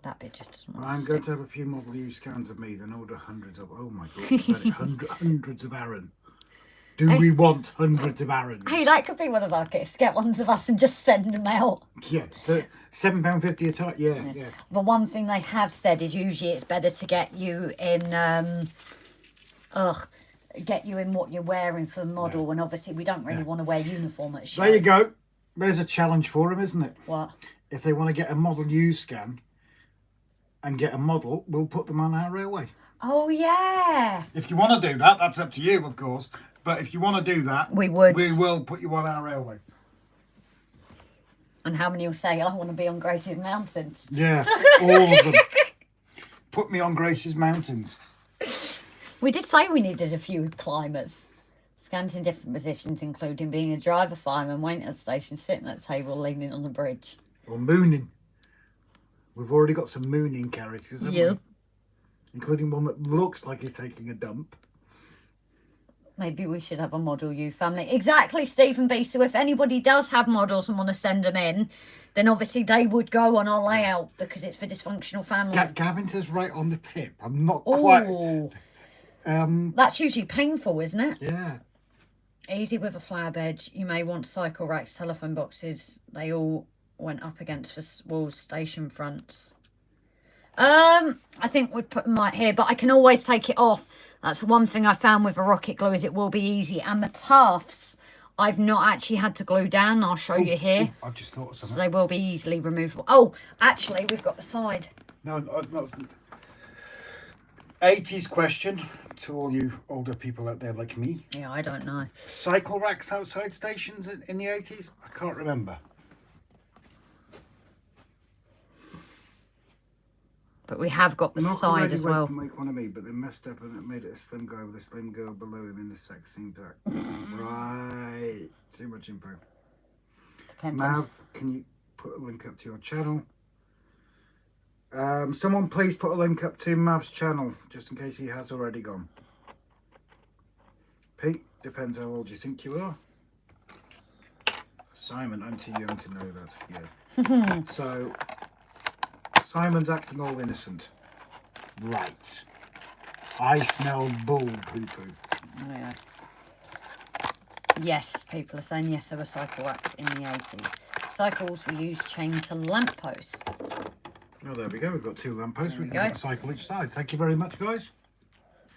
That bit just doesn't want I'm to going stick. to have a few Model U scans of me, then order hundreds of... Oh my God, hundreds of Aaron. Do we want hundreds of Aarons? Hey, that could be one of our gifts. Get ones of us and just send them out. Yeah, £7.50 a time. Yeah. The one thing they have said is usually it's better to get you in, get you in what you're wearing for the model. Yeah. And obviously we don't really want to wear uniform at show. There you go. There's a challenge for them, isn't it? What? If they want to get a Model U scan and get a model, we'll put them on our railway. Oh, yeah. If you want to do that, that's up to you, of course. But if you want to do that, we will put you on our railway. And how many will say, I want to be on Grace's Mountains? Yeah, all of them. Put me on Grace's Mountains. We did say we needed a few climbers. Scans in different positions, including being a driver, fireman, waiting at the station, sitting at the table, leaning on the bridge. Or mooning. We've already got some mooning characters, haven't we? Including one that looks like he's taking a dump. Maybe we should have a Model U family. Exactly, Stephen B. So if anybody does have models and want to send them in, then obviously they would go on our layout because it's for dysfunctional family. Gavin says right on the tip. I'm not quite... That's usually painful, isn't it? Yeah. Easy with a flower bed. You may want cycle racks, telephone boxes. They all went up against the walls, station fronts. I think we'd put them right here, but I can always take it off. That's one thing I found with a rocket glue is it will be easy. And the tufts, I've not actually had to glue down. I'll show you here. I just thought of something. So they will be easily removable. Oh, actually, we've got the side. No. 80s question to all you older people out there like me. Yeah, I don't know. Cycle racks outside stations in the 80s? I can't remember. But we have got the side as well. Make one of me, but they messed up and it made it a slim guy with a slim girl below him in the sex scene back. Right. Too much info. Depends. Mav, can you put a link up to your channel? Someone please put a link up to Mav's channel, just in case he has already gone. Pete, depends how old you think you are. Simon, I'm too young to know that. Yeah. So... Simon's acting all innocent. Right. I smell bull poo-poo. Oh, yeah. Yes, people are saying yes, there were cycle racks in the 80s. Cycles were used chained to lampposts. Oh, there we go. We've got 2 lampposts. We can go. put a cycle each side. Thank you very much, guys.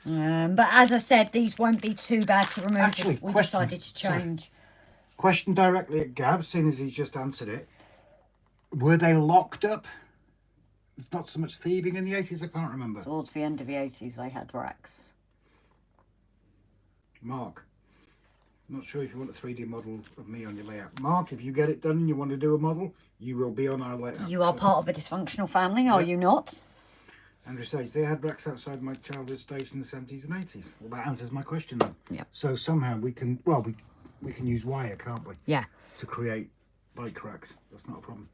But as I said, these won't be too bad to remove. Actually, if we question. decided to change. Sorry. Question directly at Gab, seeing as he's just answered it. Were they locked up? There's not so much thieving in the 80s, I can't remember. Towards the end of the 80s, they had racks. Mark, I'm not sure if you want a 3D model of me on your layout. Mark, if you get it done and you want to do a model, you will be on our layout. You are part of a dysfunctional family, are you not? Andrew says, they had racks outside my childhood station in the 70s and 80s. Well, that answers my question then. Yeah. So somehow we can, well, we can use wire, can't we? Yeah. To create bike racks. That's not a problem.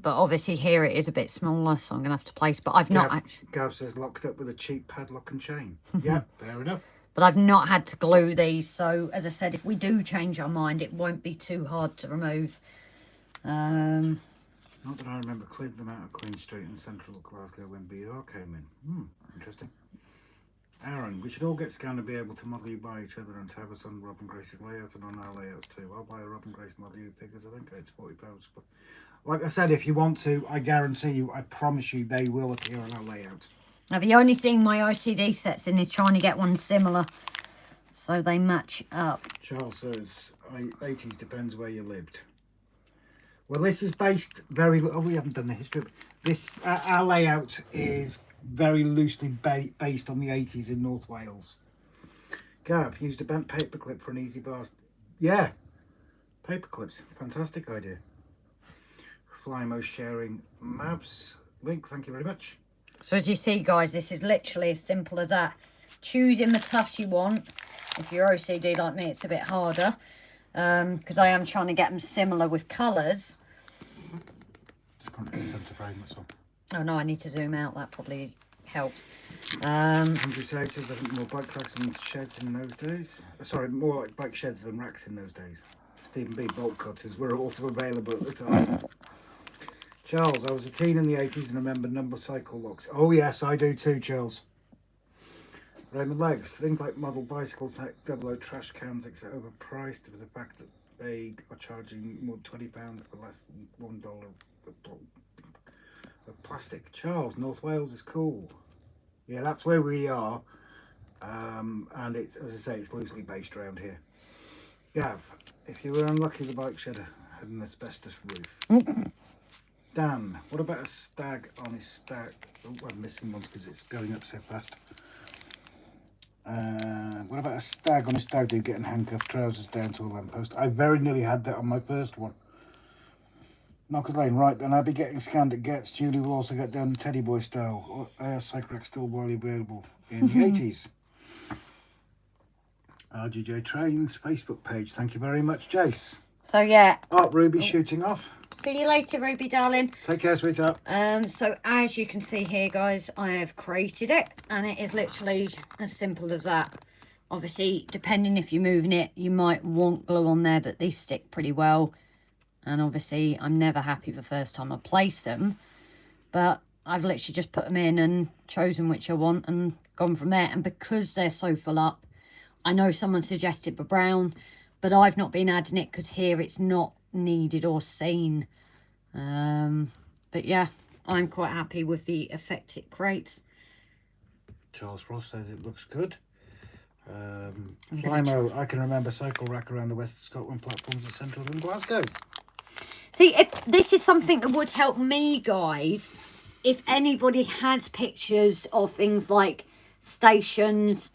But obviously here it is a bit smaller, so I'm going to have to place. But I've not actually... Gav says locked up with a cheap padlock and chain. Yeah, fair enough. But I've not had to glue these. So, as I said, if we do change our mind, it won't be too hard to remove. Not that I remember cleared them out of Queen Street in central Glasgow when BR came in. Interesting. Aaron, we should all get scanned and be able to model you by each other and have us on Rob and Grace's layout and on our layouts too. I'll buy a Rob and Grace model you because I think it's £40. But like I said, if you want to, I guarantee you, I promise you, they will appear on our layout. Now, the only thing my OCD sets in is trying to get one similar so they match up. Charles says, 80s depends where you lived. Well, this is based very... Oh, we haven't done the history. This, our layout is very loosely based on the 80s in North Wales. Gav, used a bent paperclip for an easy bar. Yeah, paperclips. Fantastic idea. Flymo sharing maps. Link, thank you very much. So as you see, guys, this is literally as simple as that. Choosing the tufts you want. If you're OCD like me, it's a bit harder. Because I am trying to get them similar with colours. Just can't get the centre frame, that's all. Oh no, I need to zoom out. That probably helps. Andrew says, I think more bike racks and sheds in those days. Sorry, more like bike sheds than racks in those days. Stephen B. Bolt cutters were also available at the time. Charles, I was a teen in the 80s and remember number cycle locks. Oh yes, I do too, Charles. Raymond Legs, things like model bicycles like double O trash cans, etc. overpriced for the fact that they are charging more than £20 for less than $1 of plastic. Charles, North Wales is cool. Yeah, that's where we are. And it's, as I say, it's loosely based around here. Gav, if you were unlucky, the bike shed had an asbestos roof. Dan, what about a stag on his stag? Oh, I'm missing one because it's going up so fast. What about a stag on a stag do getting handcuffed trousers down to a lamppost? I very nearly had that on my first one. Knockers Lane, right then, I'll be getting scanned at Gets. Julie will also get down Teddy Boy style. Cycrack still widely available in the 80s. RGJ Trains Facebook page. Thank you very much, Jace. So yeah. Oh, Ruby's shooting off. See you later, Ruby, darling. Take care, sweetheart. So as you can see here, guys, I have created it, and it is literally as simple as that. Obviously, depending if you're moving it, you might want glue on there, but these stick pretty well. And obviously, I'm never happy the first time I place them, but I've literally just put them in and chosen which I want and gone from there. And because they're so full up, I know someone suggested the brown, but I've not been adding it because here it's not needed or seen. But yeah, I'm quite happy with the effect it creates. Charles Frost says it looks good. Flymo, I can remember cycle rack around the West of Scotland platforms at Central and Glasgow. See, if this is something that would help me, guys, if anybody has pictures of things like stations,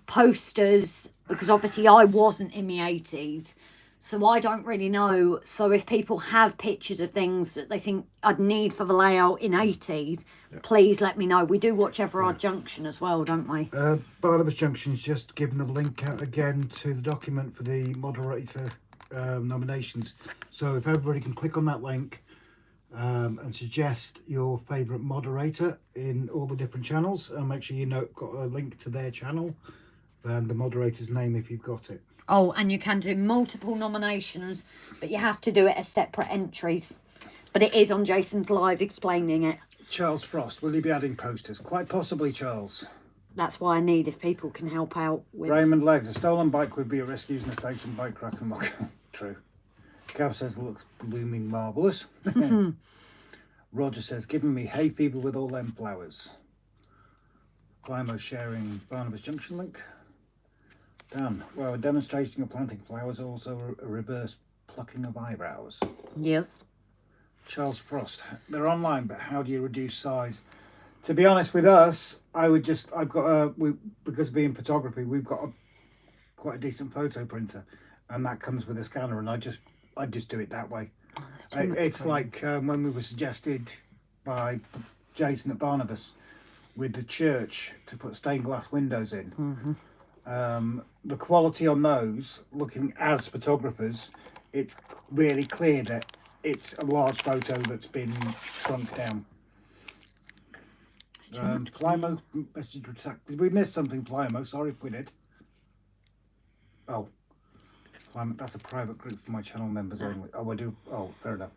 posters, because obviously I wasn't in the 80s, so I don't really know. So if people have pictures of things that they think I'd need for the layout in 80s, please let me know. We do watch Everard Junction as well, don't we? Barnabas Junction's just given the link out again to the document for the moderator nominations. So if everybody can click on that link and suggest your favourite moderator in all the different channels, and make sure you know got a link to their channel and the moderator's name if you've got it. Oh, and you can do multiple nominations, but you have to do it as separate entries. But it is on Jason's live explaining it. Charles Frost, will you be adding posters? Quite possibly, Charles. That's why I need if people can help out with... Raymond Legs, a stolen bike would be a risk using a station bike rack and lock. True. Gav says it looks blooming marvellous. Roger says, giving me hay fever with all them flowers. Flymo sharing Barnabas Junction link. Dan, well, a demonstration of planting flowers, also a reverse plucking of eyebrows. Yes. Charles Frost, they're online, but how do you reduce size? To be honest with us, because of being photography, we've got quite a decent photo printer, and that comes with a scanner, and I just do it that way. It's like when we were suggested by Jason at Barnabas with the church to put stained glass windows in. The quality on those, looking as photographers, it's really clear that it's a large photo that's been shrunk down. Plymo message attack. Did we miss something, Plymo? Sorry if we did. Oh, That's a private group for my channel members only. Oh, I do. Oh, fair enough.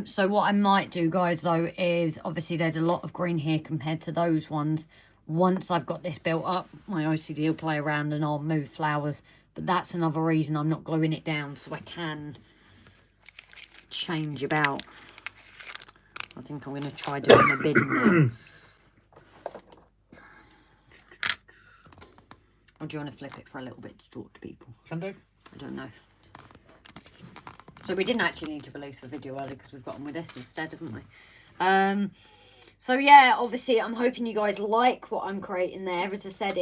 So what I might do, guys, though, is obviously there's a lot of green here compared to those ones. Once I've got this built up, my OCD will play around and I'll move flowers. But that's another reason I'm not gluing it down, so I can change about. I think I'm going to try doing a bin now. Or do you want to flip it for a little bit to talk to people? Can do. I don't know. So we didn't actually need to release a video early because we've got on with this instead, haven't we? So yeah, obviously I'm hoping you guys like what I'm creating there. As I said,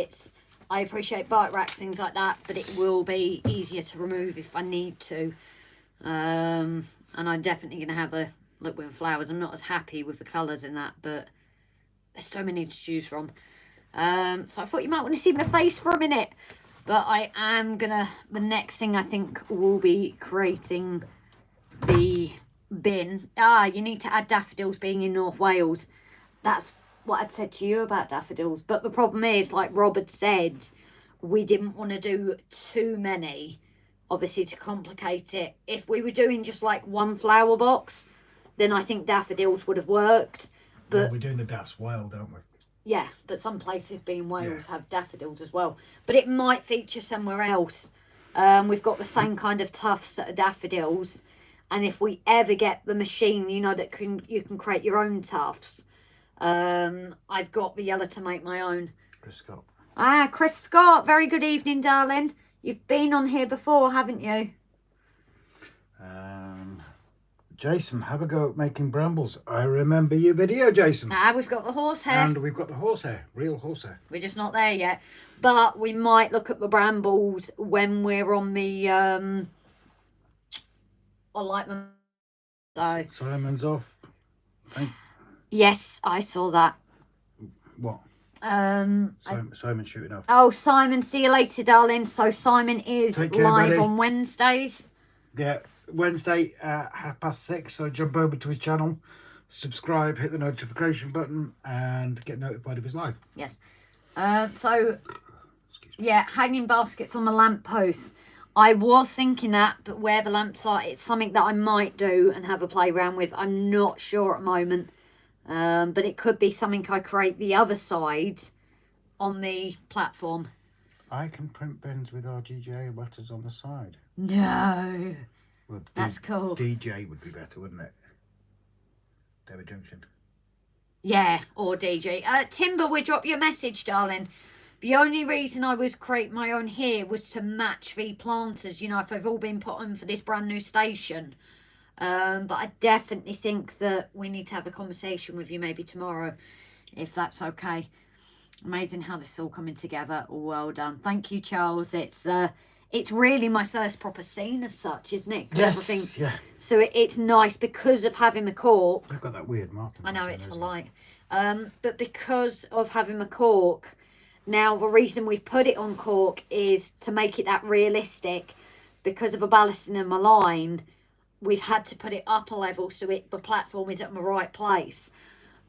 I appreciate bike racks, things like that, but it will be easier to remove if I need to. And I'm definitely going to have a look with the flowers. I'm not as happy with the colours in that, but there's so many to choose from. So I thought you might want to see my face for a minute. But I am gonna, the next thing I think will be creating the bin. You need to add daffodils being in North Wales. That's what I'd said to you about daffodils. But the problem is, like Rob had said, we didn't want to do too many, obviously, to complicate it. If we were doing just like one flower box, then I think daffodils would have worked. But well, we're doing the daffs wild, aren't we? Yeah, but some places being Wales have daffodils as well. But it might feature somewhere else. We've got the same kind of tufts that are daffodils. And if we ever get the machine, you know, that you can create your own tufts. I've got the yellow to make my own. Chris Scott. Chris Scott. Very good evening, darling. You've been on here before, haven't you? Jason, have a go at making brambles. I remember your video, Jason. We've got the horsehair. And we've got the horsehair, real horsehair. We're just not there yet. But we might look at the brambles when we're on the, I like them. So. Simon's off. Yes, I saw that. What? Simon's shooting off. Oh, Simon, see you later, darling. So Simon is Take care, live buddy. on Wednesdays. Yeah. Wednesday at 6:30, so jump over to his channel, subscribe, hit the notification button and get notified of his live. Yes. Yeah, hanging baskets on the lamp posts. I was thinking that, but where the lamps are, it's something that I might do and have a play around with. I'm not sure at the moment, but it could be something I create the other side on the platform. I can print bins with RGJ letters on the side. No. Well, that's cool. DJ would be better, wouldn't it? David Junction. Yeah, or DJ. Timber, we'll drop you a message, darling. The only reason I was create my own here was to match the planters, you know, if they've all been put on for this brand new station. But I definitely think that we need to have a conversation with you maybe tomorrow, if that's okay. Amazing how this is all coming together. Well done. Thank you, Charles. It's really my first proper scene as such, isn't it? Yes, yeah. So it's nice because of having a cork. We've got that weird marking. I know it's for light. But because of having a cork, now the reason we've put it on cork is to make it that realistic. Because of a ballasting in my line, we've had to put it up a level so the platform is at the right place.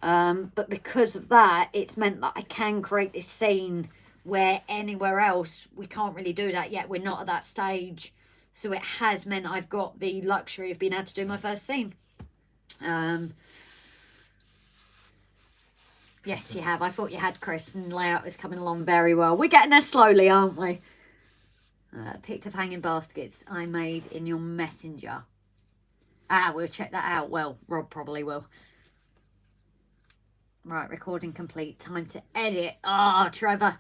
But because of that, it's meant that I can create this scene where anywhere else we can't really do that yet. We're not at that stage, so it has meant I've got the luxury of being able to do my first scene. Yes, you have. I thought you had, Chris, and layout is coming along very well. We're getting there slowly, aren't we? Picked up hanging baskets I made in your messenger. We'll check that out. Well, Rob probably will. Right, recording complete. Time to edit. Trevor.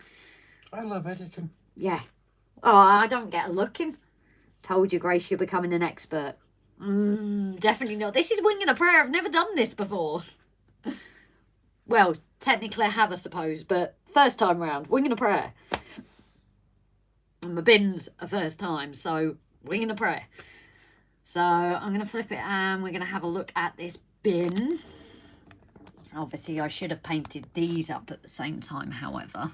I love editing. Yeah. I don't get a looking. Told you, Grace, you're becoming an expert. Definitely not. This is winging a prayer. I've never done this before. Well, technically I have, I suppose, but first time round, winging a prayer. And my bin's a first time, so winging a prayer. So I'm going to flip it and we're going to have a look at this bin. Obviously, I should have painted these up at the same time, however,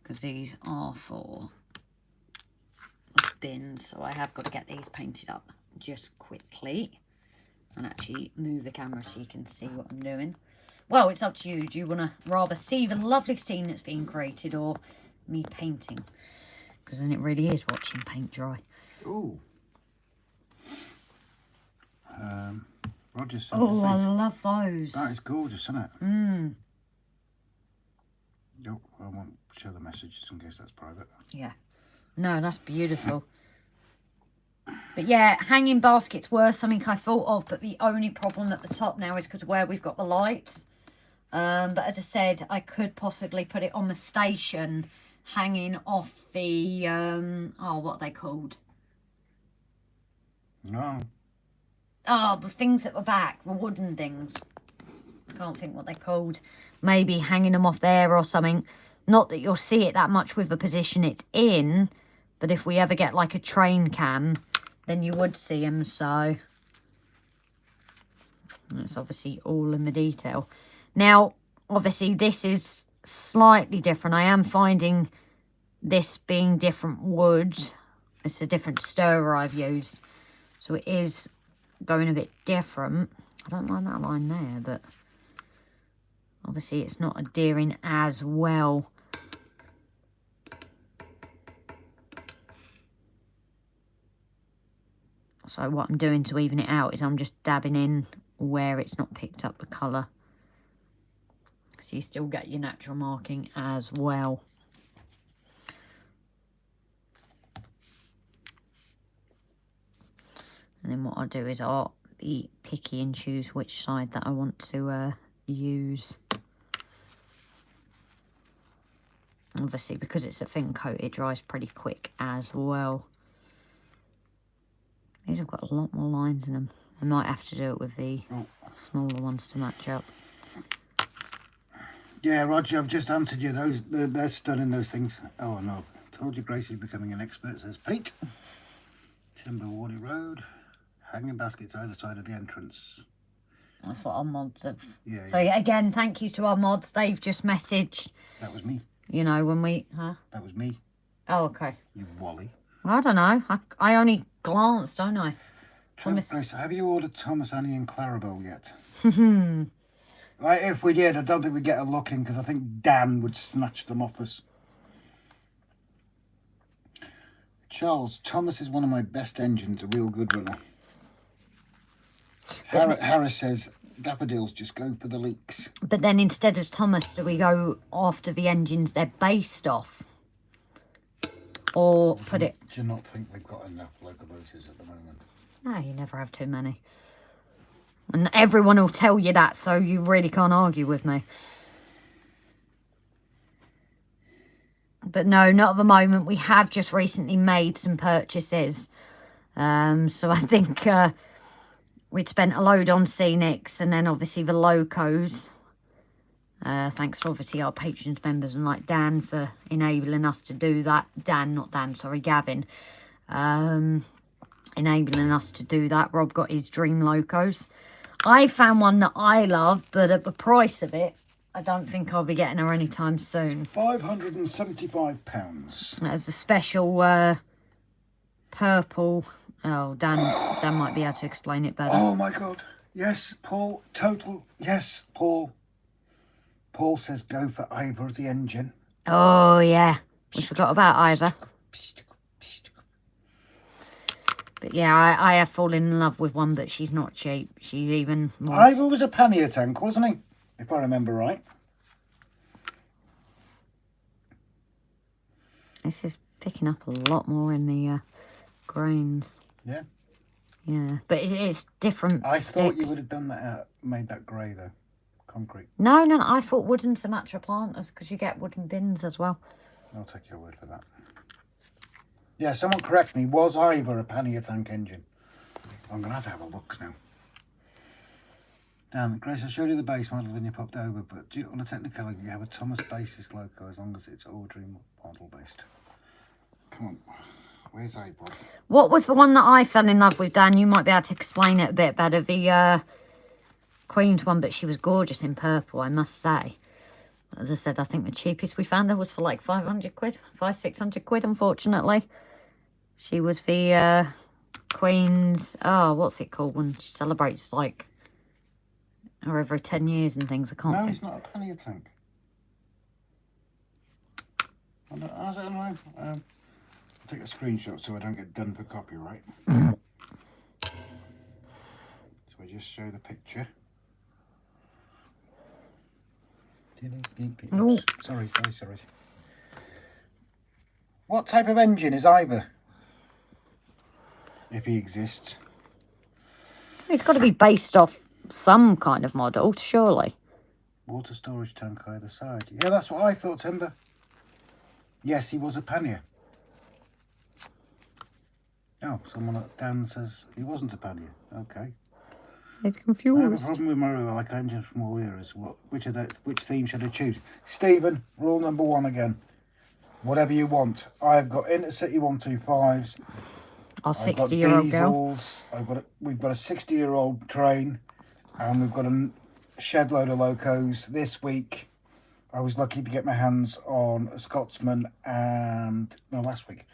because these are for bins, so I have got to get these painted up just quickly and actually move the camera so you can see what I'm doing. Well, it's up to you. Do you want to rather see the lovely scene that's being created or me painting? Because then it really is watching paint dry. Ooh. Roger said, Oh, I love those. that is gorgeous, isn't it? Mm. Oh, I won't show the message just in case that's private. Yeah. No, that's beautiful. But yeah, hanging baskets were something I thought of, but the only problem at the top now is because of where we've got the lights. But as I said, I could possibly put it on the station, hanging off the, oh, what are they called? No. Oh, the things at the back, the wooden things. Can't think what they're called. Maybe hanging them off there or something. Not that you'll see it that much with the position it's in, but if we ever get like a train cam, then you would see them. So it's obviously all in the detail. Now, obviously, this is slightly different. I am finding this being different wood. It's a different stirrer I've used. So it is going a bit different. I don't mind that line there, but obviously it's not adhering as well. So what I'm doing to even it out is I'm just dabbing in where it's not picked up the colour. So you still get your natural marking as well. And then what I'll do is I'll be picky and choose which side that I want to use. Obviously, because it's a thin coat, it dries pretty quick as well. These have got a lot more lines in them. I might have to do it with the smaller ones to match up. Yeah, Roger, I've just answered you. They're stunning, those things. Oh, no. Told you Grace is becoming an expert, says Pete. Timber Warley Road. Hanging baskets either side of the entrance. That's what our mods have. Yeah. So, yeah, again, thank you to our mods. They've just messaged. That was me. You know, when we... Huh? That was me. Oh, okay. You Wally. I don't know. I only glanced, don't I? Thomas, have you ordered Thomas, Annie and Clarabelle yet? Right, if we did, I don't think we'd get a look in because I think Dan would snatch them off us. Charles, Thomas is one of my best engines, a real good runner. Harris says, Daffodils just go for the leaks. But then instead of Thomas, do we go after the engines they're based off? Or put it... Do you not think we've got enough locomotives at the moment? No, you never have too many. And everyone will tell you that, so you really can't argue with me. But no, not at the moment. We have just recently made some purchases. So I think we'd spent a load on SCENICS and then obviously the locos. Thanks to obviously our patrons members and like Dan for enabling us to do that. Gavin. Enabling us to do that. Rob got his dream locos. I found one that I love, but at the price of it, I don't think I'll be getting her anytime soon. £575. As a special purple. Oh, Dan might be able to explain it better. Oh my God. Yes, Paul. Total. Yes, Paul. Paul says go for Ivor the engine. Oh, yeah. We forgot about Ivor. But yeah, I have fallen in love with one, but she's not cheap. She's even more... Ivor was a pannier tank, wasn't he? If I remember right. This is picking up a lot more in the grains. Yeah. Yeah, but it's different I sticks. thought you would have done that out, made that grey though. Concrete. No, I thought wooden to match your planters because you get wooden bins as well. I'll take your word for that. Yeah, someone correct me. Was Ivor a pannier tank engine? I'm going to have a look now. Dan, Grace, I showed you the base model when you popped over, but on a technicality, you have a Thomas basis loco as long as it's ordinary model based. Come on. Where's Ivor? What was the one that I fell in love with, Dan? You might be able to explain it a bit better. The Queen's one, but she was gorgeous in purple, I must say. As I said, I think the cheapest we found her was for like 500 quid, 600 quid, unfortunately. She was the Queen's, oh, what's it called when she celebrates like her every 10 years and things. I can't think. No, it's not a pannier tank. I don't know. take a screenshot so I don't get done for copyright. So I just show the picture. Ooh. Sorry. What type of engine is Ivor? If he exists. It's got to be based off some kind of model, surely. Water storage tank either side. Yeah, that's what I thought, Timber. Yes, he was a pannier. Oh, someone down says he wasn't a pannier. Okay. He's I have a confused. problem with Mario. I like engines from all eras. Which theme should I choose? Stephen, rule number 1 again. Whatever you want. I've got Intercity 125s. Our I've got 60-year-old girl. diesels. We've got a 60-year-old train, and we've got a shed load of locos. This week, I was lucky to get my hands on a Scotsman and last week.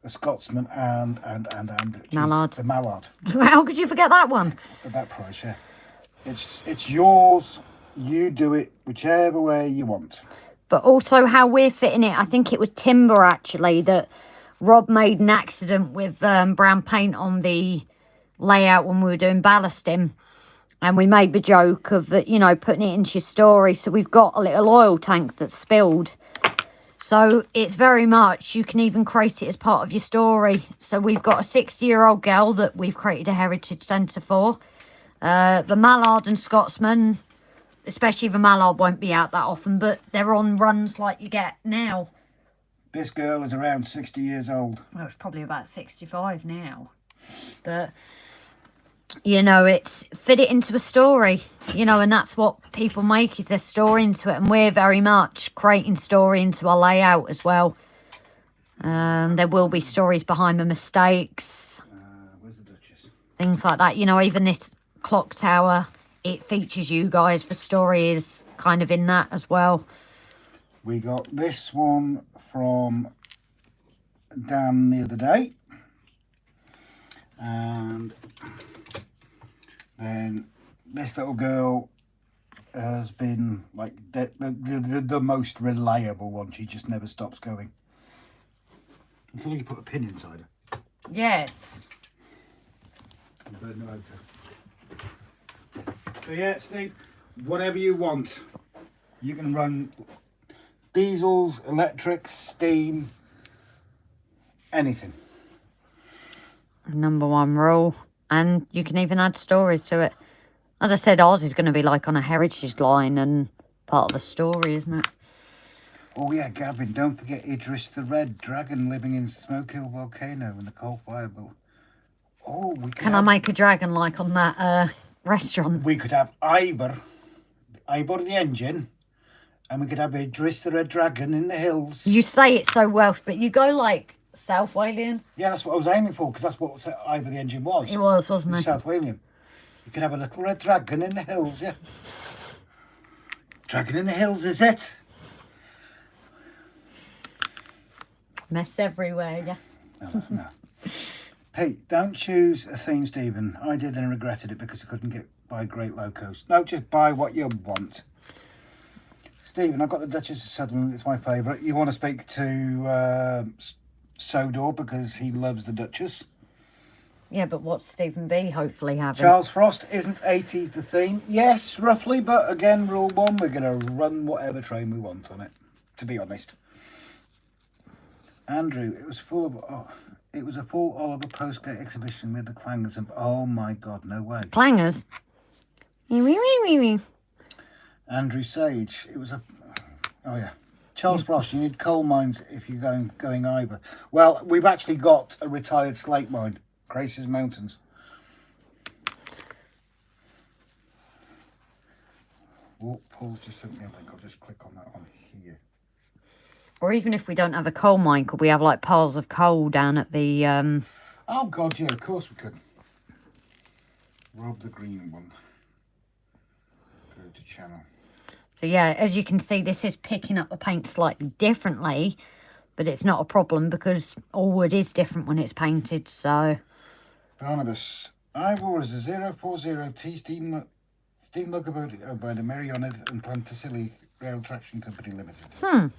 A Scotsman and Mallard. The Mallard. How could you forget that one? At that price, yeah. It's yours. You do it whichever way you want. But also how we're fitting it. I think it was Timber actually that Rob made an accident with brown paint on the layout when we were doing ballasting. And we made the joke of that, you know, putting it into your story. So we've got a little oil tank that's spilled. So it's very much, you can even create it as part of your story. So we've got a 60-year-old girl that we've created a heritage centre for. The Mallard and Scotsman, especially the Mallard, won't be out that often, but they're on runs like you get now. This girl is around 60 years old. Well, it's probably about 65 now. But, you know, it's fit it into a story, you know, and that's what people make is their story into it. And we're very much creating story into our layout as well. There will be stories behind the mistakes. Where's the Duchess? Things like that. You know, even this clock tower, it features you guys. The story is kind of in that as well. We got this one from Dan the other day. And then this little girl has been like the most reliable one. She just never stops going. Until you put a pin inside her. Yes. So yeah, Steve, whatever you want. You can run diesels, electrics, steam, anything. Number 1 rule. And you can even add stories to it. As I said, ours is going to be like on a heritage line and part of the story, isn't it? Oh yeah, Gavin, don't forget Idris the Red Dragon living in Smoke Hill Volcano in the coal fire bill. Oh, Can I make a dragon like on that restaurant? We could have Ivor the engine, and we could have Idris the Red Dragon in the hills. You say it so Welsh, but you go like South Walian. Yeah, that's what I was aiming for, because that's what Ivor the engine was. It was, wasn't it? South Walian. You could have a little red dragon in the hills, yeah. Dragon in the hills, is it? Mess everywhere, yeah. No. Hey, don't choose a theme, Stephen. I did and regretted it because I couldn't buy great locos. No, just buy what you want. Stephen, I've got the Duchess of Sutherland. It's my favourite. You want to speak to Sodor because he loves the Duchess. Yeah, but what's Stephen B hopefully having? Charles Frost, isn't 80s the theme? Yes, roughly, but again, rule 1, we're going to run whatever train we want on it, to be honest. Andrew, it was full of... it was a full Oliver Postgate exhibition with the clangers and... Oh my God, no way. Clangers? Andrew Sage, it was a... Oh yeah. Charles Frost, you need coal mines if you're going either. Well, we've actually got a retired slate mine. Grace's Mountains. Oh, Paul's just sent me a link. I'll just click on that on here. Or even if we don't have a coal mine, could we have like piles of coal down at the... Oh, God, yeah, of course we could. Rob the green one. Go to channel. So, yeah, as you can see, this is picking up the paint slightly differently, but it's not a problem because all wood is different when it's painted, so... Barnabas. Ivor is a 040T steam locomotive owned by the Merioneth and Plantasilly Rail Traction Company Limited.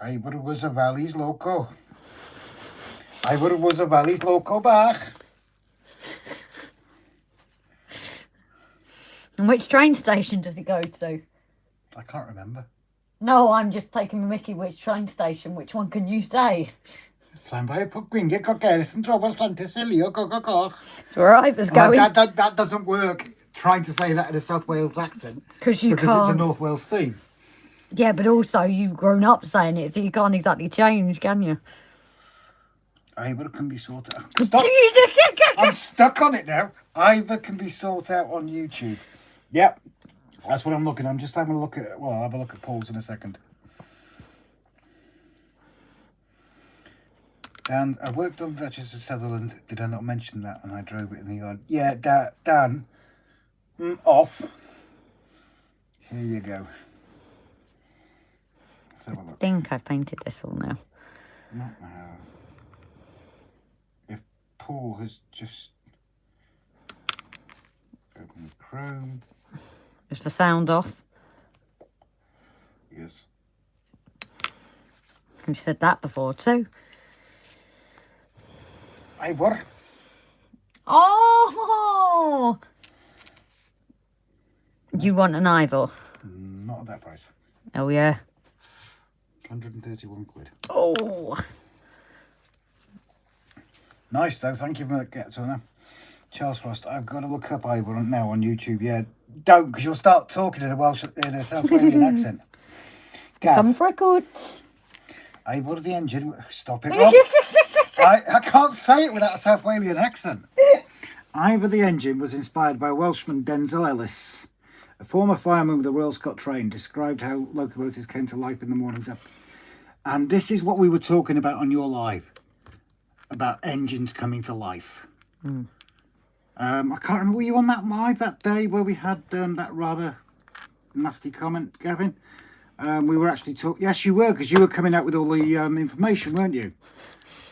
I was a Valley's loco. I was a Valley's loco bach. And which train station does he go to? I can't remember. No, I'm just taking the mickey. Which train station? Which one can you say? It's where I was going. That doesn't work, trying to say that in a South Wales accent. Because it's a North Wales theme. Yeah, but also you've grown up saying it, so you can't exactly change, can you? Either can be sorted out. Stop! I'm stuck on it now. Either can be sorted out on YouTube. Yep. That's what I'm looking at. I'm just having a look at... Well, I'll have a look at Paul's in a second. And I worked on Duchess of Sutherland. Did I not mention that? And I drove it in the yard. Yeah, Dan. Off. Here you go. Let's have a look. I think I've painted this all now. Not now. If Paul has just opened Chrome. Is the sound off? Yes. You said that before too. I were. Oh! You want an Ivor? Not at that price. Oh yeah. 131 quid. Oh. Nice though, thank you for getting to that. Charles Frost, I've got to look up Ivor now on YouTube. Yeah, don't, because you'll start talking in a South Walian accent. Gav, Come for a good. Ivor the engine. Stop it, Rob. I can't say it without a South Walian accent. Ivor the engine was inspired by Welshman Denzel Ellis, a former fireman with the Royal Scot Train, described how locomotives came to life in the mornings. And this is what we were talking about on your live, about engines coming to life. I can't remember, were you on that live that day where we had that rather nasty comment, Gavin? We were actually talking, yes you were, because you were coming out with all the information, weren't you?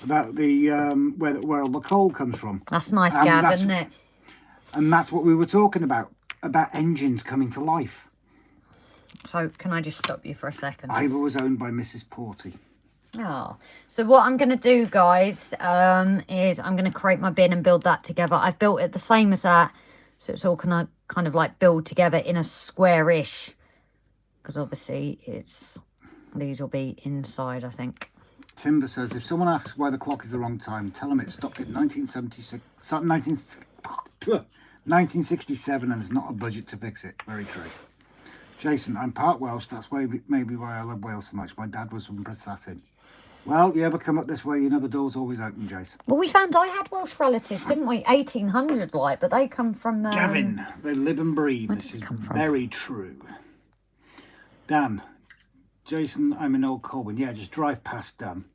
About the where all the coal comes from. That's nice, Gav, isn't it? And that's what we were talking about engines coming to life. So, can I just stop you for a second? Ivor was owned by Mrs. Porty. Oh, so what I'm going to do, guys, is I'm going to create my bin and build that together. I've built it the same as that, so it's all kind of like build together in a square-ish, because obviously these will be inside, I think. Timber says, if someone asks why the clock is the wrong time, tell them it stopped at 1967 and there's not a budget to fix it. Very true. Jason, I'm part Welsh. That's maybe why I love Wales so much. My dad was from Prestatyn. Well, you ever come up this way, you know the door's always open, Jason. Well, we found I had Welsh relatives, didn't we? 1800 like, but they come from... Gavin, they live and breathe. This is very true. Dan, Jason, I'm in Old Colwyn. Yeah, just drive past Dan.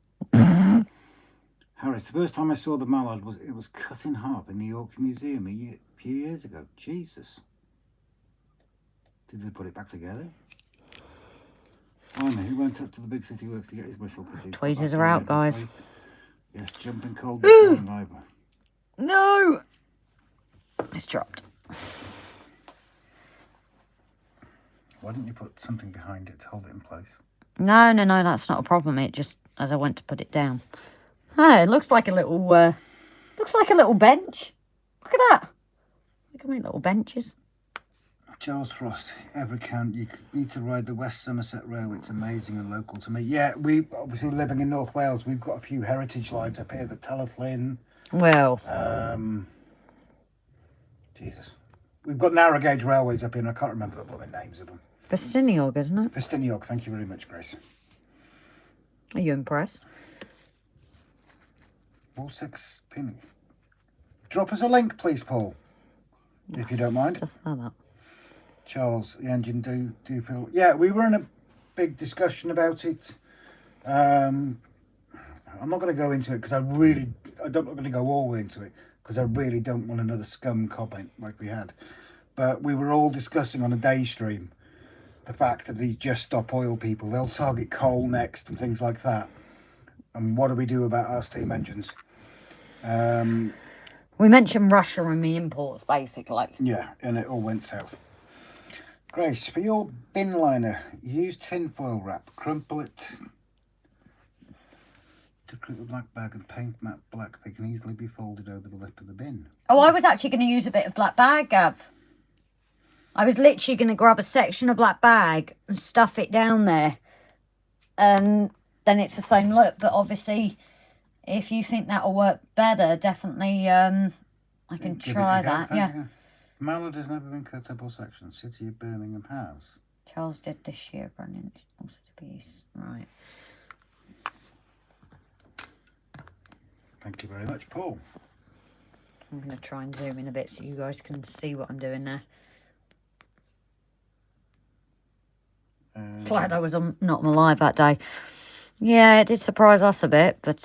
Harris, the first time I saw the mallard it was cut in half in the York Museum a few years ago. Jesus. Did they put it back together? I know, he went up to the big city works to get his whistle put. Tweezers are out, guys. Yes, jumping cold. No! It's dropped. Why didn't you put something behind it to hold it in place? No, that's not a problem. It just, as I went to put it down. Oh, it looks like a little, bench. Look at that. Look at my little benches. Charles Frost, every count, you need to ride the West Somerset Railway. It's amazing and local to me. Yeah, we obviously living in North Wales, we've got a few heritage lines up here, the Talyllyn. Well. Jesus. We've got narrow gauge railways up here, and I can't remember the blooming names of them. Festiniog, isn't it? Festiniog, thank you very much, Grace. Are you impressed? WOLFSEC pin. Drop us a link, please, Paul. If you don't mind. Stuff that up. Charles, the engine do feel... Yeah, we were in a big discussion about it. I'm not going to go into it because I'm not going to go all the way into it because I really don't want another scum comment like we had. But we were all discussing on a day stream the fact that these Just Stop Oil people, they'll target coal next and things like that. And what do we do about our steam engines? We mentioned Russia and the imports, basically. Yeah, and it all went south. Grace, for your bin liner, use tin foil wrap, crumple it To create a black bag and paint matte black, they can easily be folded over the lip of the bin. Oh, I was actually going to use a bit of black bag, Gav. I was literally going to grab a section of black bag and stuff it down there. And then it's the same look. But obviously, if you think that'll work better, definitely I can try that. Yeah. Mallard has never been cut up or sectioned. City of Birmingham has. Charles did this year, Brendan. Also to be right. Thank you very much, Paul. I'm going to try and zoom in a bit so you guys can see what I'm doing there. Glad I was not on live that day. Yeah, it did surprise us a bit, but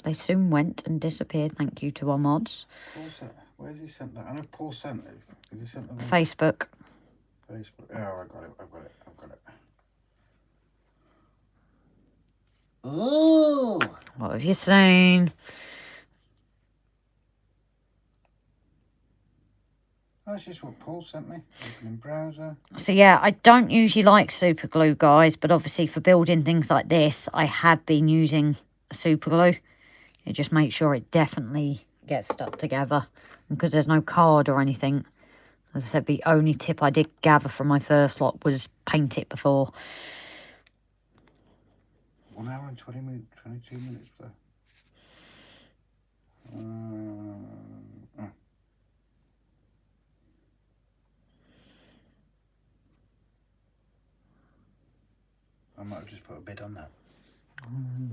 they soon went and disappeared. Thank you to our mods. Where's he sent that? I know Paul sent it. Has he sent it? Facebook. Facebook. Oh, I've got it. Oh! What have you seen? That's just what Paul sent me. Opening browser. So yeah, I don't usually like super glue, guys, but obviously for building things like this, I have been using super glue. It just makes sure it definitely gets stuck together. And because there's no card or anything, as I said, the only tip I did gather from my first lot was paint it before. 1 hour and 22 minutes there. I might have just put a bid on that.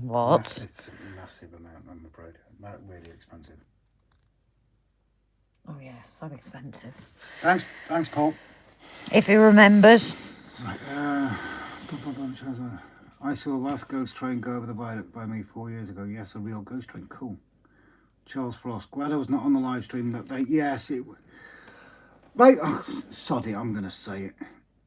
What? It's a massive amount, I'm afraid. Really expensive. Oh yeah, so expensive. Thanks, Paul. If he remembers. Right, I saw the last ghost train go over the viaduct by me 4 years ago. Yes, a real ghost train. Cool. Charles Frost. Glad I was not on the live stream that day. Yes, it... Mate, oh, sod it, I'm going to say it.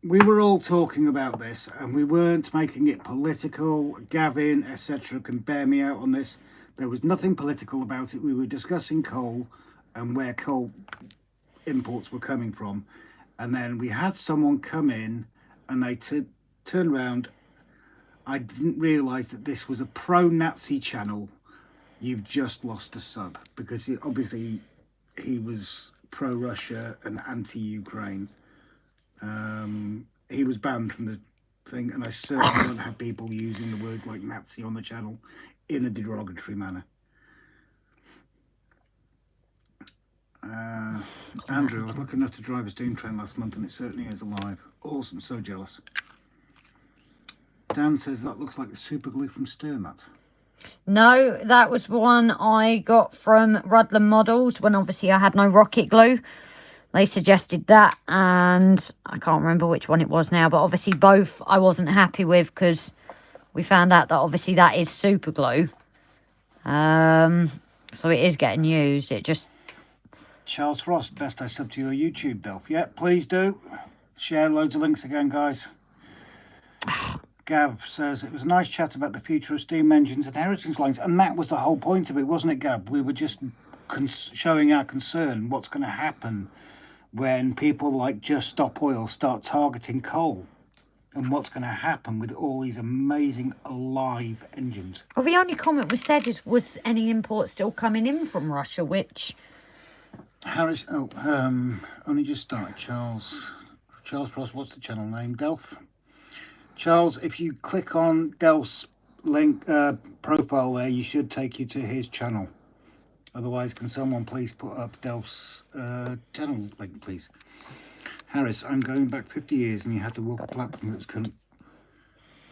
We were all talking about this and we weren't making it political. Gavin, etc. can bear me out on this. There was nothing political about it. We were discussing coal and where coal imports were coming from. And then we had someone come in and they turned around. I didn't realise that this was a pro-Nazi channel. You've just lost a sub. Because obviously he was pro-Russia and anti-Ukraine. He was banned from the thing, and I certainly don't have people using the words like Nazi on the channel in a derogatory manner. Andrew, I was lucky enough to drive a steam train last month and it certainly is alive. Awesome, so jealous. Dan says that looks like the super glue from Sturmat. No, that was one I got from Rudland Models when obviously I had no rocket glue. They suggested that, and I can't remember which one it was now, but obviously both I wasn't happy with because we found out that obviously that is super glue. So it is getting used. It just... Charles Frost, best I sub to your YouTube, Delph. Yeah, please do. Share loads of links again, guys. Gav says, it was a nice chat about the future of steam engines and heritage lines, and that was the whole point of it, wasn't it, Gav? We were just showing our concern, what's going to happen when people like Just Stop Oil start targeting coal, and what's going to happen with all these amazing alive engines. Well, the only comment we said is, was any imports still coming in from Russia, which... Harris, only just started. Charles Frost, what's the channel name? Delph. Charles, if you click on Delph's link profile there, you should take you to his channel. Otherwise, can someone please put up Delph's channel link, please? Harris, I'm going back 50 years and you had to walk a platform that was cunt.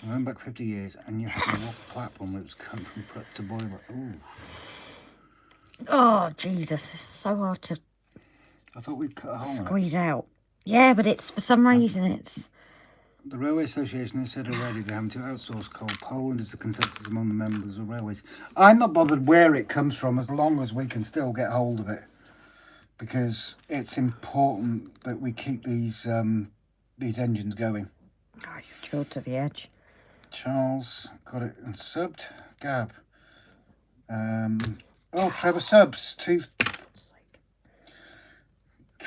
I'm going back 50 years and you had to walk a platform that was cunt from prep to boiler. Ooh. Oh, Jesus, it's so hard to I thought we'd cut a hole squeeze out. Yeah, but it's, for some reason, it's... The Railway Association has said already they're having to outsource coal. Poland is the consensus among the members of railways. I'm not bothered where it comes from as long as we can still get hold of it. Because it's important that we keep these engines going. Oh, you've drilled to the edge. Charles got it and subbed. Gab. Oh, Trevor subs.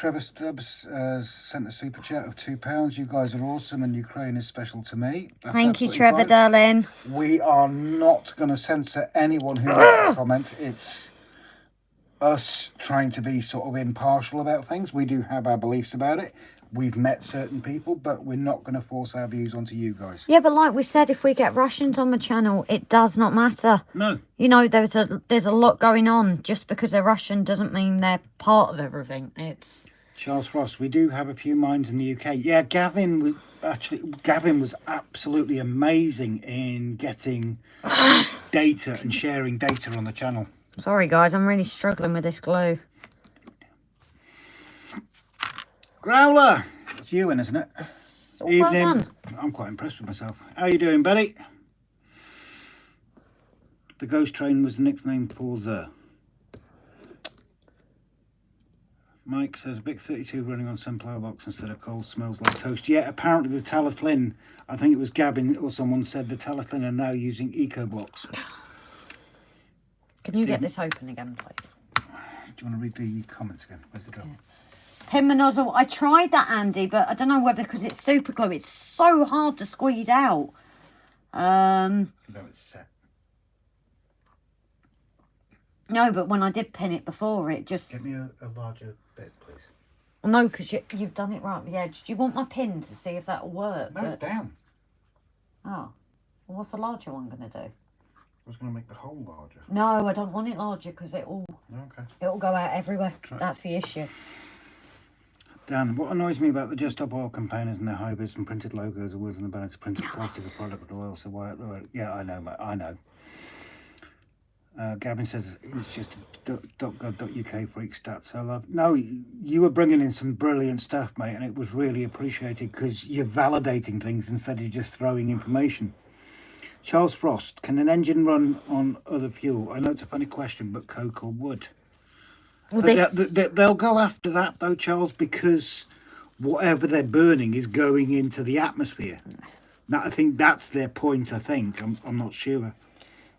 Trevor Stubbs sent a super chat of £2. You guys are awesome and Ukraine is special to me. That's Thank you, absolutely Trevor, fine. darling. We are not going to censor anyone who makes a comment. It's us trying to be sort of impartial about things. We do have our beliefs about it. We've met certain people, but we're not going to force our views onto you guys. Yeah, but like we said, if we get Russians on the channel, it does not matter. No. You know, there's a lot going on. Just because they're Russian doesn't mean they're part of everything. It's... Charles Frost, we do have a few minds in the UK. Yeah, Gavin was absolutely amazing in getting data and sharing data on the channel. Sorry, guys, I'm really struggling with this glue. Growler, it's you in, isn't it? Yes. Well done. I'm quite impressed with myself. How you doing, buddy? The ghost train was the nickname for the... Mike says, Big 32 running on sunflower box instead of cold, smells like toast. Yeah, apparently the Talathlin, I think it was Gavin or someone said the Talathlin are now using eco blocks. Can you get this open again, please? Do you want to read the comments again? Where's the drop? Yeah. Pin the nozzle. I tried that, Andy, but I don't know whether because it's super glue. It's so hard to squeeze out. No, it's set. No, but when I did pin it before, it just... Get me a larger bit, please. Well, no, because you've done it right on the edge. Do you want my pin to see if that'll work? No, it's down. Oh. Well, what's the larger one going to do? I was going to make the hole larger. No, I don't want it larger because it'll go out everywhere. That's the issue. Dan, what annoys me about the Just Stop Oil campaigners and their hybrids and printed logos or words on the banner to printed plastic or product or oil, so why... Yeah, I know, mate, I know. Gavin says it's just .gov.uk freak stats. I love... No, you were bringing in some brilliant stuff, mate, and it was really appreciated because you're validating things instead of just throwing information. Charles Frost, can an engine run on other fuel? I know it's a funny question, but coke or wood? Well, they'll go after that, though, Charles, because whatever they're burning is going into the atmosphere. Now, I think that's their point, I think. I'm not sure.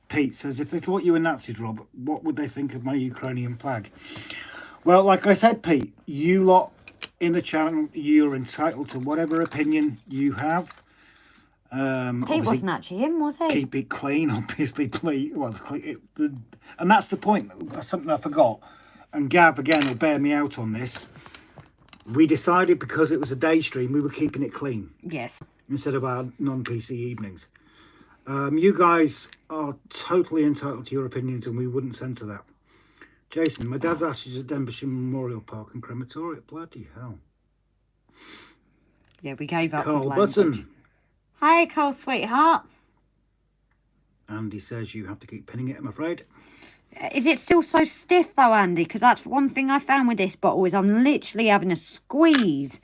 Pete says, if they thought you were Nazis, Rob, what would they think of my Ukrainian flag? Well, like I said, Pete, you lot in the channel, you're entitled to whatever opinion you have. Pete wasn't actually in, was he? Keep it clean, obviously. Well, and that's the point. That's something I forgot. And Gav, again, will bear me out on this. We decided because it was a day stream, we were keeping it clean. Yes. Instead of our non-PC evenings. You guys are totally entitled to your opinions and we wouldn't censor that. Jason, my dad's ashes at Denbighshire Memorial Park and Crematorium. Bloody hell. Yeah, we gave up. Carl Button. Hi, Carl, sweetheart. Andy says you have to keep pinning it, I'm afraid. Is it still so stiff though, Andy? Because that's one thing I found with this bottle is I'm literally having to squeeze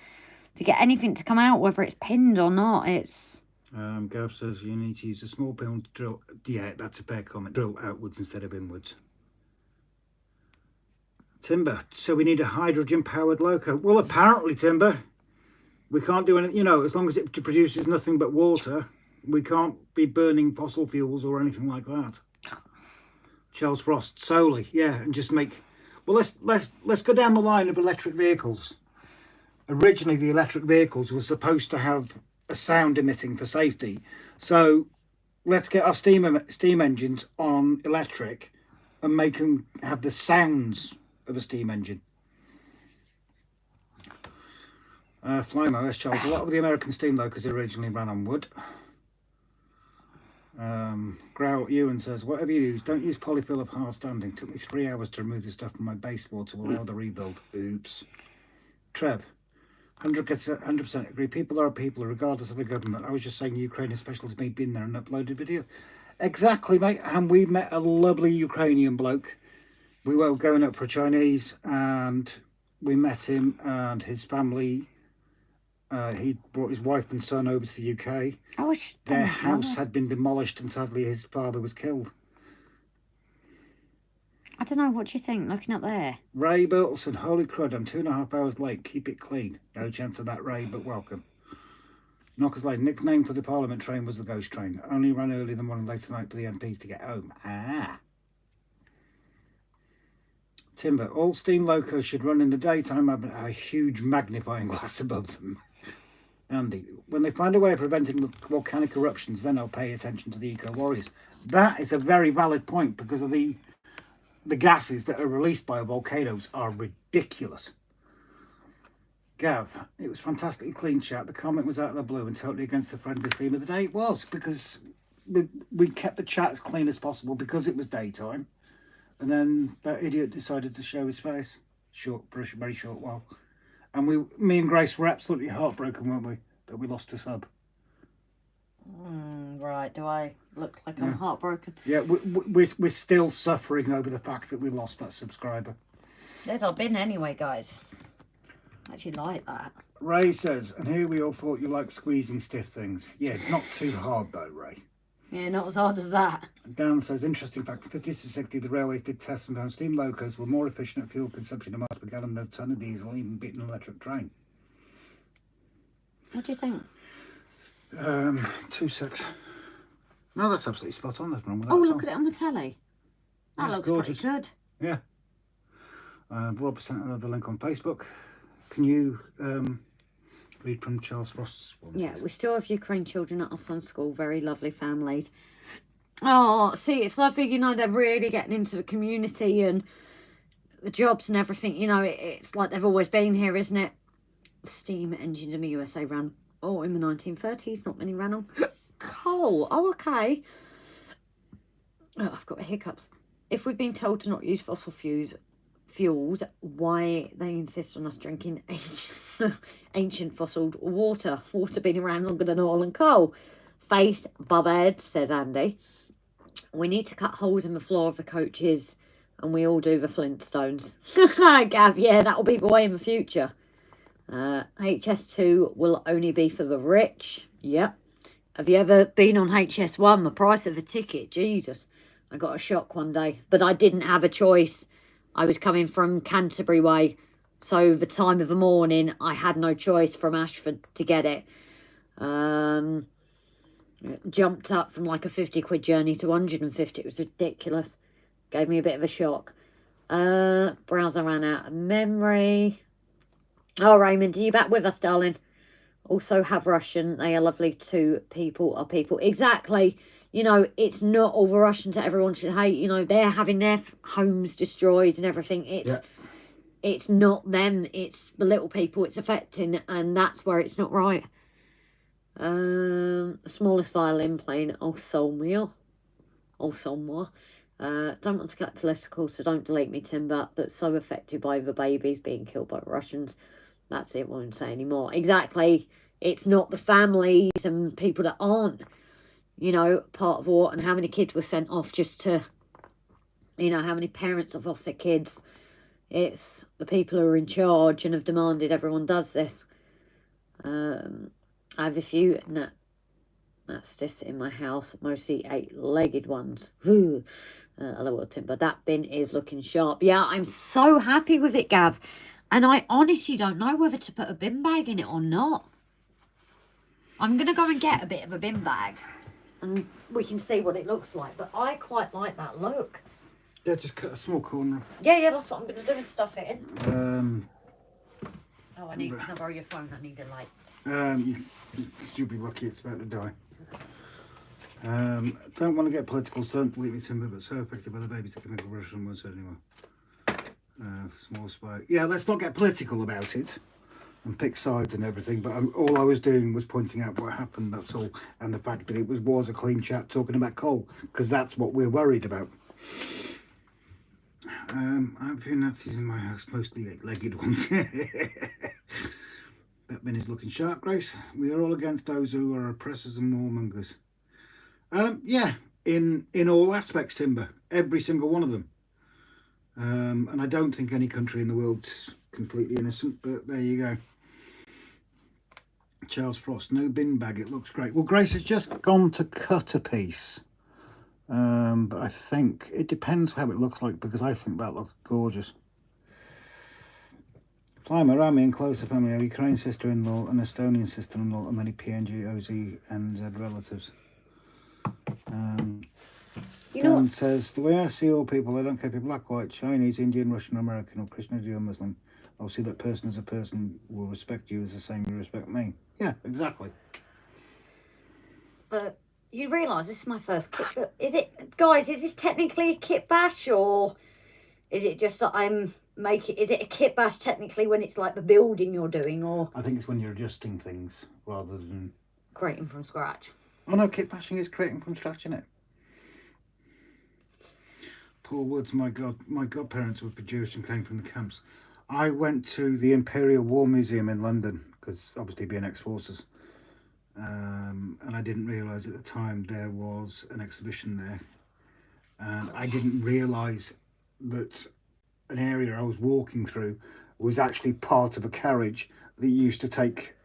to get anything to come out, whether it's pinned or not. It's... Gav says you need to use a small pin to drill. Yeah, that's a fair comment. Drill outwards instead of inwards. Timber, so we need a hydrogen-powered loco. Well, apparently, Timber, we can't do anything, you know, as long as it produces nothing but water, we can't be burning fossil fuels or anything like that. Charles Frost, solely, yeah, and just make... Well, let's go down the line of electric vehicles. Originally, the electric vehicles were supposed to have a sound emitting for safety. So let's get our steam engines on electric and make them have the sounds of a steam engine. Flymo, yes, Charles. A lot of the American steam locos originally ran on wood. Growl Ewan says, whatever you use, don't use polyfill of hard standing. Took me 3 hours to remove the stuff from my baseboard to allow the rebuild. Oops. Trev, 100% agree. People are people, regardless of the government. I was just saying Ukraine is special to me being there and uploaded video. Exactly, mate. And we met a lovely Ukrainian bloke. We were going up for Chinese and we met him and his family. He brought his wife and son over to the UK. Their house had been demolished and sadly his father was killed. I don't know, what do you think, looking up there? Ray Burleson, holy crud, I'm 2.5 hours late. Keep it clean. No chance of that, Ray, but welcome. Knockers Lane, nickname for the Parliament train was the Ghost Train. Only ran early in the morning, late at night for the MPs to get home. Ah. Timber, all steam locos should run in the daytime having a huge magnifying glass above them. Andy, when they find a way of preventing volcanic eruptions, then I'll pay attention to the eco-warriors. That is a very valid point because of the gases that are released by volcanoes are ridiculous. Gav, it was fantastically clean chat. The comment was out of the blue and totally against the friendly theme of the day. It was, because we kept the chat as clean as possible because it was daytime. And then that idiot decided to show his face for a very short while. And me and Grace were absolutely heartbroken, weren't we, that we lost a sub. Right, do I look like I'm heartbroken? Yeah, we're still suffering over the fact that we lost that subscriber. There's our bin anyway, guys. I actually like that. Ray says, and here we all thought you liked squeezing stiff things. Yeah, not too hard though, Ray. Yeah, not as hard as that. Dan says, interesting fact, in 50s to 60s, the railways did tests and found steam locos were more efficient at fuel consumption and miles per gallon than a ton of diesel, even beating an electric train. What do you think? 2 secs. No, that's absolutely spot on. There's wrong with that. Oh, look at it on the telly. That That's looks gorgeous. pretty good. Yeah. Rob sent another link on Facebook. Can you read from Charles Frost's one? Yeah, we still have Ukraine children at our son's school. Very lovely families. Oh, see, it's lovely, you know, they're really getting into the community and the jobs and everything. You know, it's like they've always been here, isn't it? Steam engines in the USA ran, in the 1930s. Not many ran on coal. Oh, okay. Oh, I've got hiccups. If we've been told to not use fossil fuels, why they insist on us drinking ancient fossil water been around longer than oil and coal? Face bubhead, says Andy. We need to cut holes in the floor of the coaches and we all do the Flintstones. Gav, yeah, that'll be the way in the future. HS2 will only be for the rich. Yep. Have you ever been on HS1? The price of a ticket, Jesus. I got a shock one day, but I didn't have a choice. I was coming from Canterbury way, so the time of the morning, I had no choice from Ashford to get it. Jumped up from like a 50 quid journey to 150. It was ridiculous. Gave me a bit of a shock. Browser ran out of memory. Oh, Raymond, are you back with us, darling? Also have Russian. They are lovely too. People are people. Exactly. You know, it's not all the Russians that everyone should hate. You know, they're having their homes destroyed and everything. It's not them. It's the little people it's affecting. And that's where it's not right. Smallest violin playing. Somewhere. Don't want to get political, so don't delete me, Timber. But so affected by the babies being killed by the Russians. That's it. Won't say anymore. Exactly. It's not the families and people that aren't, you know, part of war, and how many kids were sent off just to, you know, how many parents have lost their kids. It's the people who are in charge and have demanded everyone does this. I have a few that's this in my house, mostly 8-legged ones. Hello, Timber. That bin is looking sharp. Yeah, I'm so happy with it, Gav. And I honestly don't know whether to put a bin bag in it or not. I'm going to go and get a bit of a bin bag. And we can see what it looks like. But I quite like that look. Yeah, just cut a small corner. Yeah, that's what I'm going to do and stuff it in. Oh, can I borrow your phone? I need a light. You'll be lucky it's about to die. Don't want to get political, so don't delete me, Timber, but so affected by the babies that can make a Russian won't say anymore. Small spike. Yeah, let's not get political about it and pick sides and everything, but all I was doing was pointing out what happened, that's all, and the fact that it was a clean chat talking about coal, because that's what we're worried about. I have a few Nazis in my house, mostly 8-legged ones. That bin is looking sharp, Grace. We are all against those who are oppressors and warmongers. Yeah, in all aspects, Timber, every single one of them. And I don't think any country in the world's completely innocent, but there you go. Charles Frost, no bin bag, it looks great. Well, Grace has just gone to cut a piece. But I think it depends how it looks like, because I think that looks gorgeous. Climber, Rami and closer family, a Ukraine sister-in-law, an Estonian sister-in-law, and many PNG, OZ, and Z relatives. You know Dan what? says, the way I see all people, I don't care if you're black, white, Chinese, Indian, Russian, American, or Christian, Jew, or Muslim. I'll see that person as a person will respect you as the same you respect me. Yeah, exactly. But you realise this is my first kit. But is it, guys? Is this technically a kit bash, or is it just that I'm making? Is it a kit bash technically when it's like the building you're doing, or I think it's when you're adjusting things rather than creating from scratch? Oh no, kit bashing is creating from scratch, isn't it? Paul Woods, my godparents were Jewish and came from the camps. I went to the Imperial War Museum in London because obviously being ex-forces, and I didn't realise at the time there was an exhibition there, and I didn't realise that an area I was walking through was actually part of a carriage that used to take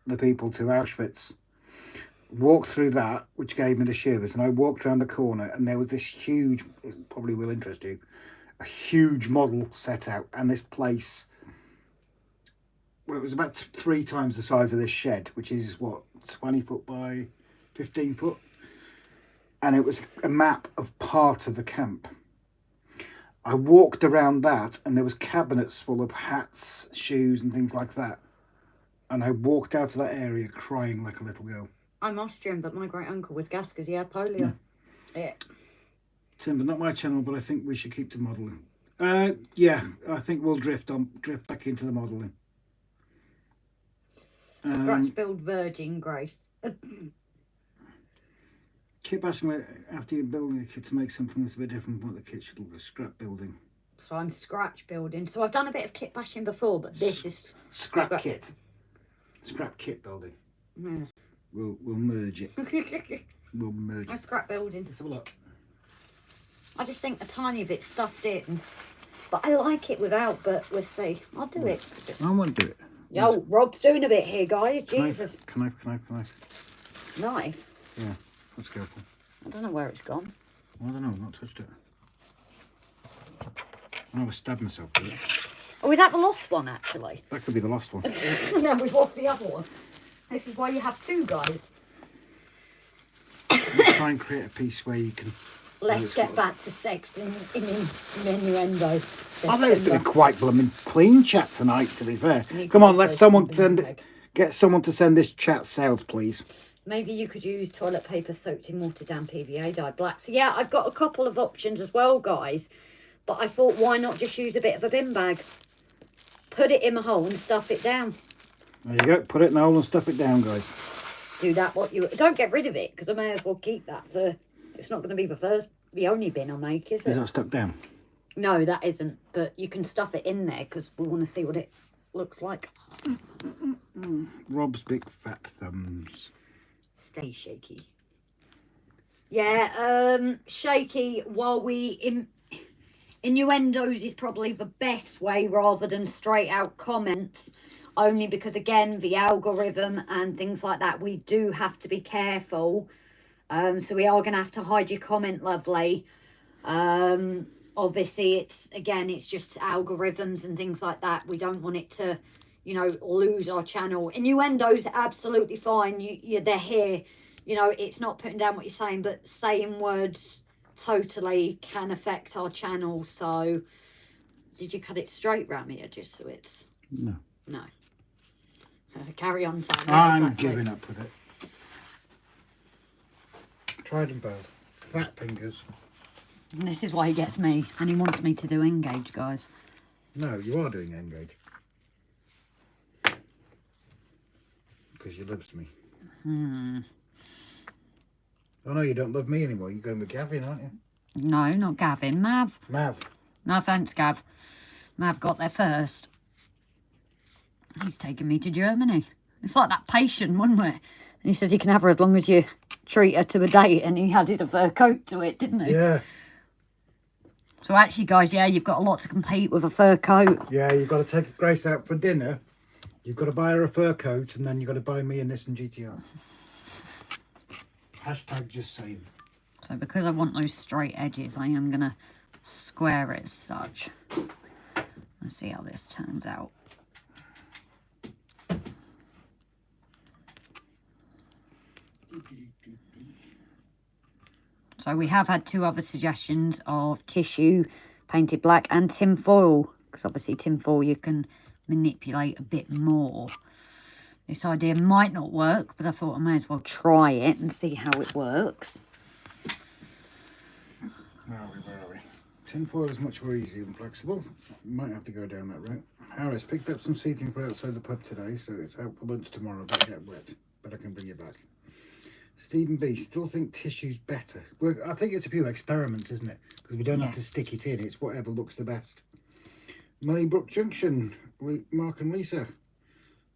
the people to Auschwitz. Walked through that, which gave me the shivers, and I walked around the corner and there was this huge, it probably will interest you, a huge model set out, and this place, well, it was about 3 times the size of this shed, which is what, 20 foot by 15 foot, and it was a map of part of the camp. I walked around that and there was cabinets full of hats, shoes and things like that, and I walked out of that area crying like a little girl. I'm Austrian, but my great uncle was gas because he had polio. Yeah. Timber, not my channel, but I think we should keep to modelling. Yeah, I think we'll drift back into the modelling. Scratch build virgin Grace. Kit bashing after you're building a kit to make something that's a bit different from what the kit should look like. Scrap building. So I'm scratch building. So I've done a bit of kit bashing before, but this is scrap kit. Scrap kit building. Yeah. We'll merge it. We'll merge it. I scrap building. Let's have a look. I just think a tiny bit stuffed in, but I like it without. But we'll see. I'll do it. I won't do it. Yo, Rob's doing a bit here, guys. Jesus. Can I? Knife. Yeah. Let's go. I don't know where it's gone. I don't know. I've not touched it. I will stab myself with it. Oh, is that the lost one actually? That could be the lost one. And then we've lost the other one. This is why you have 2 guys. Try and create a piece where you can... Let's get back to sex in innuendo. Oh, there's been quite blooming clean chat tonight, to be fair. Come on, let someone get someone to send this chat south, please. Maybe you could use toilet paper soaked in watered down PVA dyed black. So yeah, I've got a couple of options as well, guys. But I thought, why not just use a bit of a bin bag? Put it in the hole and stuff it down. There you go. Put it in the hole and stuff it down, guys. Do that what you... Don't get rid of it, because I may as well keep that for... It's not going to be the only bin I make, is it? Is that stuck down? No, that isn't. But you can stuff it in there, because we want to see what it looks like. Rob's big fat thumbs. Stay shaky. Yeah, shaky while we... Innuendos is probably the best way rather than straight out comments. Only because, again, the algorithm and things like that, we do have to be careful. So we are going to have to hide your comment, lovely. Obviously, it's just algorithms and things like that. We don't want it to, you know, lose our channel. Innuendos are absolutely fine. They're here. You know, it's not putting down what you're saying, but saying words totally can affect our channel. So, did you cut it straight round the edges so it's... No. No. Carry on, Simon. I'm giving up with it. Tried them both. Fat fingers. And this is why he gets me, and he wants me to do engage, guys. No, you are doing engage. Because you loves me. Oh no, you don't love me anymore. You're going with Gavin, aren't you? No, not Gavin. Mav. Mav. No thanks, Gav. Mav got there first. He's taken me to Germany. It's like that patient, wasn't it? And he said he can have her as long as you treat her to a date, and he added a fur coat to it, didn't he? Yeah. So actually, guys, yeah, you've got a lot to compete with a fur coat. Yeah, you've got to take Grace out for dinner. You've got to buy her a fur coat, and then you've got to buy me a Nissan GTR. Hashtag just saying. So because I want those straight edges, I am going to square it as such. Let's see how this turns out. So we have had 2 other suggestions of tissue painted black and tin foil, because obviously tin foil you can manipulate a bit more. This idea might not work, but I thought I may as well try it and see how it works. Where are we? Tin foil is much more easy and flexible. Might have to go down that route. Harris picked up some seating for outside the pub today, so it's out for lunch tomorrow. Don't get wet, but I can bring it back. Stephen B, still think tissue's better. Well, I think it's a few experiments, isn't it? Because we don't have to stick it in. It's whatever looks the best. Moneybrook Junction, Mark and Lisa.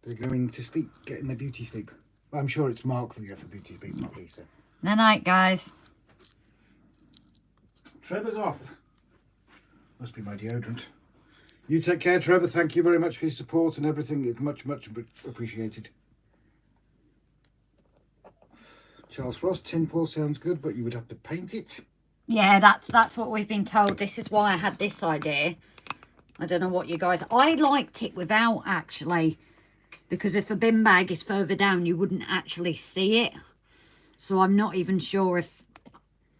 They're going to sleep, getting their beauty sleep. I'm sure it's Mark that gets the beauty sleep, not Lisa. Night night, guys. Trevor's off. Must be my deodorant. You take care, Trevor. Thank you very much for your support and everything. It's much, much appreciated. Charles Frost, tin foil sounds good, but you would have to paint it. Yeah, that's what we've been told. This is why I had this idea. I don't know what you guys... I liked it without, actually. Because if a bin bag is further down, you wouldn't actually see it. So I'm not even sure if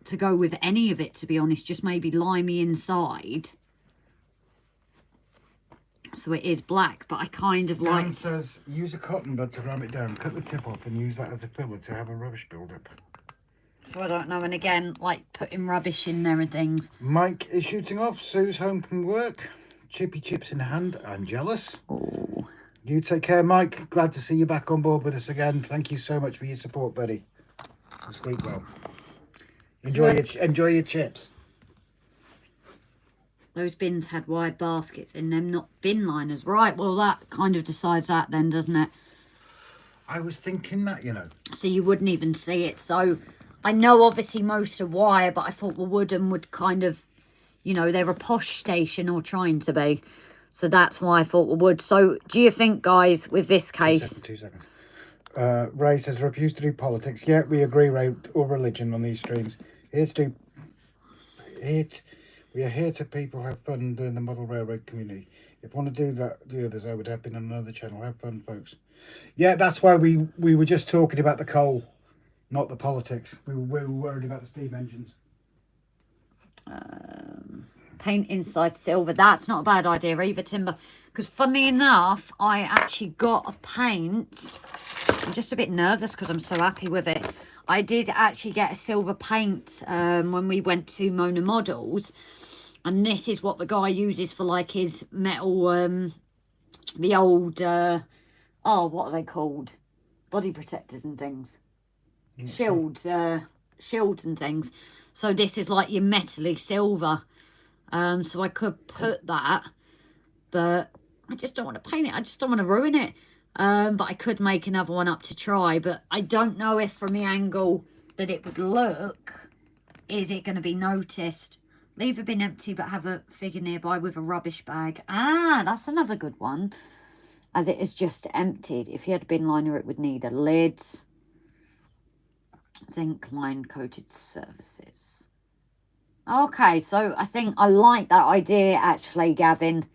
to go with any of it, to be honest. Just maybe limey inside. So it is black, but I kind of like... Dan says, use a cotton bud to ram it down. Cut the tip off and use that as a filler to have a rubbish build-up. So I don't know. And again, like putting rubbish in there and things. Mike is shooting off. Sue's home from work. Chippy chips in hand. I'm jealous. Oh. You take care, Mike. Glad to see you back on board with us again. Thank you so much for your support, buddy. And sleep well. Enjoy your chips. Those bins had wide baskets in them, not bin liners. Right, well, that kind of decides that then, doesn't it? I was thinking that, you know. So you wouldn't even see it. So I know obviously most are wire, but I thought the wooden would kind of, you know, they're a posh station or trying to be. So that's why I thought we would. So do you think, guys, with this case... 2 seconds. Ray says, refuse to do politics. Yeah, we agree, Ray, or religion on these streams. We are here to people have fun in the model railroad community. If you want to do that, the others, I would have been on another channel. Have fun, folks. Yeah, that's why we were just talking about the coal, not the politics. We were worried about the steam engines. Paint inside silver. That's not a bad idea either, Timber. Because funny enough, I actually got a paint. I'm just a bit nervous because I'm so happy with it. I did actually get a silver paint when we went to Mona Models. And this is what the guy uses for like his metal, the old, oh, what are they called? Body protectors and things. Yeah. Shields and things. So this is like your metally silver. So I could put that, but I just don't want to paint it. I just don't want to ruin it. But I could make another one up to try, but I don't know if from the angle that it would look, is it going to be noticed? Leave a bin empty, but have a figure nearby with a rubbish bag. Ah, that's another good one. As it is just emptied. If you had a bin liner, it would need a lid. Zinc line coated surfaces. Okay, so I think I like that idea, actually, Gavin.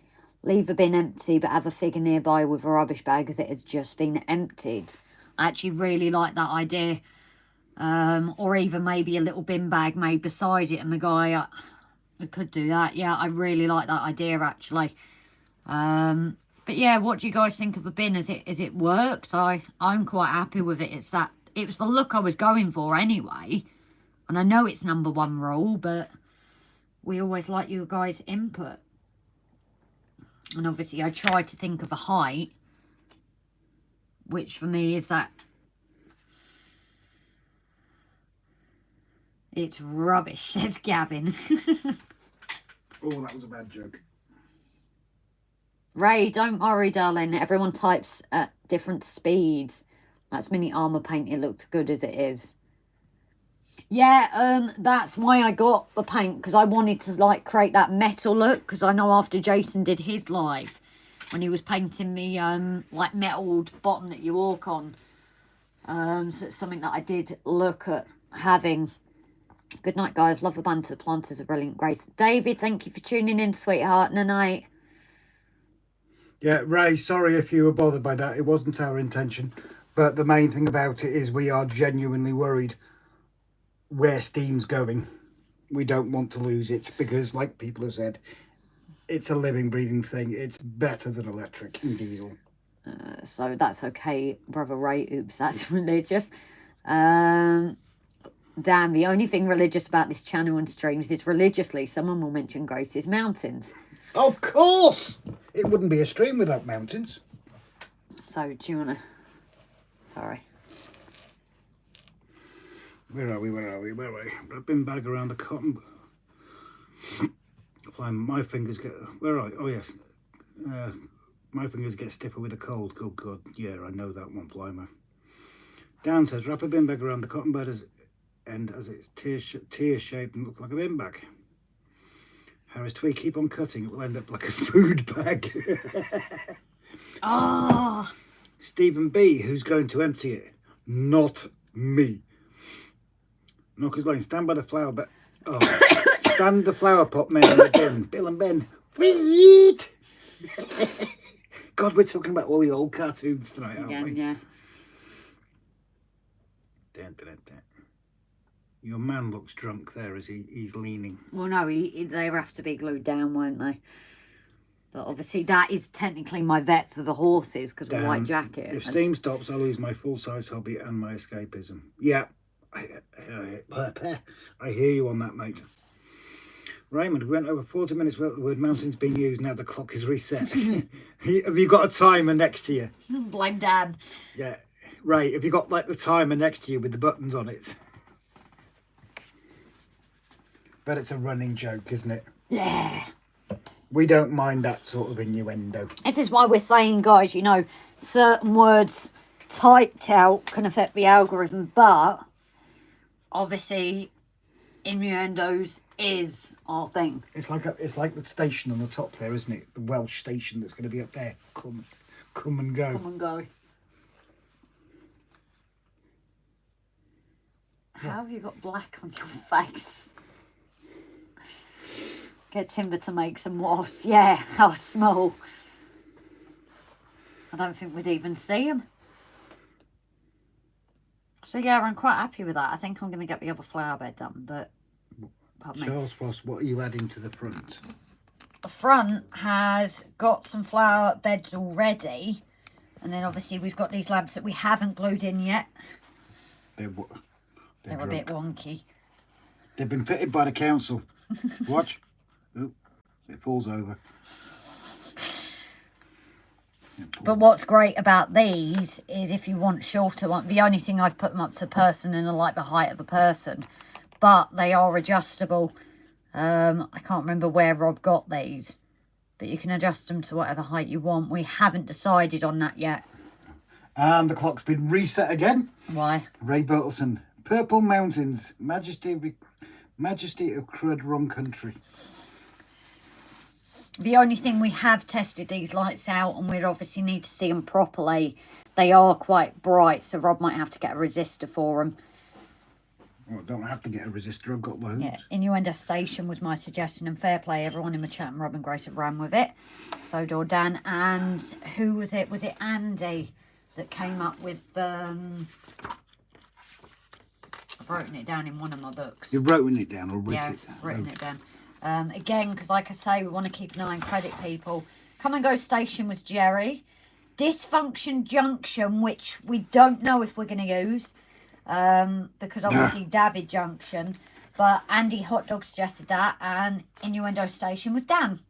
Leave a bin empty, but have a figure nearby with a rubbish bag as it has just been emptied. I actually really like that idea. Or even maybe a little bin bag made beside it, and the guy... we could do that. Yeah, I really like that idea, actually. But yeah, what do you guys think of the bin? Is it worked? I'm quite happy with it. It was the look I was going for anyway. And I know it's #1 rule, but we always like you guys' input. And obviously I tried to think of a height, which for me is that it's rubbish, says Gavin. Oh, that was a bad joke. Ray, don't worry, darling. Everyone types at different speeds. That's mini armour paint. It looks good as it is. Yeah, that's why I got the paint, because I wanted to like create that metal look, because I know after Jason did his live, when he was painting me like metalled bottom that you walk on. So it's something that I did look at having. Good night, guys. Love the banter. Planters are brilliant. Grace. David, thank you for tuning in, sweetheart. Night. Yeah, Ray, sorry if you were bothered by that. It wasn't our intention. But the main thing about it is we are genuinely worried. where steam's going. We don't want to lose it because, like people have said, it's a living, breathing thing. It's better than electric and diesel. So that's okay, Brother Ray. Oops, that's religious. Dan, the only thing religious about this channel and streams is religiously someone will mention Grace's mountains. Of course! It wouldn't be a stream without mountains. So, do you want to... Sorry. Where are we? Where are we? Where are we? I've been back around the cotton. My fingers get... Where are you? Oh, yes. My fingers get stiffer with a cold. Good God. Yeah, I know that one, Flymer. Dan says, wrap a bin bag around the cotton bed as it's tear-shaped and look like a bin bag. Harris Tweed, keep on cutting. It will end up like a food bag. Oh. Stephen B, who's going to empty it? Not me. Knockers Lane, stand by the flower bed. Oh. Stand the flower pot men in the bin. Bill and Ben. Weed! God, we're talking about all the old cartoons tonight, aren't we? Yeah. Dun, dun, dun, dun. Your man looks drunk there as he's leaning. Well, no, they have to be glued down, won't they? But obviously that is technically my vet for the horses because of the white jacket. If steam stops, I'll lose my full-size hobby and my escapism. Yeah, I hear you on that, mate. Raymond, we went over 40 minutes without the word mountains being used. Now the clock is reset. Have you got a timer next to you? Blame Dan. Yeah, Ray, have you got like the timer next to you with the buttons on it? But it's a running joke, isn't it? Yeah. We don't mind that sort of innuendo. This is why we're saying, guys, you know, certain words typed out can affect the algorithm, but obviously innuendos is our thing. It's like the station on the top there, isn't it? The Welsh station that's going to be up there. Come and go. Come and go. How have you got black on your face? Get Timber to make some wasps. Yeah, how small. I don't think we'd even see them. So yeah, I'm quite happy with that. I think I'm going to get the other flower bed done, but... Charles Frost, what are you adding to the front? The front has got some flower beds already. And then obviously we've got these lamps that we haven't glued in yet. They're a bit wonky. They've been fitted by the council. Watch. Oop, it falls over. But what's great about these is if you want shorter one, the only thing I've put them up to person and I like the height of a person, but they are adjustable. I can't remember where Rob got these, but you can adjust them to whatever height you want. We haven't decided on that yet. And the clock's been reset again. Why? Ray Bertelson, Purple Mountains, Majesty of Crud Wrong Country. The only thing we have tested these lights out, and we'd obviously need to see them properly. They are quite bright, so Rob might have to get a resistor for them. Well, I don't have to get a resistor, I've got loads. Yeah, Innuendo Station was my suggestion, and fair play, everyone in the chat and Rob and Grace have ran with it. So did Dan, and who was it? Was it Andy that came up with... I've written it down in one of my books. You've written it down or written it? Yeah, written it down. Again, because like I say, we want to keep an eye on credit people. Come and Go Station was Jerry. Dysfunction Junction, which we don't know if we're going to use. Because obviously David Junction. But Andy Hot Dog suggested that. And Innuendo Station was Dan.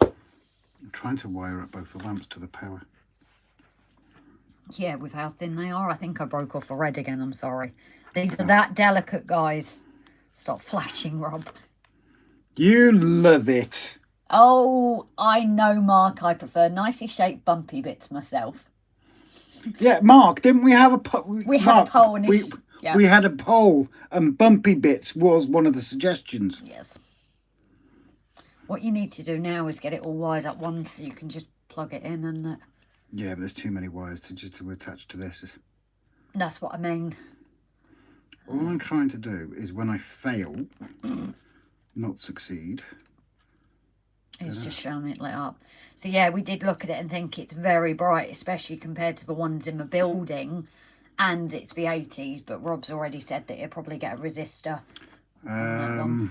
I'm trying to wire up both the lamps to the power. Yeah, with how thin they are. I think I broke off a red again. I'm sorry. These are that delicate, guys. Stop flashing, Rob. You love it. Oh, I know, Mark. I prefer nicely shaped bumpy bits myself. Yeah, Mark, didn't we have a poll? We had a poll. We had a poll, and bumpy bits was one of the suggestions. Yes. What you need to do now is get it all wired up once so you can just plug it in and... Yeah, but there's too many wires to attach to this. That's what I mean. All I'm trying to do is when I fail... not succeed. It's just showing it lit up. So yeah, we did look at it and think it's very bright, especially compared to the ones in the building. and it's the 80s, but Rob's already said that he'll probably get a resistor. I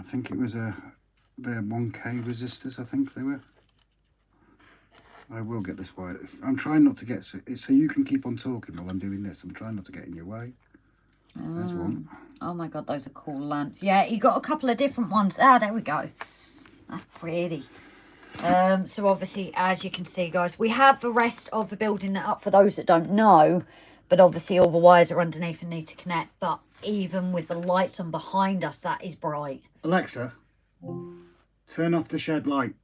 think it was they're 1K resistors, I think they were. I will get this wire. I'm trying not to get, so you can keep on talking while I'm doing this. I'm trying not to get in your way. There's one. Oh my God, those are cool lamps. Yeah, he got a couple of different ones. Ah, there we go. That's pretty. So obviously, as you can see, guys, we have the rest of the building up for those that don't know. But obviously, all the wires are underneath and need to connect. But even with the lights on behind us, that is bright. Alexa, turn off the shed light.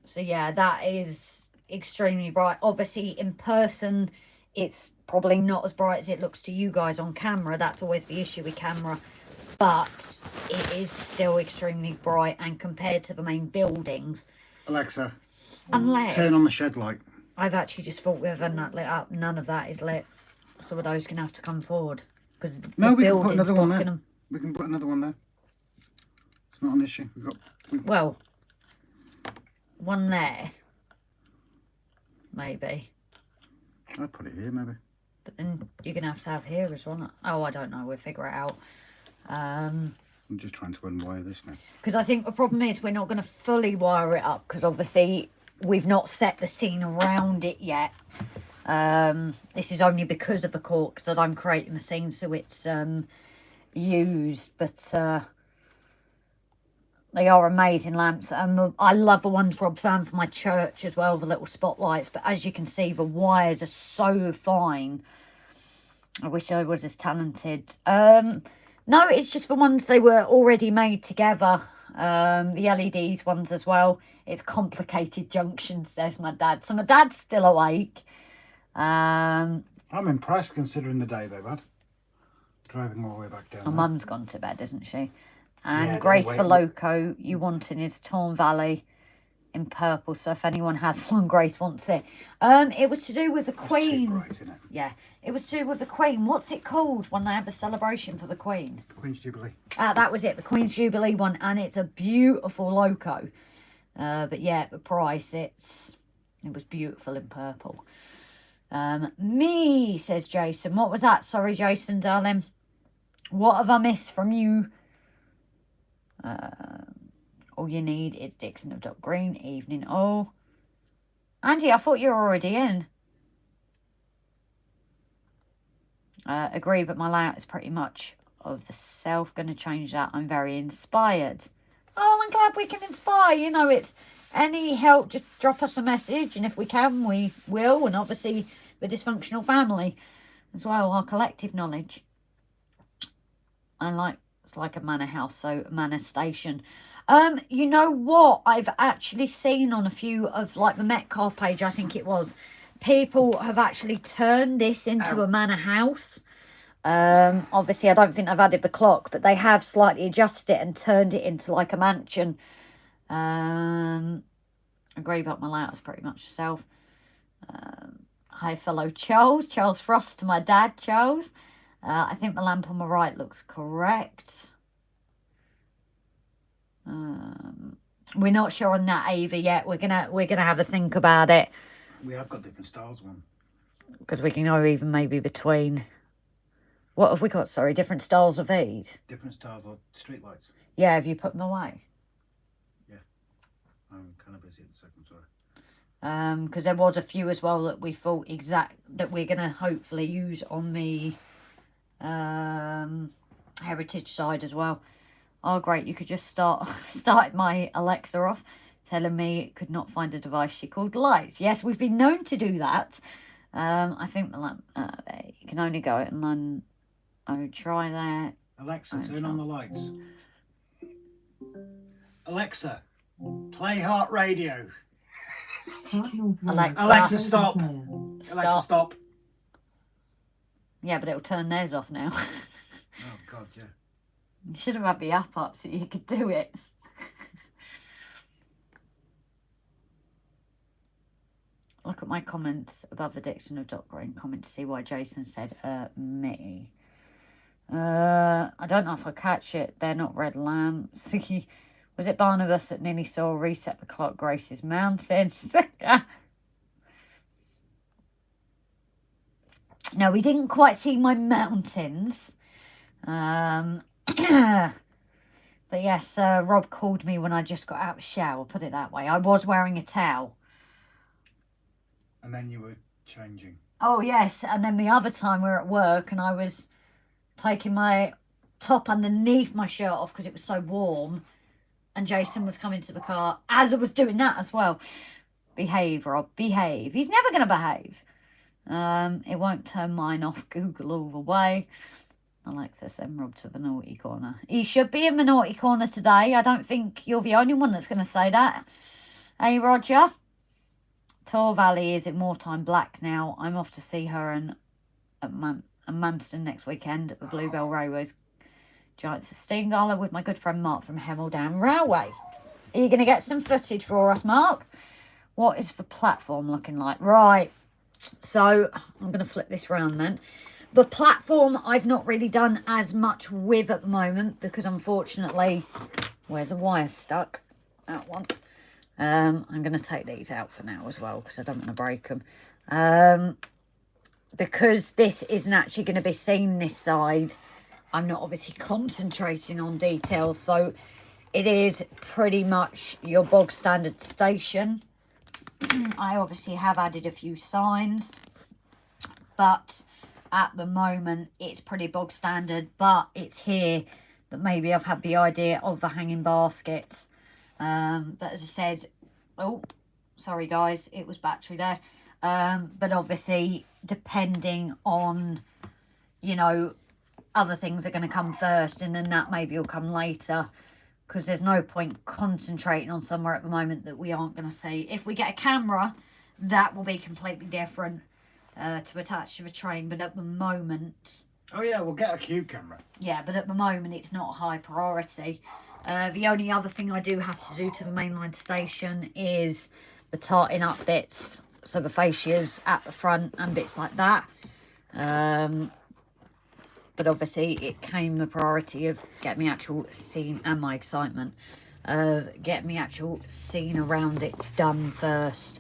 So yeah, that is extremely bright. Obviously, in person, it's probably not as bright as it looks to you guys on camera. That's always the issue with camera. But it is still extremely bright, and compared to the main buildings. Alexa, unless turn on the shed light. I've actually just thought we've had that lit up. None of that is lit. Some of those can have to come forward. Because no, we can put another one there. We can put another one there. It's not an issue. Well, one there. Maybe. I'd put it here, maybe. But then you're going to have here as well. Oh, I don't know. We'll figure it out. I'm just trying to unwire this now. Because I think the problem is we're not going to fully wire it up. Because obviously we've not set the scene around it yet. This is only because of the corks that I'm creating the scene. So it's used. But they are amazing lamps. And I love the ones Rob found for my church as well. The little spotlights. But as you can see, the wires are so fine. I wish I was as talented. No, it's just the ones they were already made together. The LEDs ones as well. It's complicated junction, says my dad. So my dad's still awake. I'm impressed considering the day they've had. Driving all the way back down. My mum's gone to bed, isn't she? And yeah, Grace for Loco, you wanting his Torn Valley in purple. So if anyone has one, Grace wants it. It was to do with the Queen. Too bright, isn't it? Yeah, it was to do with the Queen. What's it called when they have a celebration for the Queen? The Queen's Jubilee. That was it, the Queen's Jubilee one, and it's a beautiful Loco. But yeah, the price, it was beautiful in purple. Me, says Jason. What was that? Sorry, Jason, darling. What have I missed from you? All you need is Dixon of Dot Green. Evening. Oh, Andy, I thought you were already in. Agree, but my layout is pretty much of the self. Going to change that. I'm very inspired. Oh, I'm glad we can inspire. You know, it's any help, just drop us a message. And if we can, we will. And obviously, the dysfunctional family as well, our collective knowledge. It's like a manor house, so a manor station. You know what? I've actually seen on a few of like the Metcalfe page, I think it was, people have actually turned this into a manor house. Obviously, I don't think I've added the clock, but they have slightly adjusted it and turned it into like a mansion. Agree about my layout is pretty much self. Hi, fellow Charles. Charles Frost to my dad, Charles. I think the lamp on the right looks correct. We're not sure on that either yet. We're gonna have a think about it. We have got different styles one. Because we can go even maybe between. What have we got? Sorry, different styles of these. Different styles of street lights. Yeah, have you put them away? Yeah, I'm kind of busy at the second. Sorry. Because there was a few as well that we thought that we're gonna hopefully use on the heritage side as well. Oh great, you could just start my Alexa off telling me it could not find a device she called lights. Yes, we've been known to do that. I think the lamp there, you can only go it and then try that. Alexa, turn on the lights. Alexa, play Heart Radio. Alexa, stop. Alexa, stop. Yeah, but it'll turn theirs off now. Oh, God, yeah. You should have had the app up so you could do it. Look at my comments above the Dixon of Dot Green comment to see why Jason said, me. I don't know if I catch it. They're not red lamps. Was it Barnabas that nearly saw reset the clock Grace's mountains? No, we didn't quite see my mountains. But yes, Rob called me when I just got out of the shower, put it that way. I was wearing a towel. And then you were changing. Oh, yes. And then the other time we were at work and I was taking my top underneath my shirt off because it was so warm. And Jason was coming to the car as I was doing that as well. Behave, Rob, behave. He's never going to behave. It won't turn mine off. Google all the way. Alexa, send Rob to the naughty corner. He should be in the naughty corner today. I don't think you're the only one that's going to say that. Hey, Roger. Tor Valley is in wartime black now. I'm off to see her at Manston next weekend at the Bluebell Railways Giants of Steam Gala with my good friend Mark from Hemel Down Railway. Are you going to get some footage for us, Mark? What is the platform looking like? Right. So I'm going to flip this round then. The platform I've not really done as much with at the moment because unfortunately, where's a wire stuck? That one. I'm going to take these out for now as well because I don't want to break them. Because this isn't actually going to be seen this side, I'm not obviously concentrating on details. So it is pretty much your bog standard station. I obviously have added a few signs, but at the moment it's pretty bog standard, but it's here that maybe I've had the idea of the hanging baskets. But as I said, oh, sorry guys, it was battery there. But obviously, depending on, you know, other things are going to come first, and then that maybe will come later. Because there's no point concentrating on somewhere at the moment that we aren't going to see. If we get a camera, that will be completely different to attach to the train. But at the moment... Oh yeah, we'll get a cube camera. Yeah, but at the moment it's not a high priority. The only other thing I do have to do to the mainline station is the tarting up bits. So the fascias at the front and bits like that. But obviously it came the priority of getting the actual scene and my excitement of getting the actual scene around it done first.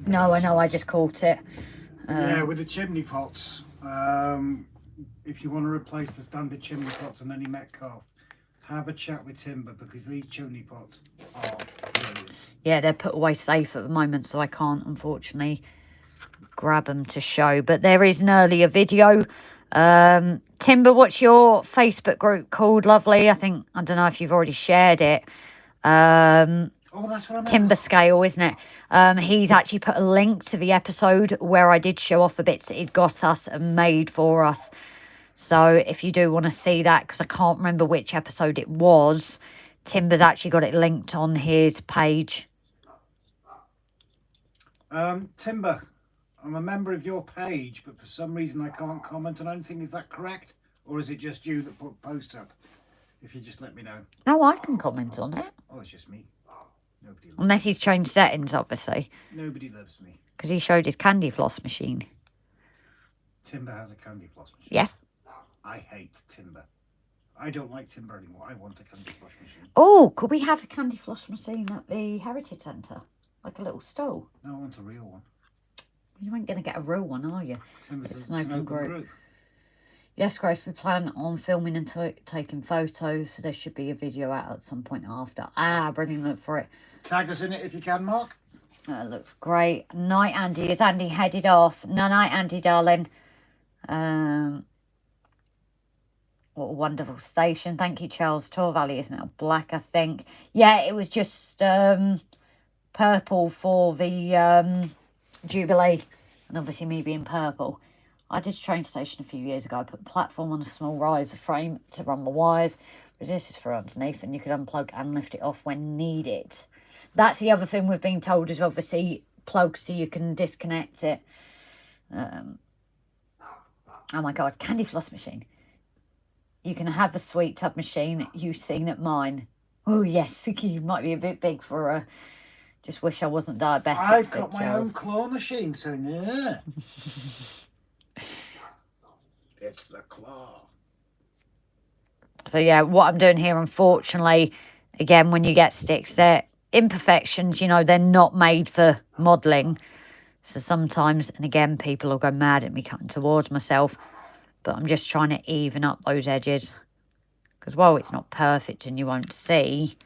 No, I know, I just caught it. Yeah, with the chimney pots. If you want to replace the standard chimney pots on any Metcalfe, have a chat with Timber because these chimney pots are brilliant. Yeah, they're put away safe at the moment, so I can't, unfortunately, grab them to show. But there is an earlier video. Timber, what's your Facebook group called, lovely? I don't know if you've already shared it. Oh, that's what I meant. Timber Scale, isn't it? He's actually put a link to the episode where I did show off the bits that he'd got us and made for us. So if you do want to see that, because I can't remember which episode it was, Timber's actually got it linked on his page. Timber, I'm a member of your page, but for some reason I can't comment on anything. Is that correct? Or is it just you that put posts up? If you just let me know. Oh, I can comment on it. Oh, it's just me. Nobody loves Unless he's changed settings, obviously. Nobody loves me. Because he showed his candy floss machine. Timber has a candy floss machine. Yes. I hate Timber. I don't like Timber anymore. I want a candy floss machine. Oh, could we have a candy floss machine at the Heritage Centre? Like a little stall? No, I want a real one. You ain't going to get a real one, are you? Timber's It's an open group. Yes, Grace, we plan on filming and taking photos, so there should be a video out at some point after. Brilliant, look for it. Tag us in it if you can, Mark. That looks great. Night, Andy. Is Andy headed off? No, night, Andy, darling. What a wonderful station. Thank you, Charles. Tor Valley is now black, I think. Yeah, it was just purple for the Jubilee. And obviously me being purple. I did a train station a few years ago. I put the platform on a small riser frame to run the wires. Resistors for underneath, and you could unplug and lift it off when needed. That's the other thing we've been told is obviously plug so you can disconnect it. Oh my God, candy floss machine. You can have a sweet tub machine you've seen at mine. Oh yes, you might be a bit big for a... Just wish I wasn't diabetic. I've got my own claw machine, so yeah. It's the claw. So yeah, what I'm doing here, unfortunately, again, when you get sticks, they're imperfections, you know, they're not made for modelling. So sometimes, and again, people will go mad at me cutting towards myself, but I'm just trying to even up those edges. Because while it's not perfect and you won't see,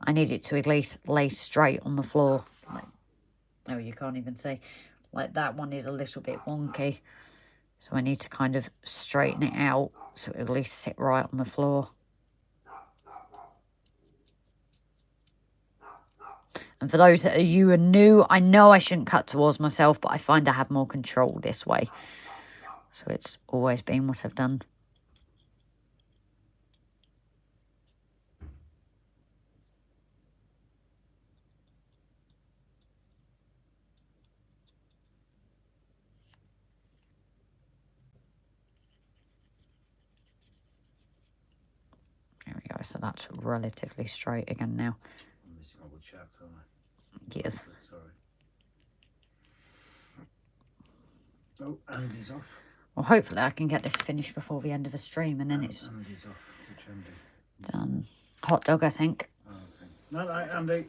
I need it to at least lay straight on the floor. Like, oh, you can't even see. Like that one is a little bit wonky. So I need to kind of straighten it out so it at least sit right on the floor. And for those that you are new, I know I shouldn't cut towards myself, but I find I have more control this way. So it's always been what I've done. There we go. So that's relatively straight again now. Yes. Sorry. Oh, Andy's off. Well, hopefully I can get this finished before the end of the stream, and then it's Andy's off. Which Andy? done. Hot dog, I think. Oh, okay. No, Andy.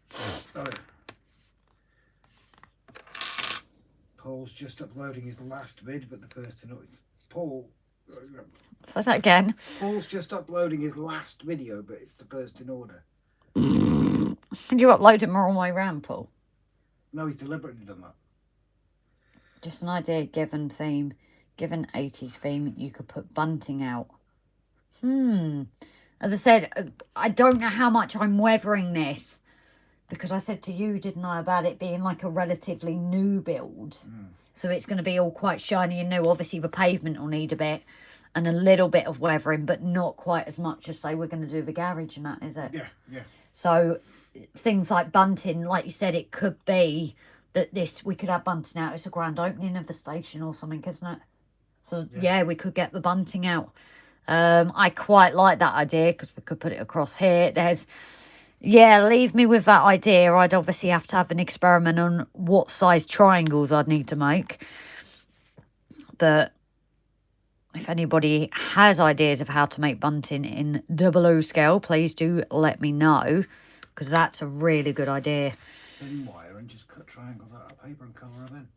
Sorry. Paul's just uploading his last vid, but the first to know it. Paul. Say that again. Paul's just uploading his last video, but it's the first in order. Can you upload it more on my RAM, Paul? No, he's deliberately done that. Just an idea, given theme, given 80s theme, you could put bunting out. As I said, I don't know how much I'm weathering this, because I said to you, didn't I, about it being like a relatively new build. So it's going to be all quite shiny and new. Obviously, the pavement will need a bit and a little bit of weathering, but not quite as much as, say, we're going to do the garage and that, is it? Yeah, yeah. So things like bunting, like you said, it could be that we could have bunting out. It's a grand opening of the station or something, isn't it? So, yeah, we could get the bunting out. I quite like that idea because we could put it across here. Yeah, leave me with that idea. I'd obviously have to have an experiment on what size triangles I'd need to make. But if anybody has ideas of how to make bunting in 00 scale, please do let me know, because that's a really good idea. Thin wire and just cut triangles out of paper and colour them in.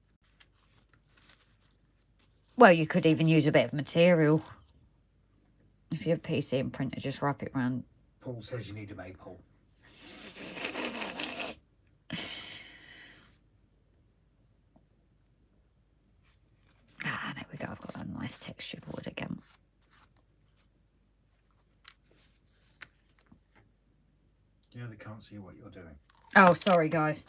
Well, you could even use a bit of material. If you have PC and printer, just wrap it around. Paul says you need a maple. Ah, there we go. I've got a nice textured wood again. Yeah, they can't see what you're doing. Oh, sorry, guys.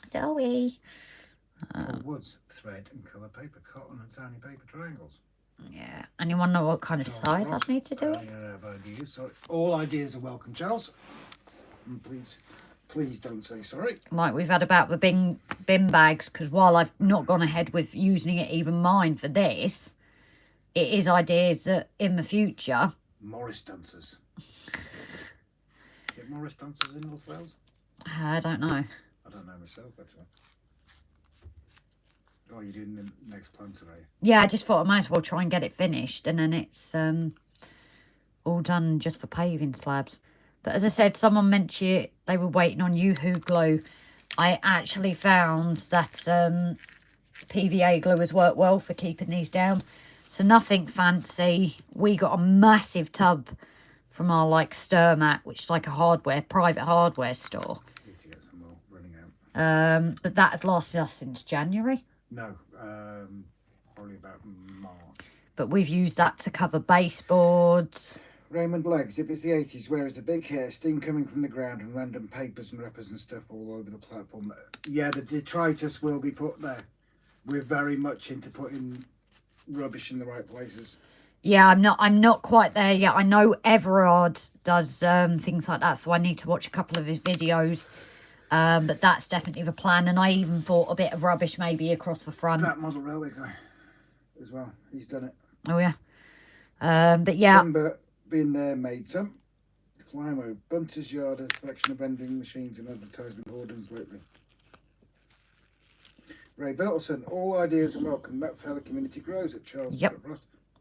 Zoe. Woods, thread and colour paper, cotton and tiny paper triangles. Yeah. Anyone know what kind of size I need to do it? I have ideas. Sorry. All ideas are welcome, Charles. And please don't say sorry. Like we've had about the bin bags, because while I've not gone ahead with using it even mine for this, it is ideas that in the future. Morris dancers. Get Morris dancers in North Wales? I don't know. I don't know myself, actually. Oh, you're doing the next planter, are you? Yeah, I just thought I might as well try and get it finished, and then it's all done just for paving slabs. But as I said, someone mentioned they were waiting on Yoo-Hoo glue. I actually found that PVA glue has worked well for keeping these down. So nothing fancy. We got a massive tub from our like Sturmat, which is like a private hardware store. Need to get some more running out. But that has lasted us since January. No, probably about March. But we've used that to cover baseboards. Raymond Legs, if it's the 80s, where is the big hair, steam coming from the ground and random papers and wrappers and stuff all over the platform. Yeah, the detritus will be put there. We're very much into putting rubbish in the right places. Yeah, I'm not quite there yet. I know Everard does things like that, so I need to watch a couple of his videos. But that's definitely the plan. And I even thought a bit of rubbish maybe across the front. That model railway guy as well. He's done it. Oh, yeah. But yeah. Timber being there made some. Climo, Bunter's Yard, a selection of vending machines and advertisement boardings lately. Ray Belton, all ideas are welcome. That's how the community grows at Charles. Yep.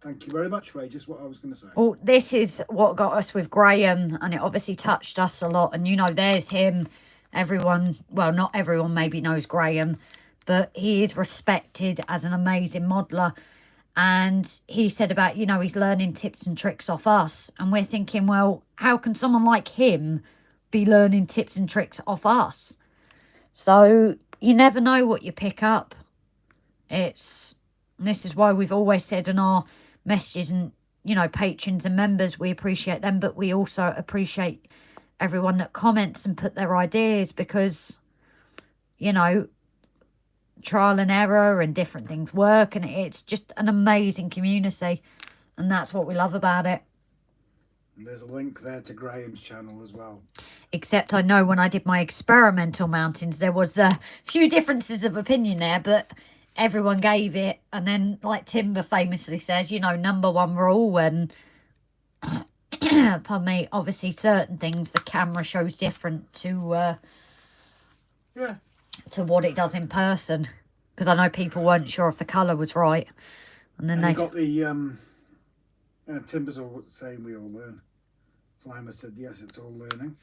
Thank you very much, Ray. Just what I was going to say. Well, this is what got us with Graham, and it obviously touched us a lot. And, you know, there's him. Everyone, well, not everyone maybe knows Graham, but he is respected as an amazing modeler. And he said about, you know, he's learning tips and tricks off us. And we're thinking, well, how can someone like him be learning tips and tricks off us? So you never know what you pick up. This is why we've always said in our messages, and, you know, patrons and members, we appreciate them, but we also appreciate everyone that comments and put their ideas, because, you know, trial and error and different things work, and it's just an amazing community, and that's what we love about it. And there's a link there to Graham's channel as well. Except I know when I did my experimental mountings, there was a few differences of opinion there, but everyone gave it. And then, like Timber famously says, you know, #1 rule, and pardon me, obviously certain things the camera shows different to to what it does in person, because I know people weren't sure if the colour was right, and then they got the Timber's all saying we all learn. Flymer said yes, it's all learning.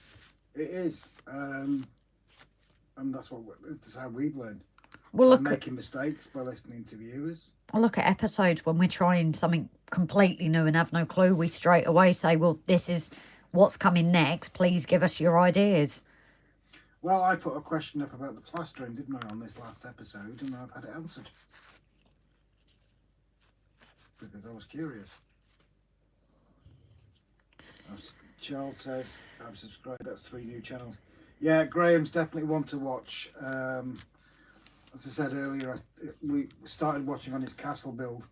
It is, and that's how we've learned. well, look, making mistakes by listening to viewers. I look at episodes when we're trying something completely new and have no clue. We straight away say, well, this is what's coming next. Please give us your ideas. Well, I put a question up about the plastering, didn't I, on this last episode, and I've had it answered. Because I was curious. Charles says, I'm subscribed, that's 3 new channels. Yeah, Graham's definitely one to watch. As I said earlier, we started watching on his castle build.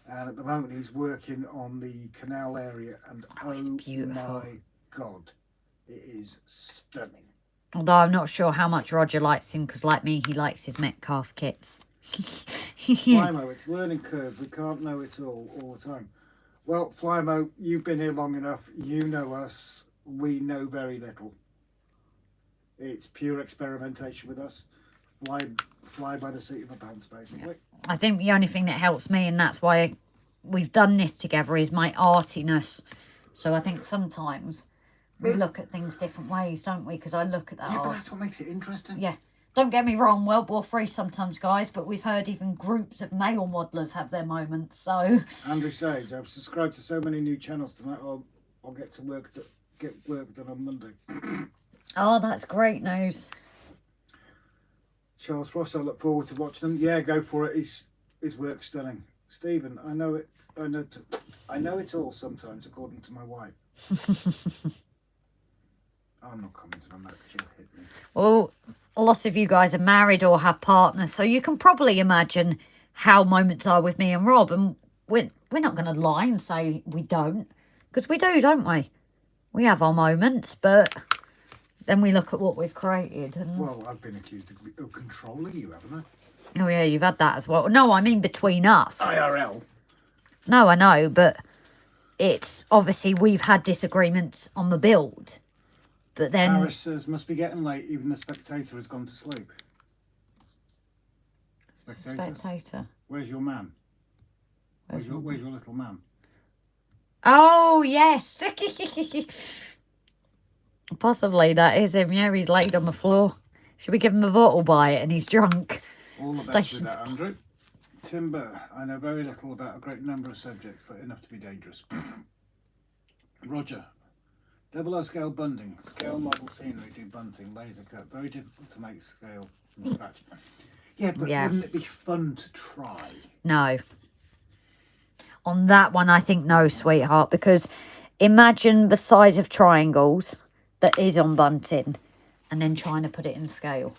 And at the moment he's working on the canal area, and it's beautiful. My God, it is stunning. Although I'm not sure how much Roger likes him, because like me, he likes his Metcalfe kits. Flymo, it's learning curve. We can't know it all the time. Well, Flymo, you've been here long enough. You know us. We know very little. It's pure experimentation with us. Fly by the seat of our pants, basically. I think the only thing that helps me, and that's why we've done this together, is my artiness. So I think sometimes we look at things different ways, don't we? Because I look at that art. But that's what makes it interesting. Yeah. Don't get me wrong, World War III sometimes, guys, but we've heard even groups of male modelers have their moments, so... Andrew Sage, I've subscribed to so many new channels tonight, I'll get to get work done on Monday. Oh, that's great news. Charles Ross, I look forward to watching them. Yeah, go for it. His work's stunning. Stephen, I know it all sometimes, according to my wife. I'm not commenting on that because you'll hit me. Well, a lot of you guys are married or have partners, so you can probably imagine how moments are with me and Rob. And we're not going to lie and say we don't, because we do, don't we? We have our moments, but then we look at what we've created. And... Well, I've been accused of controlling you, haven't I? Oh, yeah, you've had that as well. No, I mean between us. IRL. No, I know, but it's obviously we've had disagreements on the build. But then... Harris says, must be getting late, even the spectator has gone to sleep. Spectator. Where's your man? Where's your little man? Oh, yes. Possibly that is him. Yeah, he's laid on the floor. Should we give him a bottle by it and he's drunk? All the best with that, Andrew. Timber, I know very little about a great number of subjects, but enough to be dangerous. Roger. 00 scale bunding, scale model scenery, do bunting, laser cut. Very difficult to make scale from scratch. Yeah, but wouldn't it be fun to try? No. On that one, I think no, sweetheart, because imagine the size of triangles that is on bunting and then trying to put it in scale.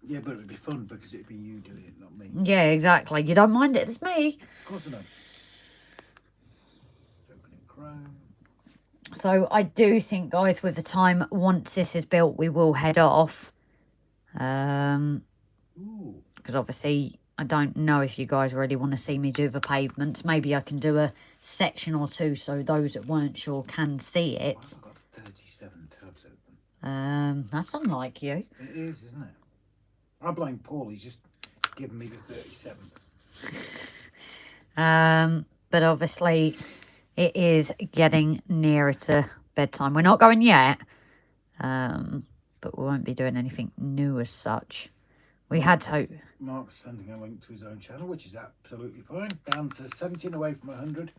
Yeah, but it would be fun because it'd be you doing it, not me. Yeah, exactly. You don't mind it, it's me. Of course I don't. Opening Chrome. So I do think, guys, with the time, once this is built, we will head off. Because obviously, I don't know if you guys really want to see me do the pavements. Maybe I can do a section or two so those that weren't sure can see it. I've got 37 tabs open. That's unlike you. It is, isn't it? I blame Paul, he's just giving me the 37. But obviously it is getting nearer to bedtime. We're not going yet, but we won't be doing anything new as such. We had hope. Mark's sending a link to his own channel, which is absolutely fine. Dan says 17 away from 100.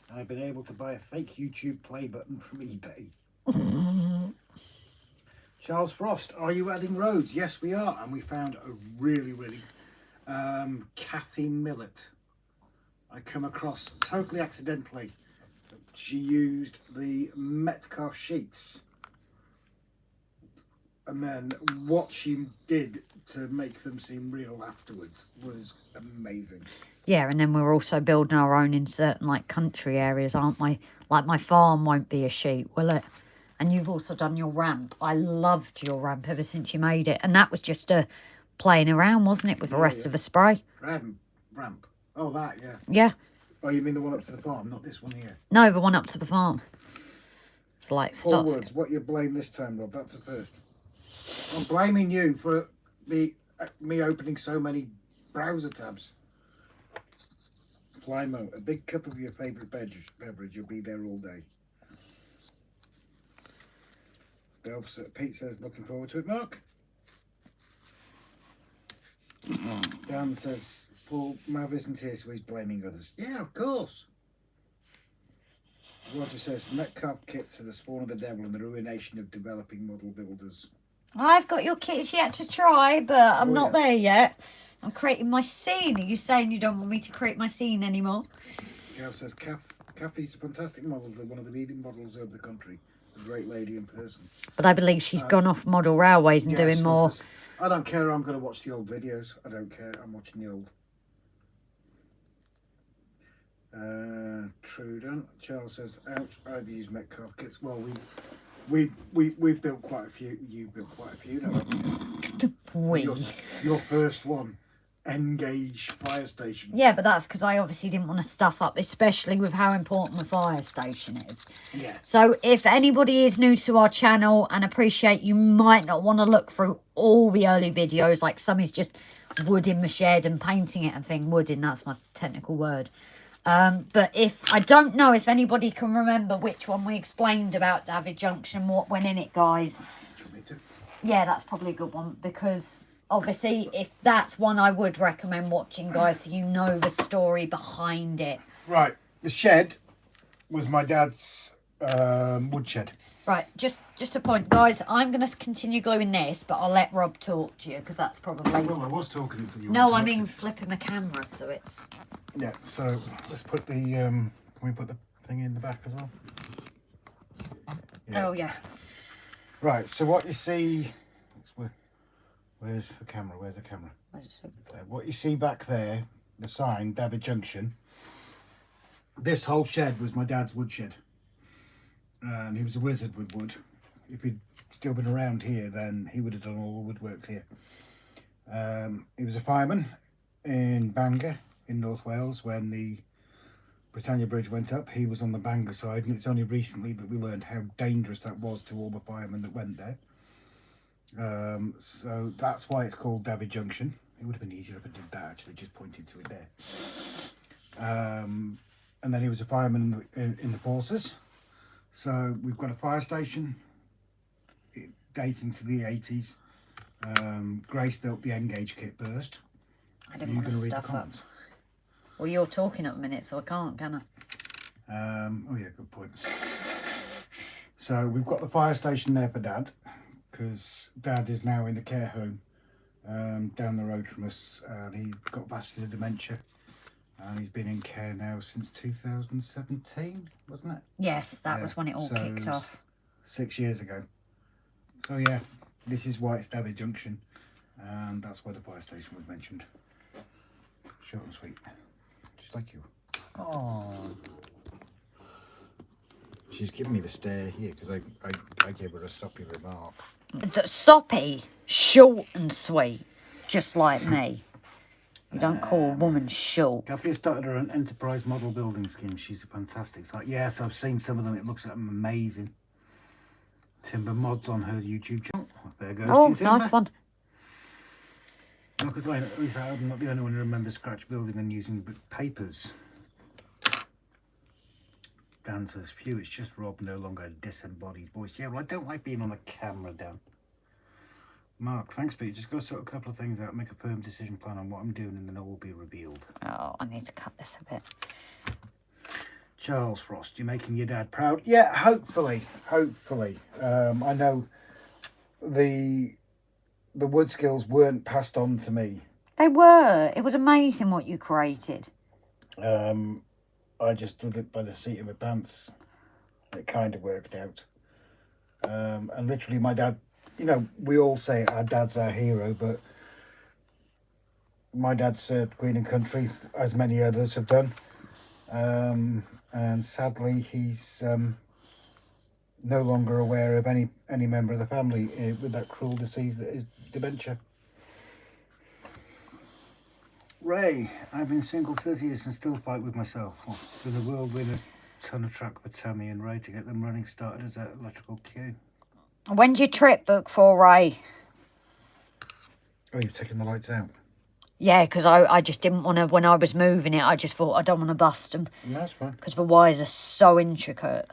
And I've been able to buy a fake YouTube play button from eBay. Charles Frost, are you adding roads? Yes, we are. And we found a really, really Kathy Millett. I come across totally accidentally. She used the Metcalfe sheets. And then what she did to make them seem real afterwards was amazing. Yeah, and then we're also building our own in certain like country areas, aren't we? Like my farm won't be a sheet, will it? And you've also done your ramp. I loved your ramp ever since you made it. And that was just playing around, wasn't it, with the rest of the spray? Ramp. Oh, that, yeah. Yeah. Oh, you mean the one up to the farm, not this one here? No, the one up to the farm. It's like Four words, what you blame this time, Rob? That's the first. I'm blaming you for me opening so many browser tabs. Flymo, a big cup of your favourite beverage. You'll be there all day. Pete says, looking forward to it, Mark. Dan says, Paul, Mav isn't here, so he's blaming others. Yeah, of course. Roger says, Metcalfe kits are the spawn of the devil and the ruination of developing model builders. I've got your kits yet to try, but I'm not there yet. I'm creating my scene. Are you saying you don't want me to create my scene anymore? Gav says, Kathy's a fantastic model, one of the leading models of the country. A great lady in person. But I believe she's gone off model railways and doing more. I don't care. I'm going to watch the old videos. I don't care. I'm watching the old. True. Charles says, ouch, I've used Metcalfe kits. Well, we've built quite a few. You built quite a few, haven't you? Your first one, Engage fire station. Yeah, but that's because I obviously didn't want to stuff up, especially with how important the fire station is. Yeah. So if anybody is new to our channel and appreciate, you might not want to look through all the early videos, like some is just wood in the shed and painting it and thing. Wooding, that's my technical word. But if I don't know if anybody can remember which one we explained about David Junction, what went in it, guys. Yeah, that's probably a good one, because obviously if that's one I would recommend watching, guys, so you know the story behind it. Right, the shed was my dad's wood shed. Right, just a point, guys. I'm going to continue gluing this, but I'll let Rob talk to you, because that's probably... Well, I was talking to you. No, I mean flipping the camera, so it's... Yeah, so let's put the... can we put the thing in the back as well? Yeah. Oh, yeah. Right, so what you see... Where's the camera? Where's the camera? What you see back there, the sign, David Junction, this whole shed was my dad's wood shed. And he was a wizard with wood. If he'd still been around here, then he would have done all the woodworks here. He was a fireman in Bangor in North Wales when the Britannia Bridge went up. He was on the Bangor side, and it's only recently that we learned how dangerous that was to all the firemen that went there. So that's why it's called David Junction. It would have been easier if I did that, actually, just pointed to it there. And then he was a fireman in the forces. So we've got a fire station. It dates into the 80s. Grace built the Engage kit first. I didn't want to stuff up. Well, you're talking at the minute, so I can't, can I? Oh yeah, good point. So we've got the fire station there for Dad, because Dad is now in a care home down the road from us, and he's got vascular dementia. And he's been in care now since 2017, wasn't it? Yes, that was when it all kicked off. 6 years ago. So yeah, this is why it's David Junction, and that's why the fire station was mentioned. Short and sweet, just like you. Oh, she's giving me the stare here because I gave her a soppy remark. The soppy, short and sweet, just like me. You don't call a woman short. Kathy has started her own enterprise model building scheme. She's a fantastic site. Yes, I've seen some of them. It looks like amazing. Timber Mods on her YouTube channel. There goes. Oh, nice one. Because at least I'm not the only one who remembers scratch building and using papers Dan says, phew, it's just Rob, no longer a disembodied voice. Yeah, well, I don't like being on the camera, Dan. Mark, thanks, Pete. Just got to sort a couple of things out, make a firm decision plan on what I'm doing, and then it will be revealed. Oh, I need to cut this a bit. Charles Frost, you're making your dad proud. Yeah, hopefully. Hopefully. I know the wood skills weren't passed on to me. They were. It was amazing what you created. I just did it by the seat of my pants. It kind of worked out. And literally my dad, you know, we all say our dad's our hero, but my dad served Queen and Country, as many others have done. And sadly, he's no longer aware of any member of the family with that cruel disease that is dementia. Ray, I've been single 30 years and still fight with myself. With a whirlwind, a ton of track for Tammy and Ray to get them running started as that electrical queue. When's your trip booked for, Ray? Oh, you're taking the lights out? Yeah, because I just didn't want to, when I was moving it, I just thought I don't want to bust them. No, that's fine. Because the wires are so intricate.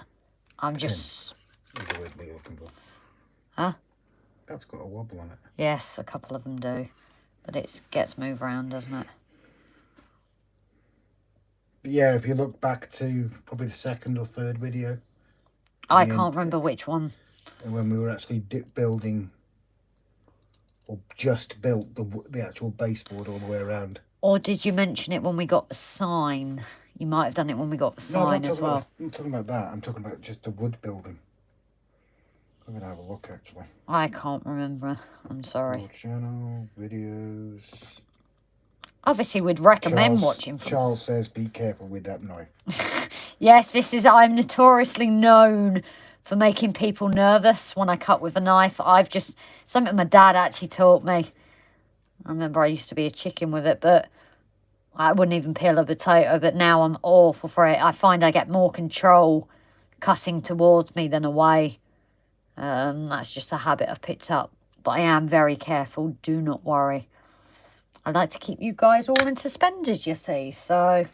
I'm just... That's the word we're looking for. Huh? That's got a wobble on it. Yes, a couple of them do. But it gets moved around, doesn't it? But yeah, if you look back to probably the second or third video. I can't remember which one. When we were actually building, or just built the actual baseboard all the way around. Or did you mention it when we got the sign? You might have done it when we got the sign as well. I'm not talking about that. I'm talking about just the wood building. I'm going to have a look, actually. I can't remember. I'm sorry. More channel, videos. Obviously, we'd recommend watching from... Charles says, be careful with that knife. Yes, I'm notoriously known for making people nervous when I cut with a knife. Something my dad actually taught me. I remember I used to be a chicken with it, but I wouldn't even peel a potato, but now I'm awful for it. I find I get more control cutting towards me than away. That's just a habit I've picked up, but I am very careful. Do not worry. I like to keep you guys all in suspenders, you see, so...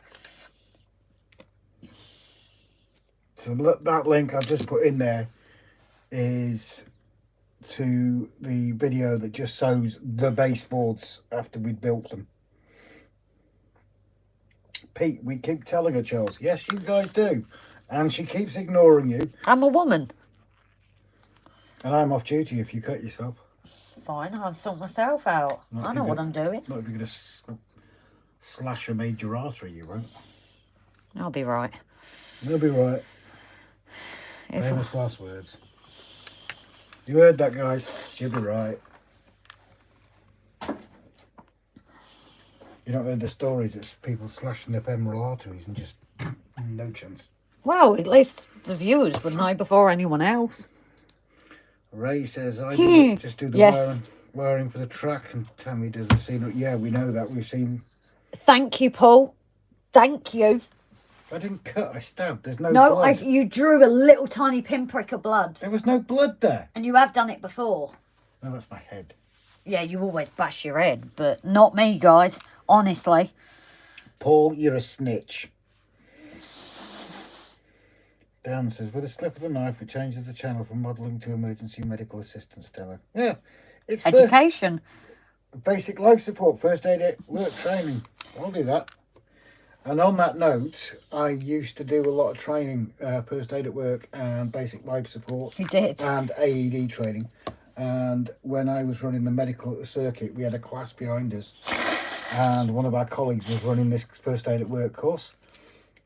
So that link I've just put in there is to the video that just shows the baseboards after we'd built them. Pete, we keep telling her, Charles. Yes, you guys do. And she keeps ignoring you. I'm a woman. And I'm off duty if you cut yourself. Fine, I'll sort myself out. I know what I'm doing. Not if you're going to slash a major artery, you won't. I'll be right. You'll be right. Famous last words. You heard that, guys. She'll be right. You not heard the stories? It's people slashing up femoral arteries and just no chance. Well, at least the viewers would know before anyone else. Ray says, I just do the yes. wiring for the track, and Tammy does the scenery. Yeah, we know that. We've seen... Thank you, Paul. Thank you. I didn't cut, I stabbed. There's no blood. No, you drew a little tiny pinprick of blood. There was no blood there. And you have done it before. No, that's my head. Yeah, you always bash your head, but not me, guys. Honestly. Paul, you're a snitch. Dan says, with a slip of the knife, it changes the channel from modelling to emergency medical assistance demo. Yeah, it's education. Basic life support, first aid at work training. I'll do that. And on that note, I used to do a lot of training, first aid at work and basic life support. You did. And AED training. And when I was running the medical at the circuit, we had a class behind us. And one of our colleagues was running this first aid at work course.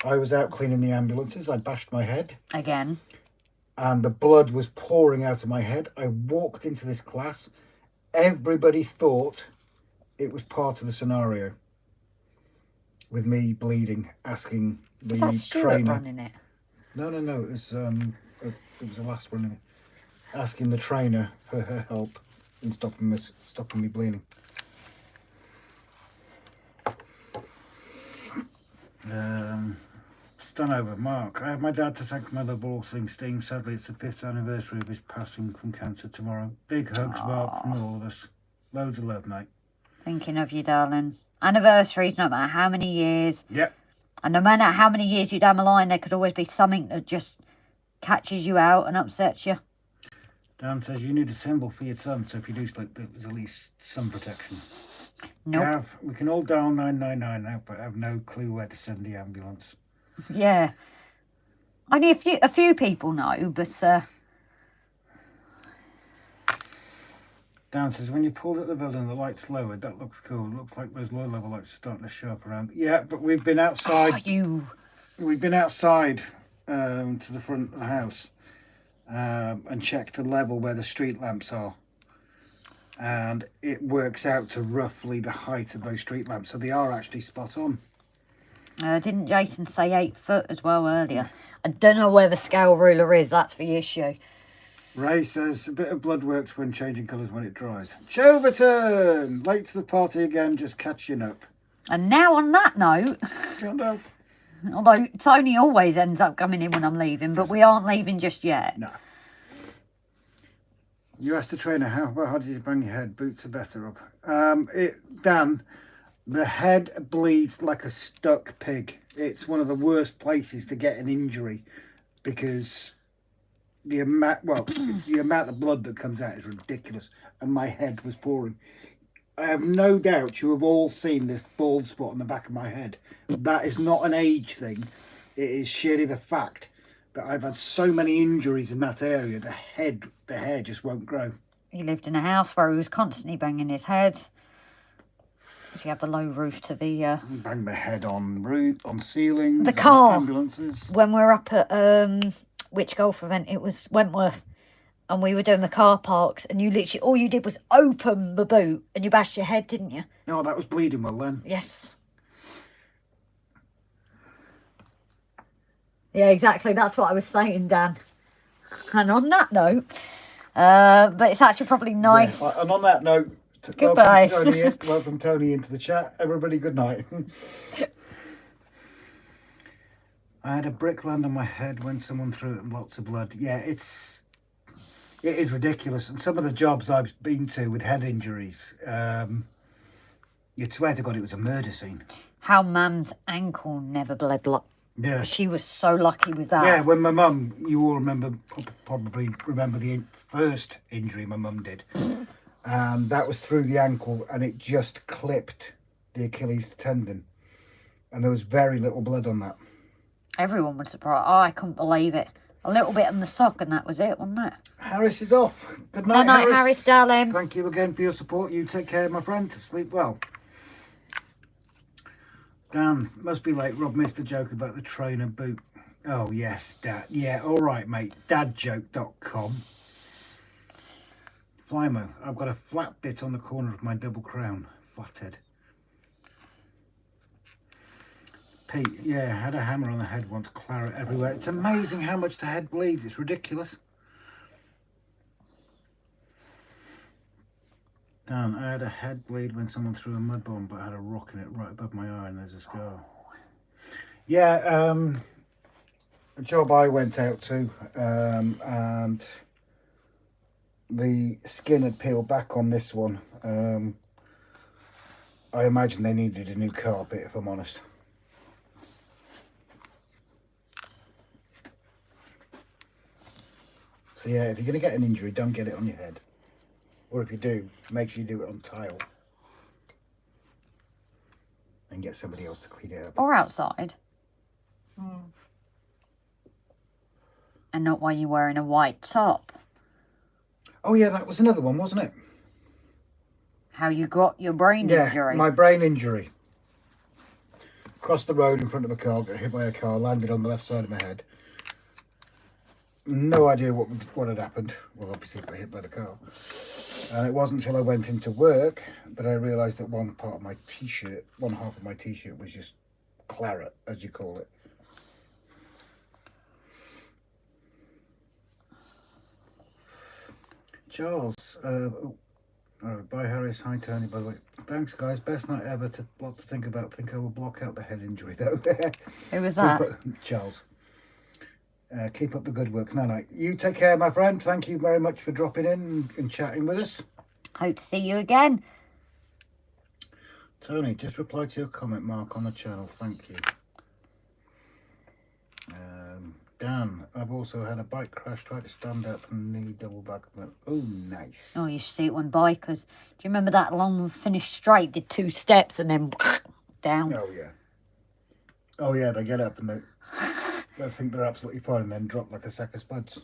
I was out cleaning the ambulances. I bashed my head. Again. And the blood was pouring out of my head. I walked into this class. Everybody thought it was part of the scenario. With me bleeding, asking the was that Stuart trainer. Running it? No. It was the last running it. Asking the trainer for her help in stopping me bleeding. Stanover, Mark. I have my dad to thank for my love all things Steam. Sadly, it's the 5th anniversary of his passing from cancer tomorrow. Big hugs, Mark, from all of us. Loads of love, mate. Thinking of you, darling. Anniversaries, no matter how many years. Yep. And no matter how many years you down the line, there could always be something that just catches you out and upsets you. Dan says you need a symbol for your thumb, so if you do slip, there's at least some protection. Nope. Gav, we can all dial 999 now, but I have no clue where to send the ambulance. Yeah. Only a few people know, but... Dan says, when you pulled at the building, the lights lowered. That looks cool. Looks like those low-level lights are starting to show up around. Yeah, but we've been outside. We've been outside to the front of the house and checked the level where the street lamps are. And it works out to roughly the height of those street lamps. So they are actually spot on. Didn't Jason say 8 foot as well earlier? I don't know where the scale ruler is. That's the issue. Ray says, a bit of blood works when changing colours when it dries. Choberton! Late to the party again, just catching up. And now on that note, although Tony always ends up coming in when I'm leaving, but we aren't leaving just yet. No. You asked the trainer, how did you bang your head? Boots are better up. Dan, the head bleeds like a stuck pig. It's one of the worst places to get an injury because... the amount of blood that comes out is ridiculous, and my head was pouring. I have no doubt you have all seen this bald spot on the back of my head. That is not an age thing. It is sheerly the fact that I've had so many injuries in that area. The hair just won't grow. He lived in a house where he was constantly banging his head. He had the low roof to the... Banged my head on roof, on ceilings, the car. Ambulances. When we were up at... which golf event? It was Wentworth, and we were doing the car parks, and you literally all you did was open the boot and you bashed your head, didn't you? No, that was bleeding well then. Yes. Yeah, exactly. That's what I was saying, Dan. And on that note, but it's actually probably nice. Yeah, and on that note, goodbye. Welcome Tony into the chat. Everybody, good night. I had a brick land on my head when someone threw it and lots of blood. Yeah, it is ridiculous. And some of the jobs I've been to with head injuries, you'd swear to God it was a murder scene. How Mum's ankle never bled. Yeah. She was so lucky with that. Yeah, when my mum, you all probably remember the first injury my mum did. And that was through the ankle and it just clipped the Achilles tendon. And there was very little blood on that. Everyone was surprised. Oh, I couldn't believe it. A little bit on the sock and that was it, wasn't it? Harris is off. Good night, Harris, darling. Thank you again for your support. You take care, my friend. Sleep well. Dan, must be late. Rob missed the joke about the trainer boot. Oh, yes, Dad. Yeah, all right, mate. Dadjoke.com. Flymo, I've got a flat bit on the corner of my double crown. Flathead. Pete, yeah, had a hammer on the head once, claret everywhere. It's amazing how much the head bleeds. It's ridiculous. Dan, I had a head bleed when someone threw a mud bomb, but I had a rock in it right above my eye and there's a scar. Yeah, a job I went out to, and the skin had peeled back on this one. I imagine they needed a new carpet, if I'm honest. So yeah, if you're going to get an injury, don't get it on your head. Or if you do, make sure you do it on tile. And get somebody else to clean it up. Or outside. And not while you're wearing a white top. Oh yeah, that was another one, wasn't it? How you got your brain injury. Yeah, my brain injury. Crossed the road in front of a car, got hit by a car, landed on the left side of my head. No idea what had happened. Well, obviously I got hit by the car. And it wasn't until I went into work that I realised that one part of my t-shirt, one half of my t-shirt was just claret, as you call it. Charles, bye Harris, hi Tony, by the way. Thanks guys, best night ever, lots to think about. Think I will block out the head injury though. Who was that? Charles. Keep up the good work. No. You take care, my friend. Thank you very much for dropping in and chatting with us. Hope to see you again. Tony, just reply to your comment, Mark, on the channel. Thank you. I've also had a bike crash, tried to stand up and knee double back. Oh, nice. Oh, you should see it when bikers. Do you remember that long finished straight? Did 2 steps and then down. Oh, yeah. Oh, yeah, they get up and they think they're absolutely fine and then drop like a sack of spuds.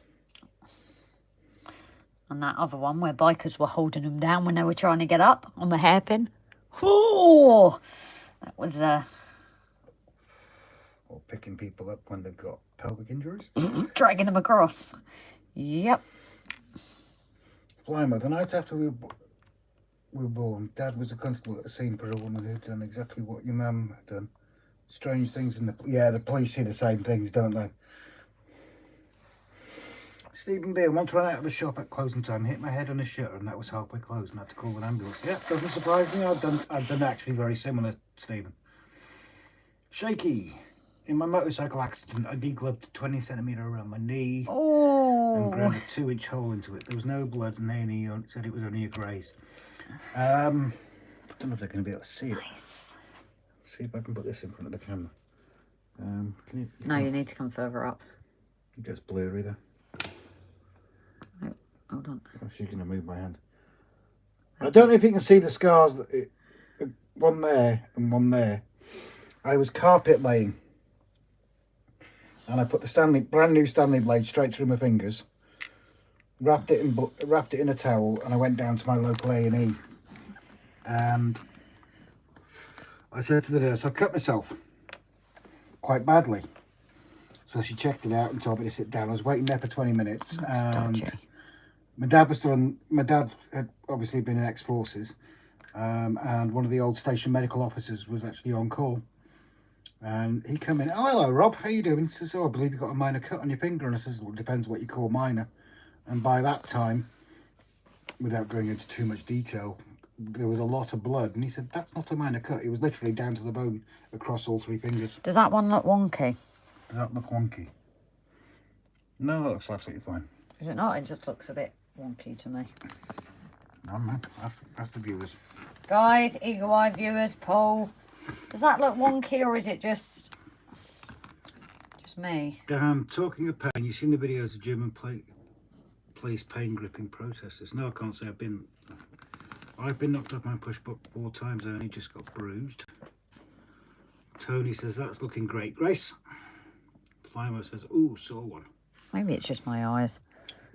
And that other one where bikers were holding them down when they were trying to get up on the hairpin. Oh, that was Or picking people up when they've got pelvic injuries. dragging them across. Yep. Blimey, the night after we were born, Dad was a constable at the scene for a woman who'd done exactly what your mum had done. Strange things in the... Yeah, the police see the same things, don't they? Stephen Beale once ran out of a shop at closing time, hit my head on a shutter, and that was halfway closed, and had to call an ambulance. Yeah, doesn't surprise me. I've done actually very similar, Stephen. Shaky. In my motorcycle accident, I degloved a 20 centimetre around my knee and ground a 2-inch hole into it. There was no blood, and A&E said it was only a graze. I don't know if they're going to be able to see it. Nice. See if I can put this in front of the camera. No, you need to come further up. It gets blurry there. Oh, hold on. I'm actually going to move my hand. I don't know if you can see the scars. One there and one there. I was carpet laying. And I put the brand new Stanley blade straight through my fingers. Wrapped it in a towel, and I went down to my local A&E. And I said to the nurse, I've cut myself quite badly. So she checked it out and told me to sit down. I was waiting there for 20 minutes. And my dad was still on. My dad had obviously been in ex-forces. And one of the old station medical officers was actually on call. And he come in, oh, hello, Rob, how you doing? He says, oh, I believe you've got a minor cut on your finger. And I says, well, it depends what you call minor. And by that time, without going into too much detail, there was a lot of blood. And he said, that's not a minor cut. It was literally down to the bone across all 3 fingers. Does that one look wonky? Does that look wonky? No, that looks absolutely fine. Is it not? It just looks a bit wonky to me. No, man, that's the viewers. Guys, eagle-eyed viewers, poll. Does that look wonky, or is it just me? Dan, talking of pain, you've seen the videos of German police pain gripping protesters. No, I can't say I've been knocked off my push book 4 times. I only just got bruised. Tony says that's looking great. Grace. Plymouth says, ooh, saw one. Maybe it's just my eyes.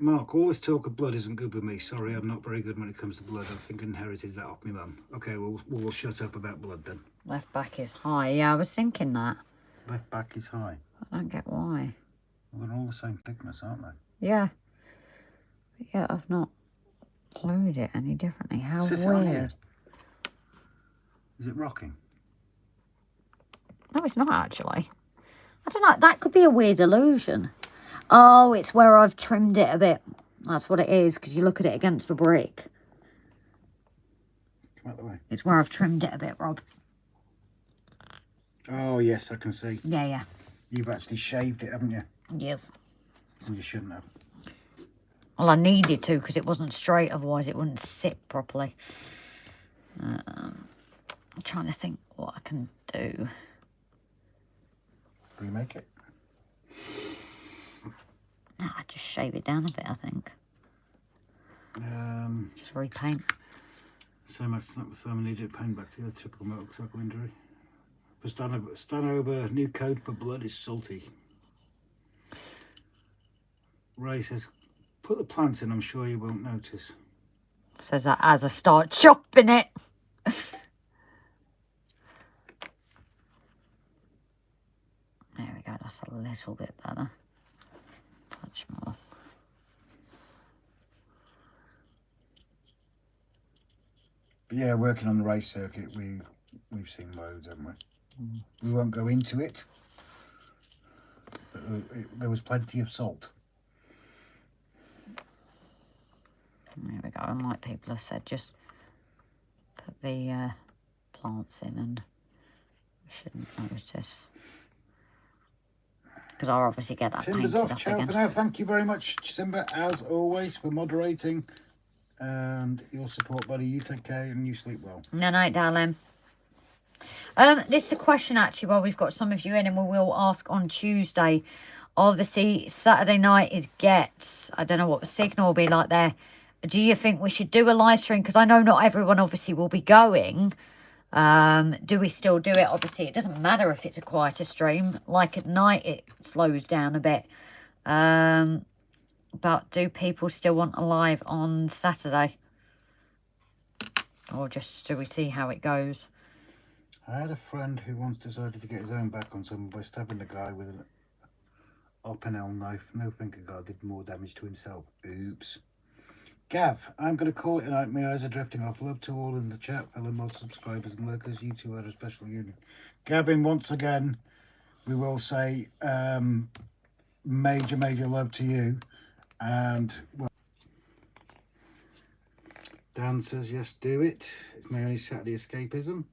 Mark, all this talk of blood isn't good with me. Sorry, I'm not very good when it comes to blood. I think I inherited that off my mum. Okay, we'll shut up about blood then. Left back is high. Yeah, I was thinking that. Left back is high. I don't get why. Well, they're all the same thickness, aren't they? Yeah. But yeah, I've not glued it any differently. How weird. Is it rocking? No, it's not actually. I don't know. That could be a weird illusion. Oh, it's where I've trimmed it a bit. That's what it is, because you look at it against the brick. Come out the way. It's where I've trimmed it a bit, Rob. Oh, yes, I can see. Yeah, yeah. You've actually shaved it, haven't you? Yes. And you shouldn't have. Well, I needed to, because it wasn't straight, otherwise it wouldn't sit properly. I'm trying to think what I can do. Remake it? No, I just shave it down a bit, I think. Just repaint. Same after snap with thumb and needed pain back together. Typical motorcycle injury. But Stanover, new code for blood is salty. Ray says, put the plants in, I'm sure you won't notice. Says that as I start chopping it. There we go, that's a little bit better. Touch more. But yeah, working on the race circuit, we've seen loads, haven't we? We won't go into it, but there was plenty of salt. There we go, and like people have said, just put the plants in and we shouldn't notice. Because I'll obviously get that Timber's painted off, up ciao again. for now. Thank you very much, Simba, as always, for moderating and your support, buddy. You take care and you sleep well. No, night, darling. This is a question, actually, while we've got some of you in, and we will ask on Tuesday Obviously, Saturday night is Gets. I don't know what the signal will be like there. Do you think we should do a live stream? Because I know not everyone obviously will be going. Do we still do it? Obviously, it doesn't matter if it's a quieter stream. Like at night, it slows down a bit. But do people still want a live on Saturday? Or just do we see how it goes? I had a friend who once decided to get his own back on someone by stabbing the guy with an Opinel knife. No thinker guy did more damage to himself. Oops. Gav, I'm going to call it a night. My eyes are drifting off. Love to all in the chat, fellow mod subscribers and lurkers. You two are a special unit. Gavin, once again, we will say major, major love to you. And, well, Dan says, yes, do it. It's my only Saturday escapism.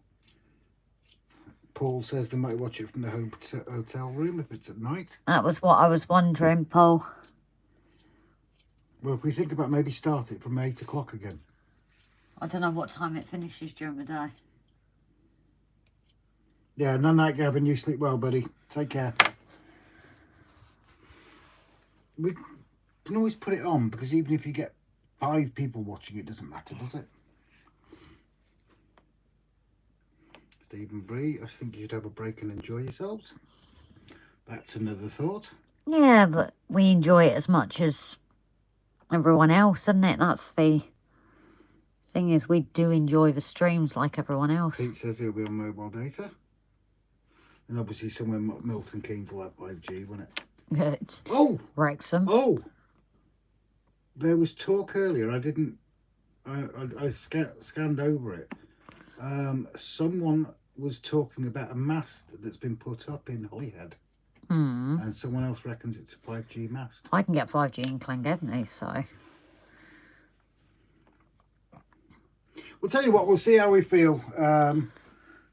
Paul says they might watch it from the hotel room if it's at night. That was what I was wondering, Paul. Well, if we think about maybe start it from 8 o'clock again. I don't know what time it finishes during the day. Yeah, no night, Gavin. You sleep well, buddy. Take care. We can always put it on, because even if you get 5 people watching, it doesn't matter, does it? Stephen Bree, I think you should have a break and enjoy yourselves. That's another thought. Yeah, but we enjoy it as much as everyone else, isn't it? That's the thing, is we do enjoy the streams like everyone else. Pete says he'll be on mobile data. And obviously somewhere Milton Keynes will have 5G, won't it? Good. Oh! Wrexham. Oh! There was talk earlier. I didn't... I scanned over it. Someone was talking about a mast that's been put up in Holyhead. And someone else reckons it's a 5G mast. I can get 5G in Llangefni, so... We'll tell you what, we'll see how we feel.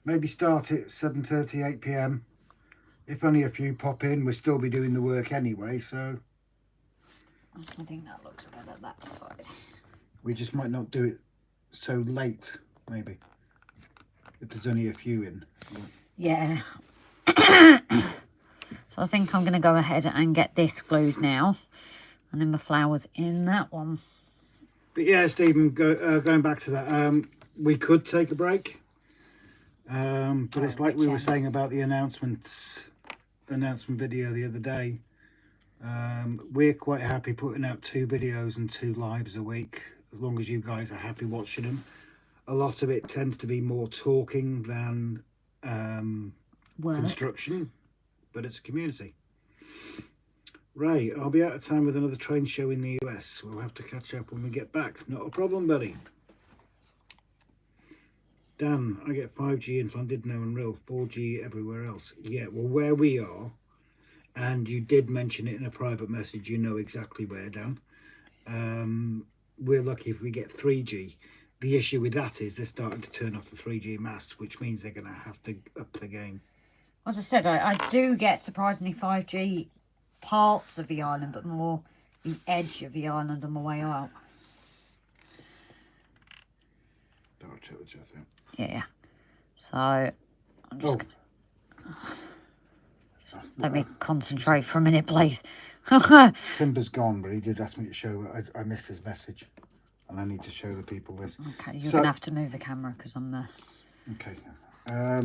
Maybe start at 7:30, 8 PM. If only a few pop in, we'll still be doing the work anyway, so... I think that looks better that side. We just might not do it so late, maybe. If there's only a few in. Yeah. So I think I'm going to go ahead and get this glued now. And then the flowers in that one. But yeah, Stephen, going back to that, we could take a break. But it's like we were saying about the announcement video the other day. We're quite happy putting out 2 videos and 2 lives a week, as long as you guys are happy watching them. A lot of it tends to be more talking than construction, but it's a community. Ray, I'll be out of time with another train show in the US. We'll have to catch up when we get back. Not a problem, buddy. Dan, I get 5G in Llandudno and Rill, 4G everywhere else. Yeah, well, where we are, and you did mention it in a private message, you know exactly where, Dan. We're lucky if we get 3G. The issue with that is they're starting to turn off the 3G masts, which means they're going to have to up the game. As I said, I do get surprisingly 5G parts of the island, but more the edge of the island on my way out. I'll check the chat out. Yeah. So, I'm just let me concentrate for a minute, please. Timber's gone, but he did ask me to show. I missed his message, and I need to show the people this. Okay, you're going to have to move the camera because I'm there. Okay. I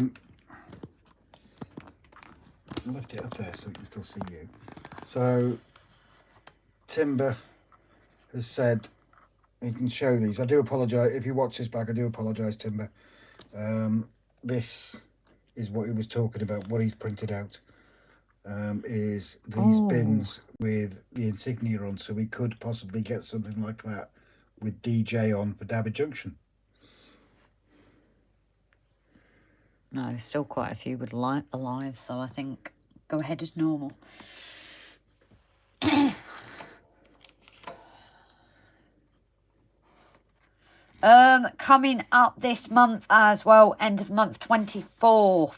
left it up there so we can still see you. So, Timber has said he can show these. I do apologise. If you watch this back, I do apologise, Timber. This is what he was talking about. What he's printed out is these bins with the insignia on. So we could possibly get something like that with DJ on for David Junction. No, there's still quite a few with alive, so I think go ahead as normal. Coming up this month as well, end of month 24th.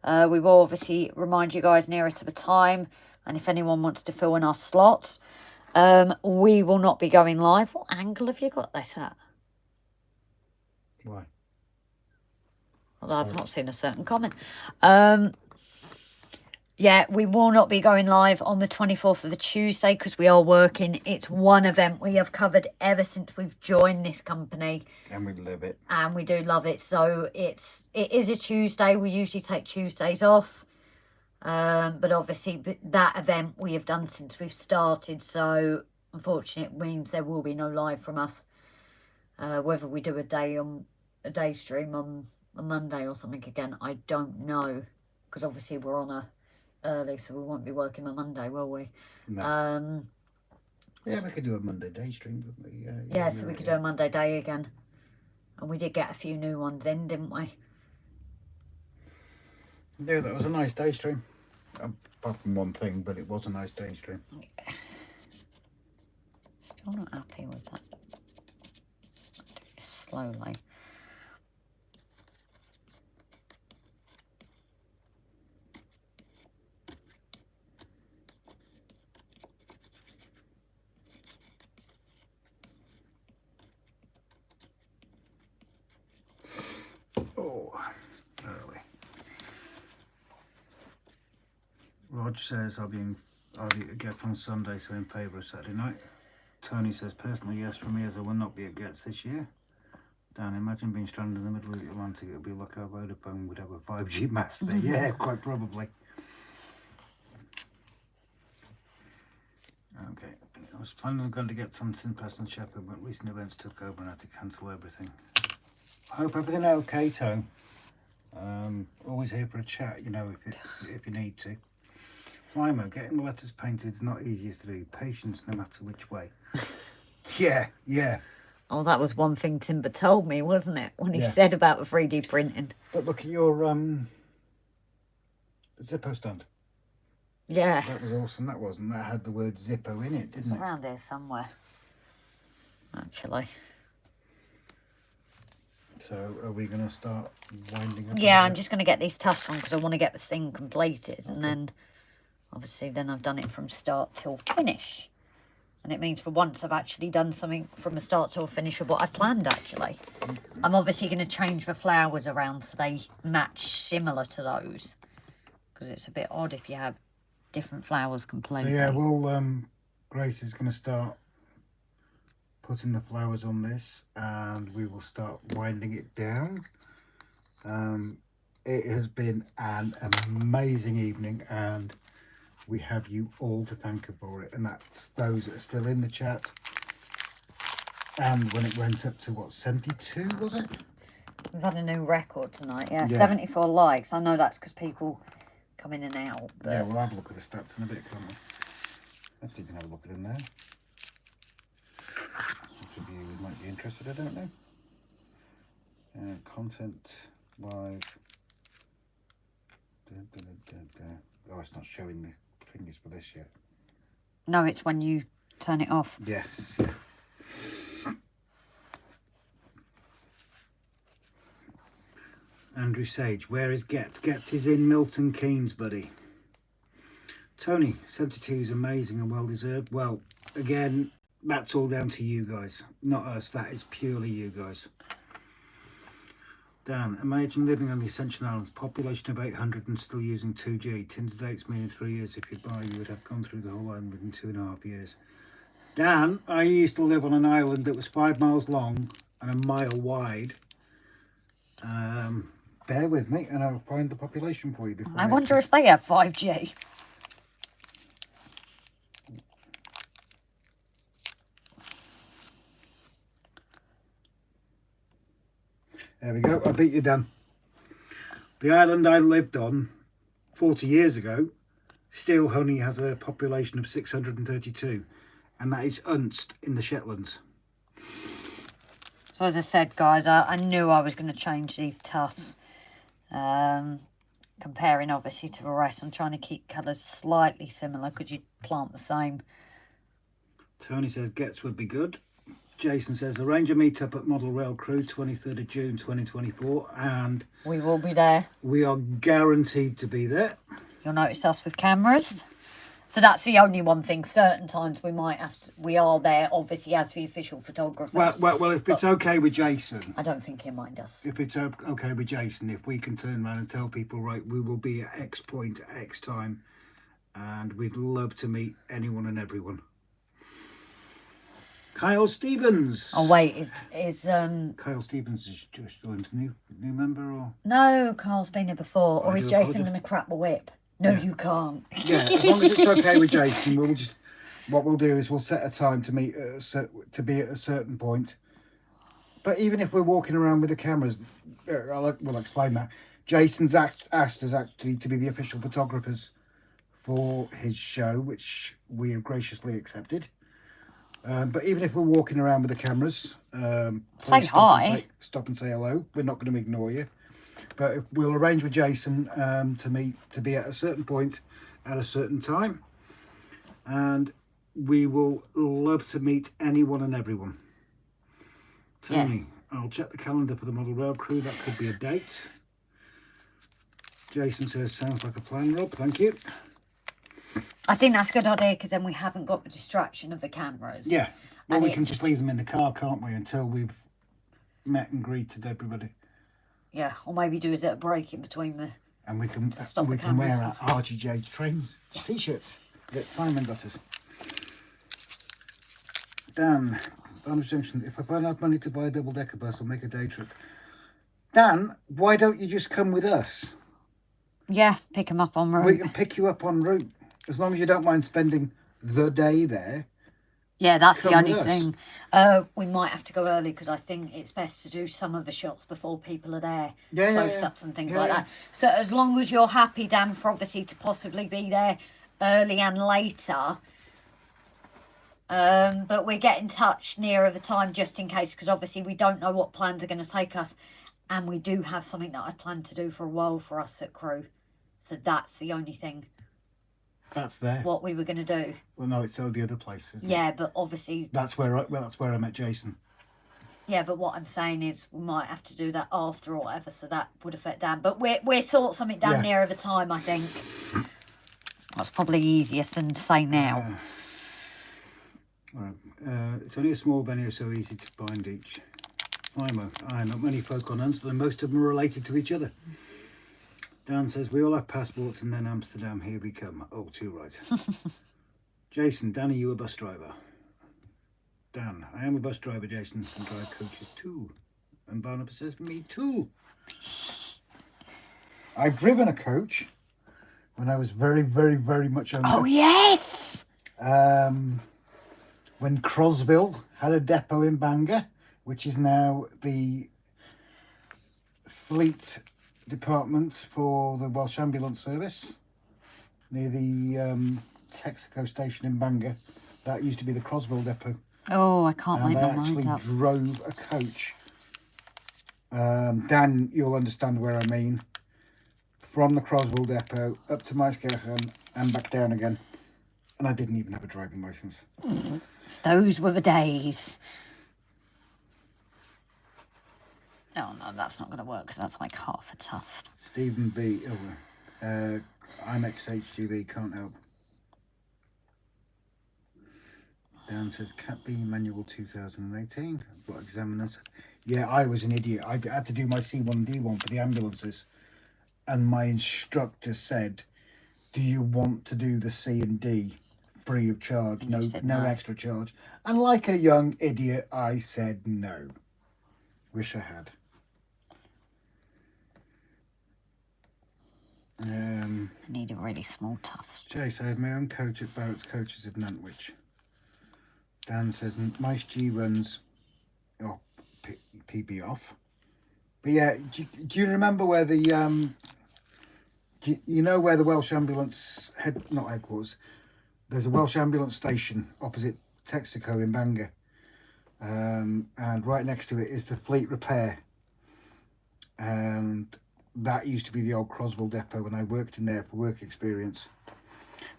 We will obviously remind you guys nearer to the time, and if anyone wants to fill in our slots, we will not be going live. What angle have you got this at? Why? Although I've not seen a certain comment. Yeah, we will not be going live on the 24th of the Tuesday because we are working. It's one event we have covered ever since we've joined this company. And we love it. And we do love it. So it is a Tuesday. We usually take Tuesdays off. But obviously that event we have done since we've started. So unfortunately it means there will be no live from us. Whether we do a day stream on a Monday or something again, I don't know. Because obviously we're on early, so we won't be working on Monday, will we? No. Yeah, we could do a Monday day stream, wouldn't we? Yeah, so we could do a Monday day again. And we did get a few new ones in, didn't we? Yeah, that was a nice day stream. Apart from one thing, but it was a nice day stream. Yeah. Still not happy with that. Do it slowly. Oh, where are we? Rog says I'll be at Gets on Sunday, so in favour of Saturday night. Tony says personally yes for me, as I will not be at Gets this year. Dan, imagine being stranded in the middle of the Atlantic. It would be like our Vodafone would have a 5G mast there. Yeah, quite probably. Okay, I was planning on going to get some in person Shepherd, but recent events took over and I had to cancel everything. Hope everything okay, Tone. Always here for a chat, you know, if you need to. Flymo, getting the letters painted is not easiest to do. Patience, no matter which way. Yeah. Oh, that was one thing Timber told me, wasn't it? When he said about the 3D printing. But look at your Zippo stand. Yeah. That was awesome, that was. And that had the word Zippo in it, didn't it? Around here somewhere, actually. So are we going to start winding up? Yeah, I'm just going to get these tufts on because I want to get the thing completed. Okay. And then, obviously, then I've done it from start till finish. And it means for once I've actually done something from a start till finish of what I planned, actually. Okay. I'm obviously going to change the flowers around so they match similar to those. Because it's a bit odd if you have different flowers completely. So, yeah, well, Grace is going to start putting the flowers on this and we will start winding it down. It has been an amazing evening and we have you all to thank for it, and that's those that are still in the chat. And when it went up to what, 72 was it? We've had a new record tonight. Yeah. 74 likes. I know that's because people come in and out, but yeah, we'll have a look at the stats in a bit, can't we? Actually, you can have a look at them there. Some of you might be interested, I don't know. Content live. Oh, it's not showing the fingers for this yet. No, it's when you turn it off. Yes. Andrew Sage, where is Get? Get is in Milton Keynes, buddy. Tony, 72 is amazing and well deserved. Well, again, that's all down to you guys, not us. That is purely you guys. Dan, imagine living on the Ascension Islands, population of 800 and still using 2G. Tinder dates me in 3 years. If you'd buy, you would have gone through the whole island within 2.5 years. Dan, I used to live on an island that was 5 miles long and a mile wide. Bear with me and I'll find the population for you. Before I wonder if they have 5G. There we go, I beat you, Dan. The island I lived on 40 years ago still only has a population of 632, and that is Unst in the Shetlands. So as I said, guys, I knew I was going to change these tufts. Comparing obviously to the rest, I'm trying to keep colours slightly similar. Could you plant the same? Tony says Gets would be good. Jason says arrange a meet-up at Model Rail Crew 23rd of June 2024, and we will be there. We are guaranteed to be there. You'll notice us with cameras. So that's the only one thing. Certain times we might have to, we are there, obviously, as the official photographers. Well, if it's okay with Jason. I don't think he'll mind us. If it's okay with Jason, if we can turn around and tell people, right, we will be at X point at X time, and we'd love to meet anyone and everyone. Kyle Stevens. Oh wait, is Kyle Stevens is just joined a new member, or no? Carl's been here before, or I is do Jason apologise. going to crap the whip? No, Yeah. you can't. yeah, as long as it's okay with Jason, we'll just what we'll do is we'll set a time to meet to be at a certain point. But even if we're walking around with the cameras, we'll explain that. Jason's asked us actually to be the official photographers for his show, which we have graciously accepted. But even if we're walking around with the cameras, Say please hi. stop and say hello. We're not going to ignore you. But we'll arrange with Jason to be at a certain point at a certain time. And we will love to meet anyone and everyone. Tony, I'll check the calendar for the model rail crew. That could be a date. Jason says, sounds like a plan, Rob. Thank you. I think that's a good idea because then we haven't got the distraction of the cameras. Yeah. Well, And we can it's- just leave them in the car, can't we, until we've met and greeted everybody. Yeah, or maybe do is at a break in between the. And we can Stop the wear cameras. our RGJ trains t-shirts that Simon got us. Dan, Barnard Junction, if I find out money to buy a double-decker bus, I'll make a day trip. Dan, why don't you just come with us? Yeah, pick them up on route. We can pick you up en route. As long as you don't mind spending the day there. Yeah, that's the Come only with us. thing. We might have to go early because I think it's best to do some of the shots before people are there. Yeah, yeah, Close-ups and things Yeah, like yeah. that. So as long as you're happy, Dan, for obviously to possibly be there early and later. But we're getting in touch nearer the time just in case because obviously we don't know what plans are going to take us. And we do have something that I plan to do for a while for us at Crew. So that's the only thing. That's there. What we were going to do. Well, no, it's all the other places. Yeah, but obviously... That's where I met Jason. Yeah, but what I'm saying is we might have to do that after or whatever, so that would affect Dan. But we're sort something down Yeah. nearer the time, I think. That's probably easiest than to say now. All right. It's only a small venue, so easy to find each. Aye, not many folk on Unstler, and most of them are related to each other. Dan says, we all have passports and then Amsterdam, here we come. Oh, too right. Jason, Dan, are you a bus driver? Dan, I am a bus driver, Jason, and drive coaches too. And Barnabas says, me too. I've driven a coach when I was very, very, very much younger. Oh, yes! When Crosville had a depot in Bangor, which is now the fleet department for the Welsh Ambulance Service near the Texaco station in Bangor. That used to be the Crosville depot. Oh, I can't And make they my actually mind up. drove a coach. Dan, you'll understand where I mean. From the Crosville depot up to Maeskirchen and back down again. And I didn't even have a driving licence. Those were the days. Oh, no, that's not going to work because that's like half a tuft. Stephen B. I'm ex-HGV, can't help. Dan says, Cat B Manual 2018. What examiners? Yeah, I was an idiot. I had to do my C1D1 for the ambulances. And my instructor said, do you want to do the C and D free of charge? And you said No no. extra charge. And like a young idiot, I said no. Wish I had. Need a really small tuft. Chase, I had my own coach at Barrett's Coaches of Nantwich. Dan says, nice G runs. Oh, PB off. But yeah, do you remember where the, you know where the Welsh Ambulance, not headquarters, there's a Welsh Ambulance station opposite Texaco in Bangor. And right next to it is the fleet repair. And that used to be the old Croswell depot when I worked in there for work experience.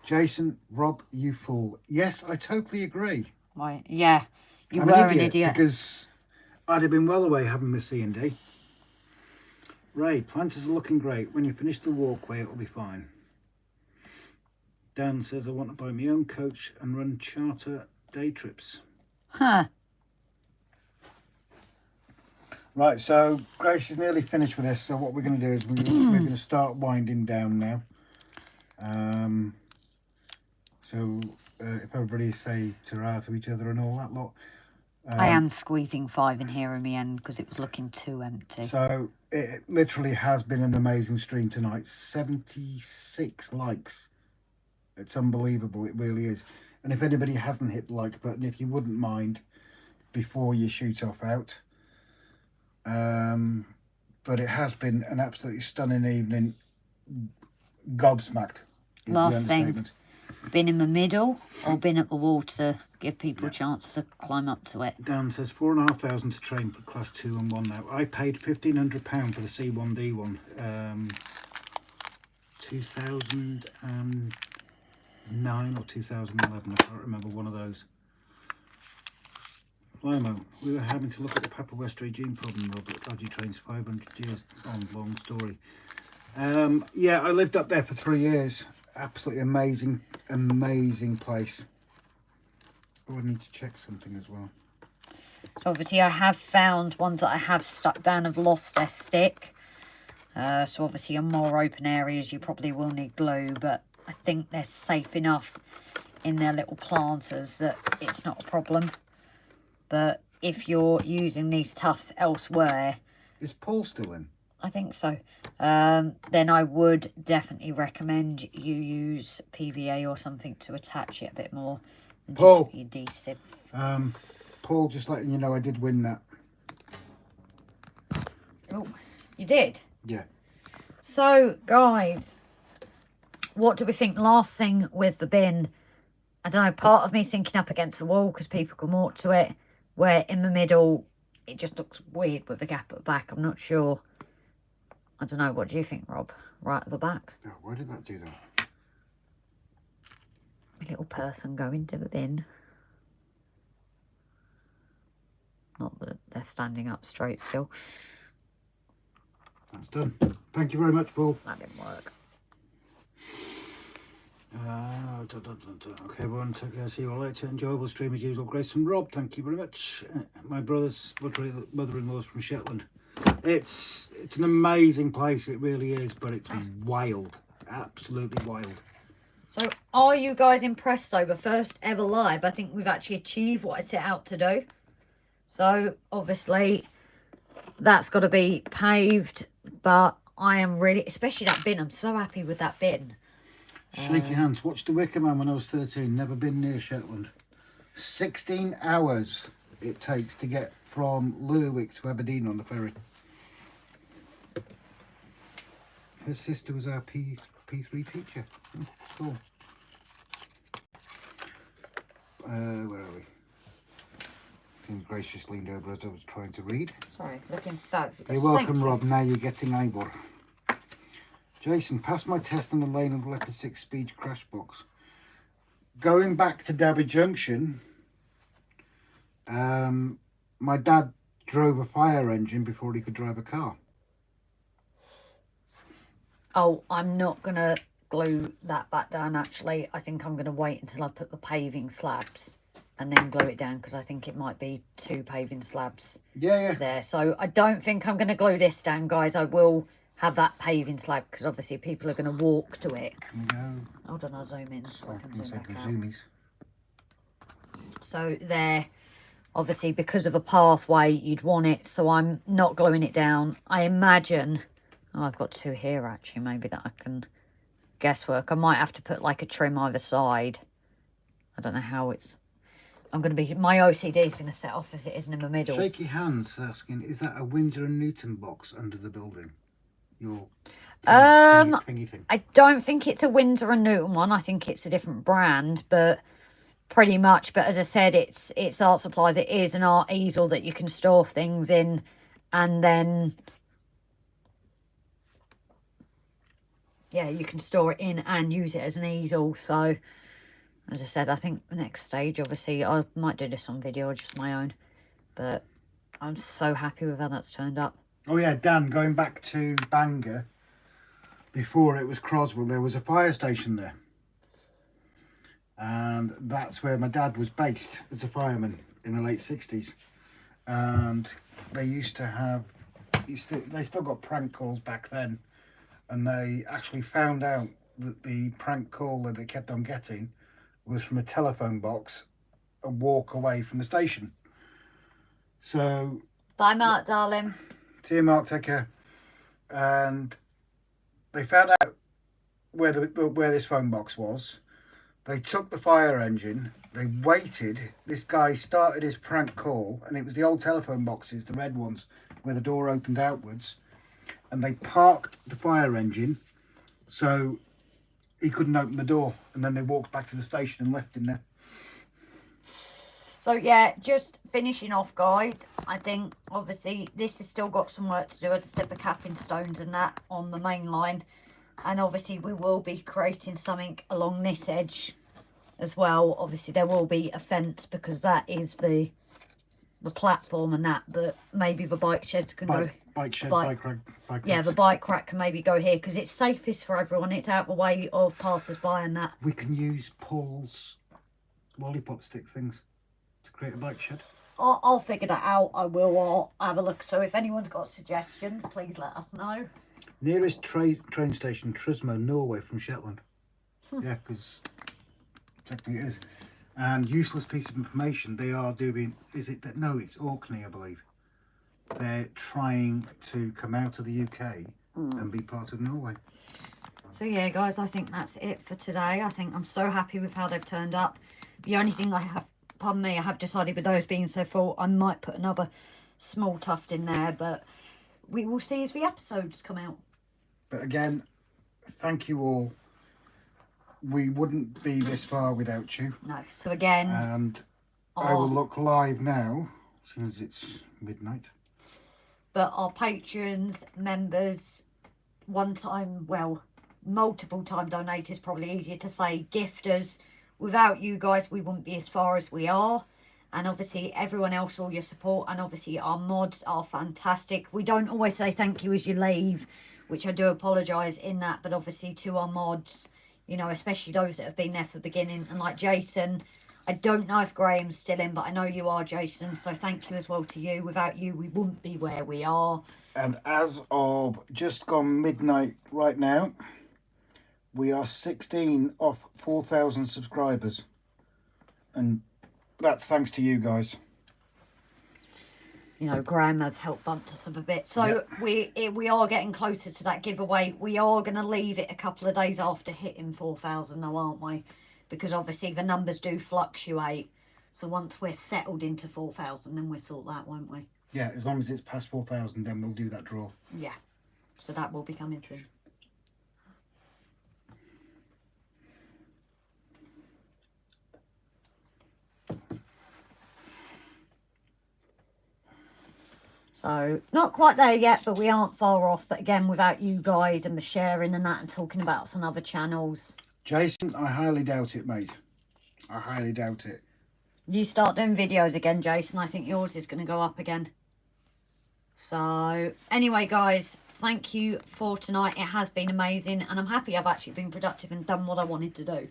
Jason, Rob, you fool. Yes, I totally agree. Why? Yeah, you I'm were an idiot. Because I'd have been well away having the C&D. Ray, planters are looking great. When you finish the walkway, it'll be fine. Dan says, I want to buy my own coach and run charter day trips. Huh. Right, so Grace is nearly finished with this. So what we're going to do is we're going to start winding down now. If everybody say ta-ra to each other and all that lot. I am squeezing 5 in here in the end because it was looking too empty. So it literally has been an amazing stream tonight. 76 likes. It's unbelievable. It really is. And if anybody hasn't hit the like button, if you wouldn't mind before you shoot off out. But it has been an absolutely stunning evening. Gobsmacked is Last the thing, understatement. been in the middle or been at the water, give people a chance to climb up to it. Dan says 4,500 to train for class 2 and 1 now. I paid £1,500 for the C1D1. 2009 or 2011, I can't remember, one of those. Limo, we were having to look at the Papa West regime problem, Robert. Dodgy trains 500 years on, long story. Yeah, I lived up there for 3 years. Absolutely amazing, amazing place. Oh, I need to check something as well. So obviously I have found ones that I have stuck down have lost their stick. So obviously in more open areas you probably will need glue, but I think they're safe enough in their little planters that it's not a problem. But if you're using these tufts elsewhere... Is Paul still in? I think so. Then I would definitely recommend you use PVA or something to attach it a bit more. And Paul! Just your adhesive. Paul, just letting you know I did win that. Oh, you did? Yeah. So, guys, what do we think? Last thing with the bin, I don't know, part of me sinking up against the wall because people can walk to it, where in the middle it just looks weird with the gap at the back. I'm not sure. I don't know. What do you think, Rob? Right at the back. Oh, why did that do that? A little person going to the bin. Not that they're standing up straight still. That's done. Thank you very much, Paul. That didn't work. Okay, everyone, see you all later. Enjoyable stream as usual. Grace and Rob, thank you very much. My brother's mother-in-law's from Shetland. It's an amazing place, it really is, but it's wild, absolutely wild. So, are you guys impressed though? The first ever live, I think we've actually achieved what I set out to do. So, obviously, that's got to be paved, but I am really, especially that bin, I'm so happy with that bin. Shaky hands. Watched The Wicker Man when I was 13. Never been near Shetland. 16 hours it takes to get from Lerwick to Aberdeen on the ferry. Her sister was our P3 teacher. Oh, cool. Where are we? I think Grace just leaned over as I was trying to read. Sorry, looking fabulous. You're welcome, Rob. Now you're getting able. Jason, passed my test on the lane and left a 6-speed crash box. Going back to Derby Junction, my dad drove a fire engine before he could drive a car. Oh, I'm not going to glue that back down, actually. I think I'm going to wait until I put the paving slabs and then glue it down, because I think it might be 2 paving slabs there. So I don't think I'm going to glue this down, guys. I will have that paving slab, because obviously people are going to walk to it. Can we go? Hold on, I'll zoom in so I can zoom back out. Zoomies. So there, obviously because of a pathway, you'd want it. So I'm not gluing it down. I imagine, oh, I've got 2 here actually, maybe that I can guesswork. I might have to put like a trim either side. I don't know how it's, I'm going to be, my OCD is going to set off as it isn't in the middle. Shaky hands asking, is that a Windsor and Newton box under the building? Your thingy thing. I don't think it's a Windsor and Newton one. I think it's a different brand, but pretty much. But as I said, it's art supplies. It is an art easel that you can store things in, and then yeah, you can store it in and use it as an easel. So as I said, I think the next stage, obviously, I might do this on video or just my own, but I'm so happy with how that's turned up. Oh yeah, Dan, going back to Bangor, before it was Croswell, there was a fire station there. and that's where my dad was based as a fireman in the late 60s. And they used to have, they still got prank calls back then, and they actually found out that the prank call that they kept on getting was from a telephone box a walk away from the station. So Bye, Mark, darling. see you, Mark, take care. And they found out where this phone box was. They took the fire engine, they waited, this guy started his prank call, and it was the old telephone boxes, the red ones, where the door opened outwards, and they parked the fire engine so he couldn't open the door, and then they walked back to the station and left him there. So yeah, just finishing off, guys. I think obviously this has still got some work to do, as I said, the capping stones and that on the main line, and obviously we will be creating something along this edge as well. Obviously there will be a fence because that is the platform and that, but maybe the bike sheds can go. Bike rack. Yeah, the bike rack can maybe go here because it's safest for everyone. It's out the way of passers-by and that. We can use Paul's lollipop stick things to create a bike shed. I'll figure that out. I will. I'll have a look. So if anyone's got suggestions, please let us know. Nearest train station, Trismo, Norway, from Shetland. Yeah, because technically it is. And useless piece of information, they are doing, is it that, no, it's Orkney, I believe. They're trying to come out of the UK and be part of Norway. So yeah, guys, I think that's it for today. I think I'm so happy with how they've turned up. The only thing I have, pardon me, I have decided with those being so full, I might put another small tuft in there, but we will see as the episodes come out. But again, thank you all. We wouldn't be this far without you. No, so again... And I will look live now, since it's midnight. But our patrons, members, one-time, well, multiple-time donators, probably easier to say, gifters. Without you guys, we wouldn't be as far as we are. And obviously, everyone else, all your support. And obviously, our mods are fantastic. We don't always say thank you as you leave, which I do apologise in that. But obviously, to our mods, you know, especially those that have been there for the beginning. And like Jason, I don't know if Graham's still in, but I know you are, Jason. So thank you as well to you. Without you, we wouldn't be where we are. And as of just gone midnight right now, we are 16 off 4,000 subscribers. And that's thanks to you guys. You know, Graham has helped bump us up a bit. So yep. we are getting closer to that giveaway. We are going to leave it a couple of days after hitting 4,000 though, aren't we? Because obviously the numbers do fluctuate. So once we're settled into 4,000, then we'll sort that, won't we? Yeah, as long as it's past 4,000, then we'll do that draw. Yeah. So that will be coming soon. So, not quite there yet, but we aren't far off. But again, without you guys and the sharing and that and talking about us on other channels. Jason, I highly doubt it, mate. I highly doubt it. You start doing videos again, Jason. I think yours is going to go up again. So, anyway, guys, thank you for tonight. It has been amazing. And I'm happy I've actually been productive and done what I wanted to do.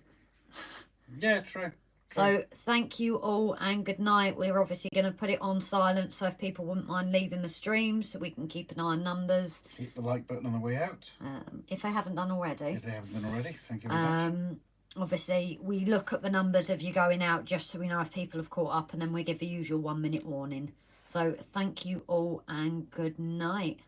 Yeah, true. So, thank you all and good night. We're obviously going to put it on silent, so if people wouldn't mind leaving the stream so we can keep an eye on numbers. Hit the like button on the way out. If they haven't done already. If they haven't done already, thank you very much. Obviously, we look at the numbers of you going out just so we know if people have caught up, and then we give the usual 1 minute warning. So, thank you all and good night.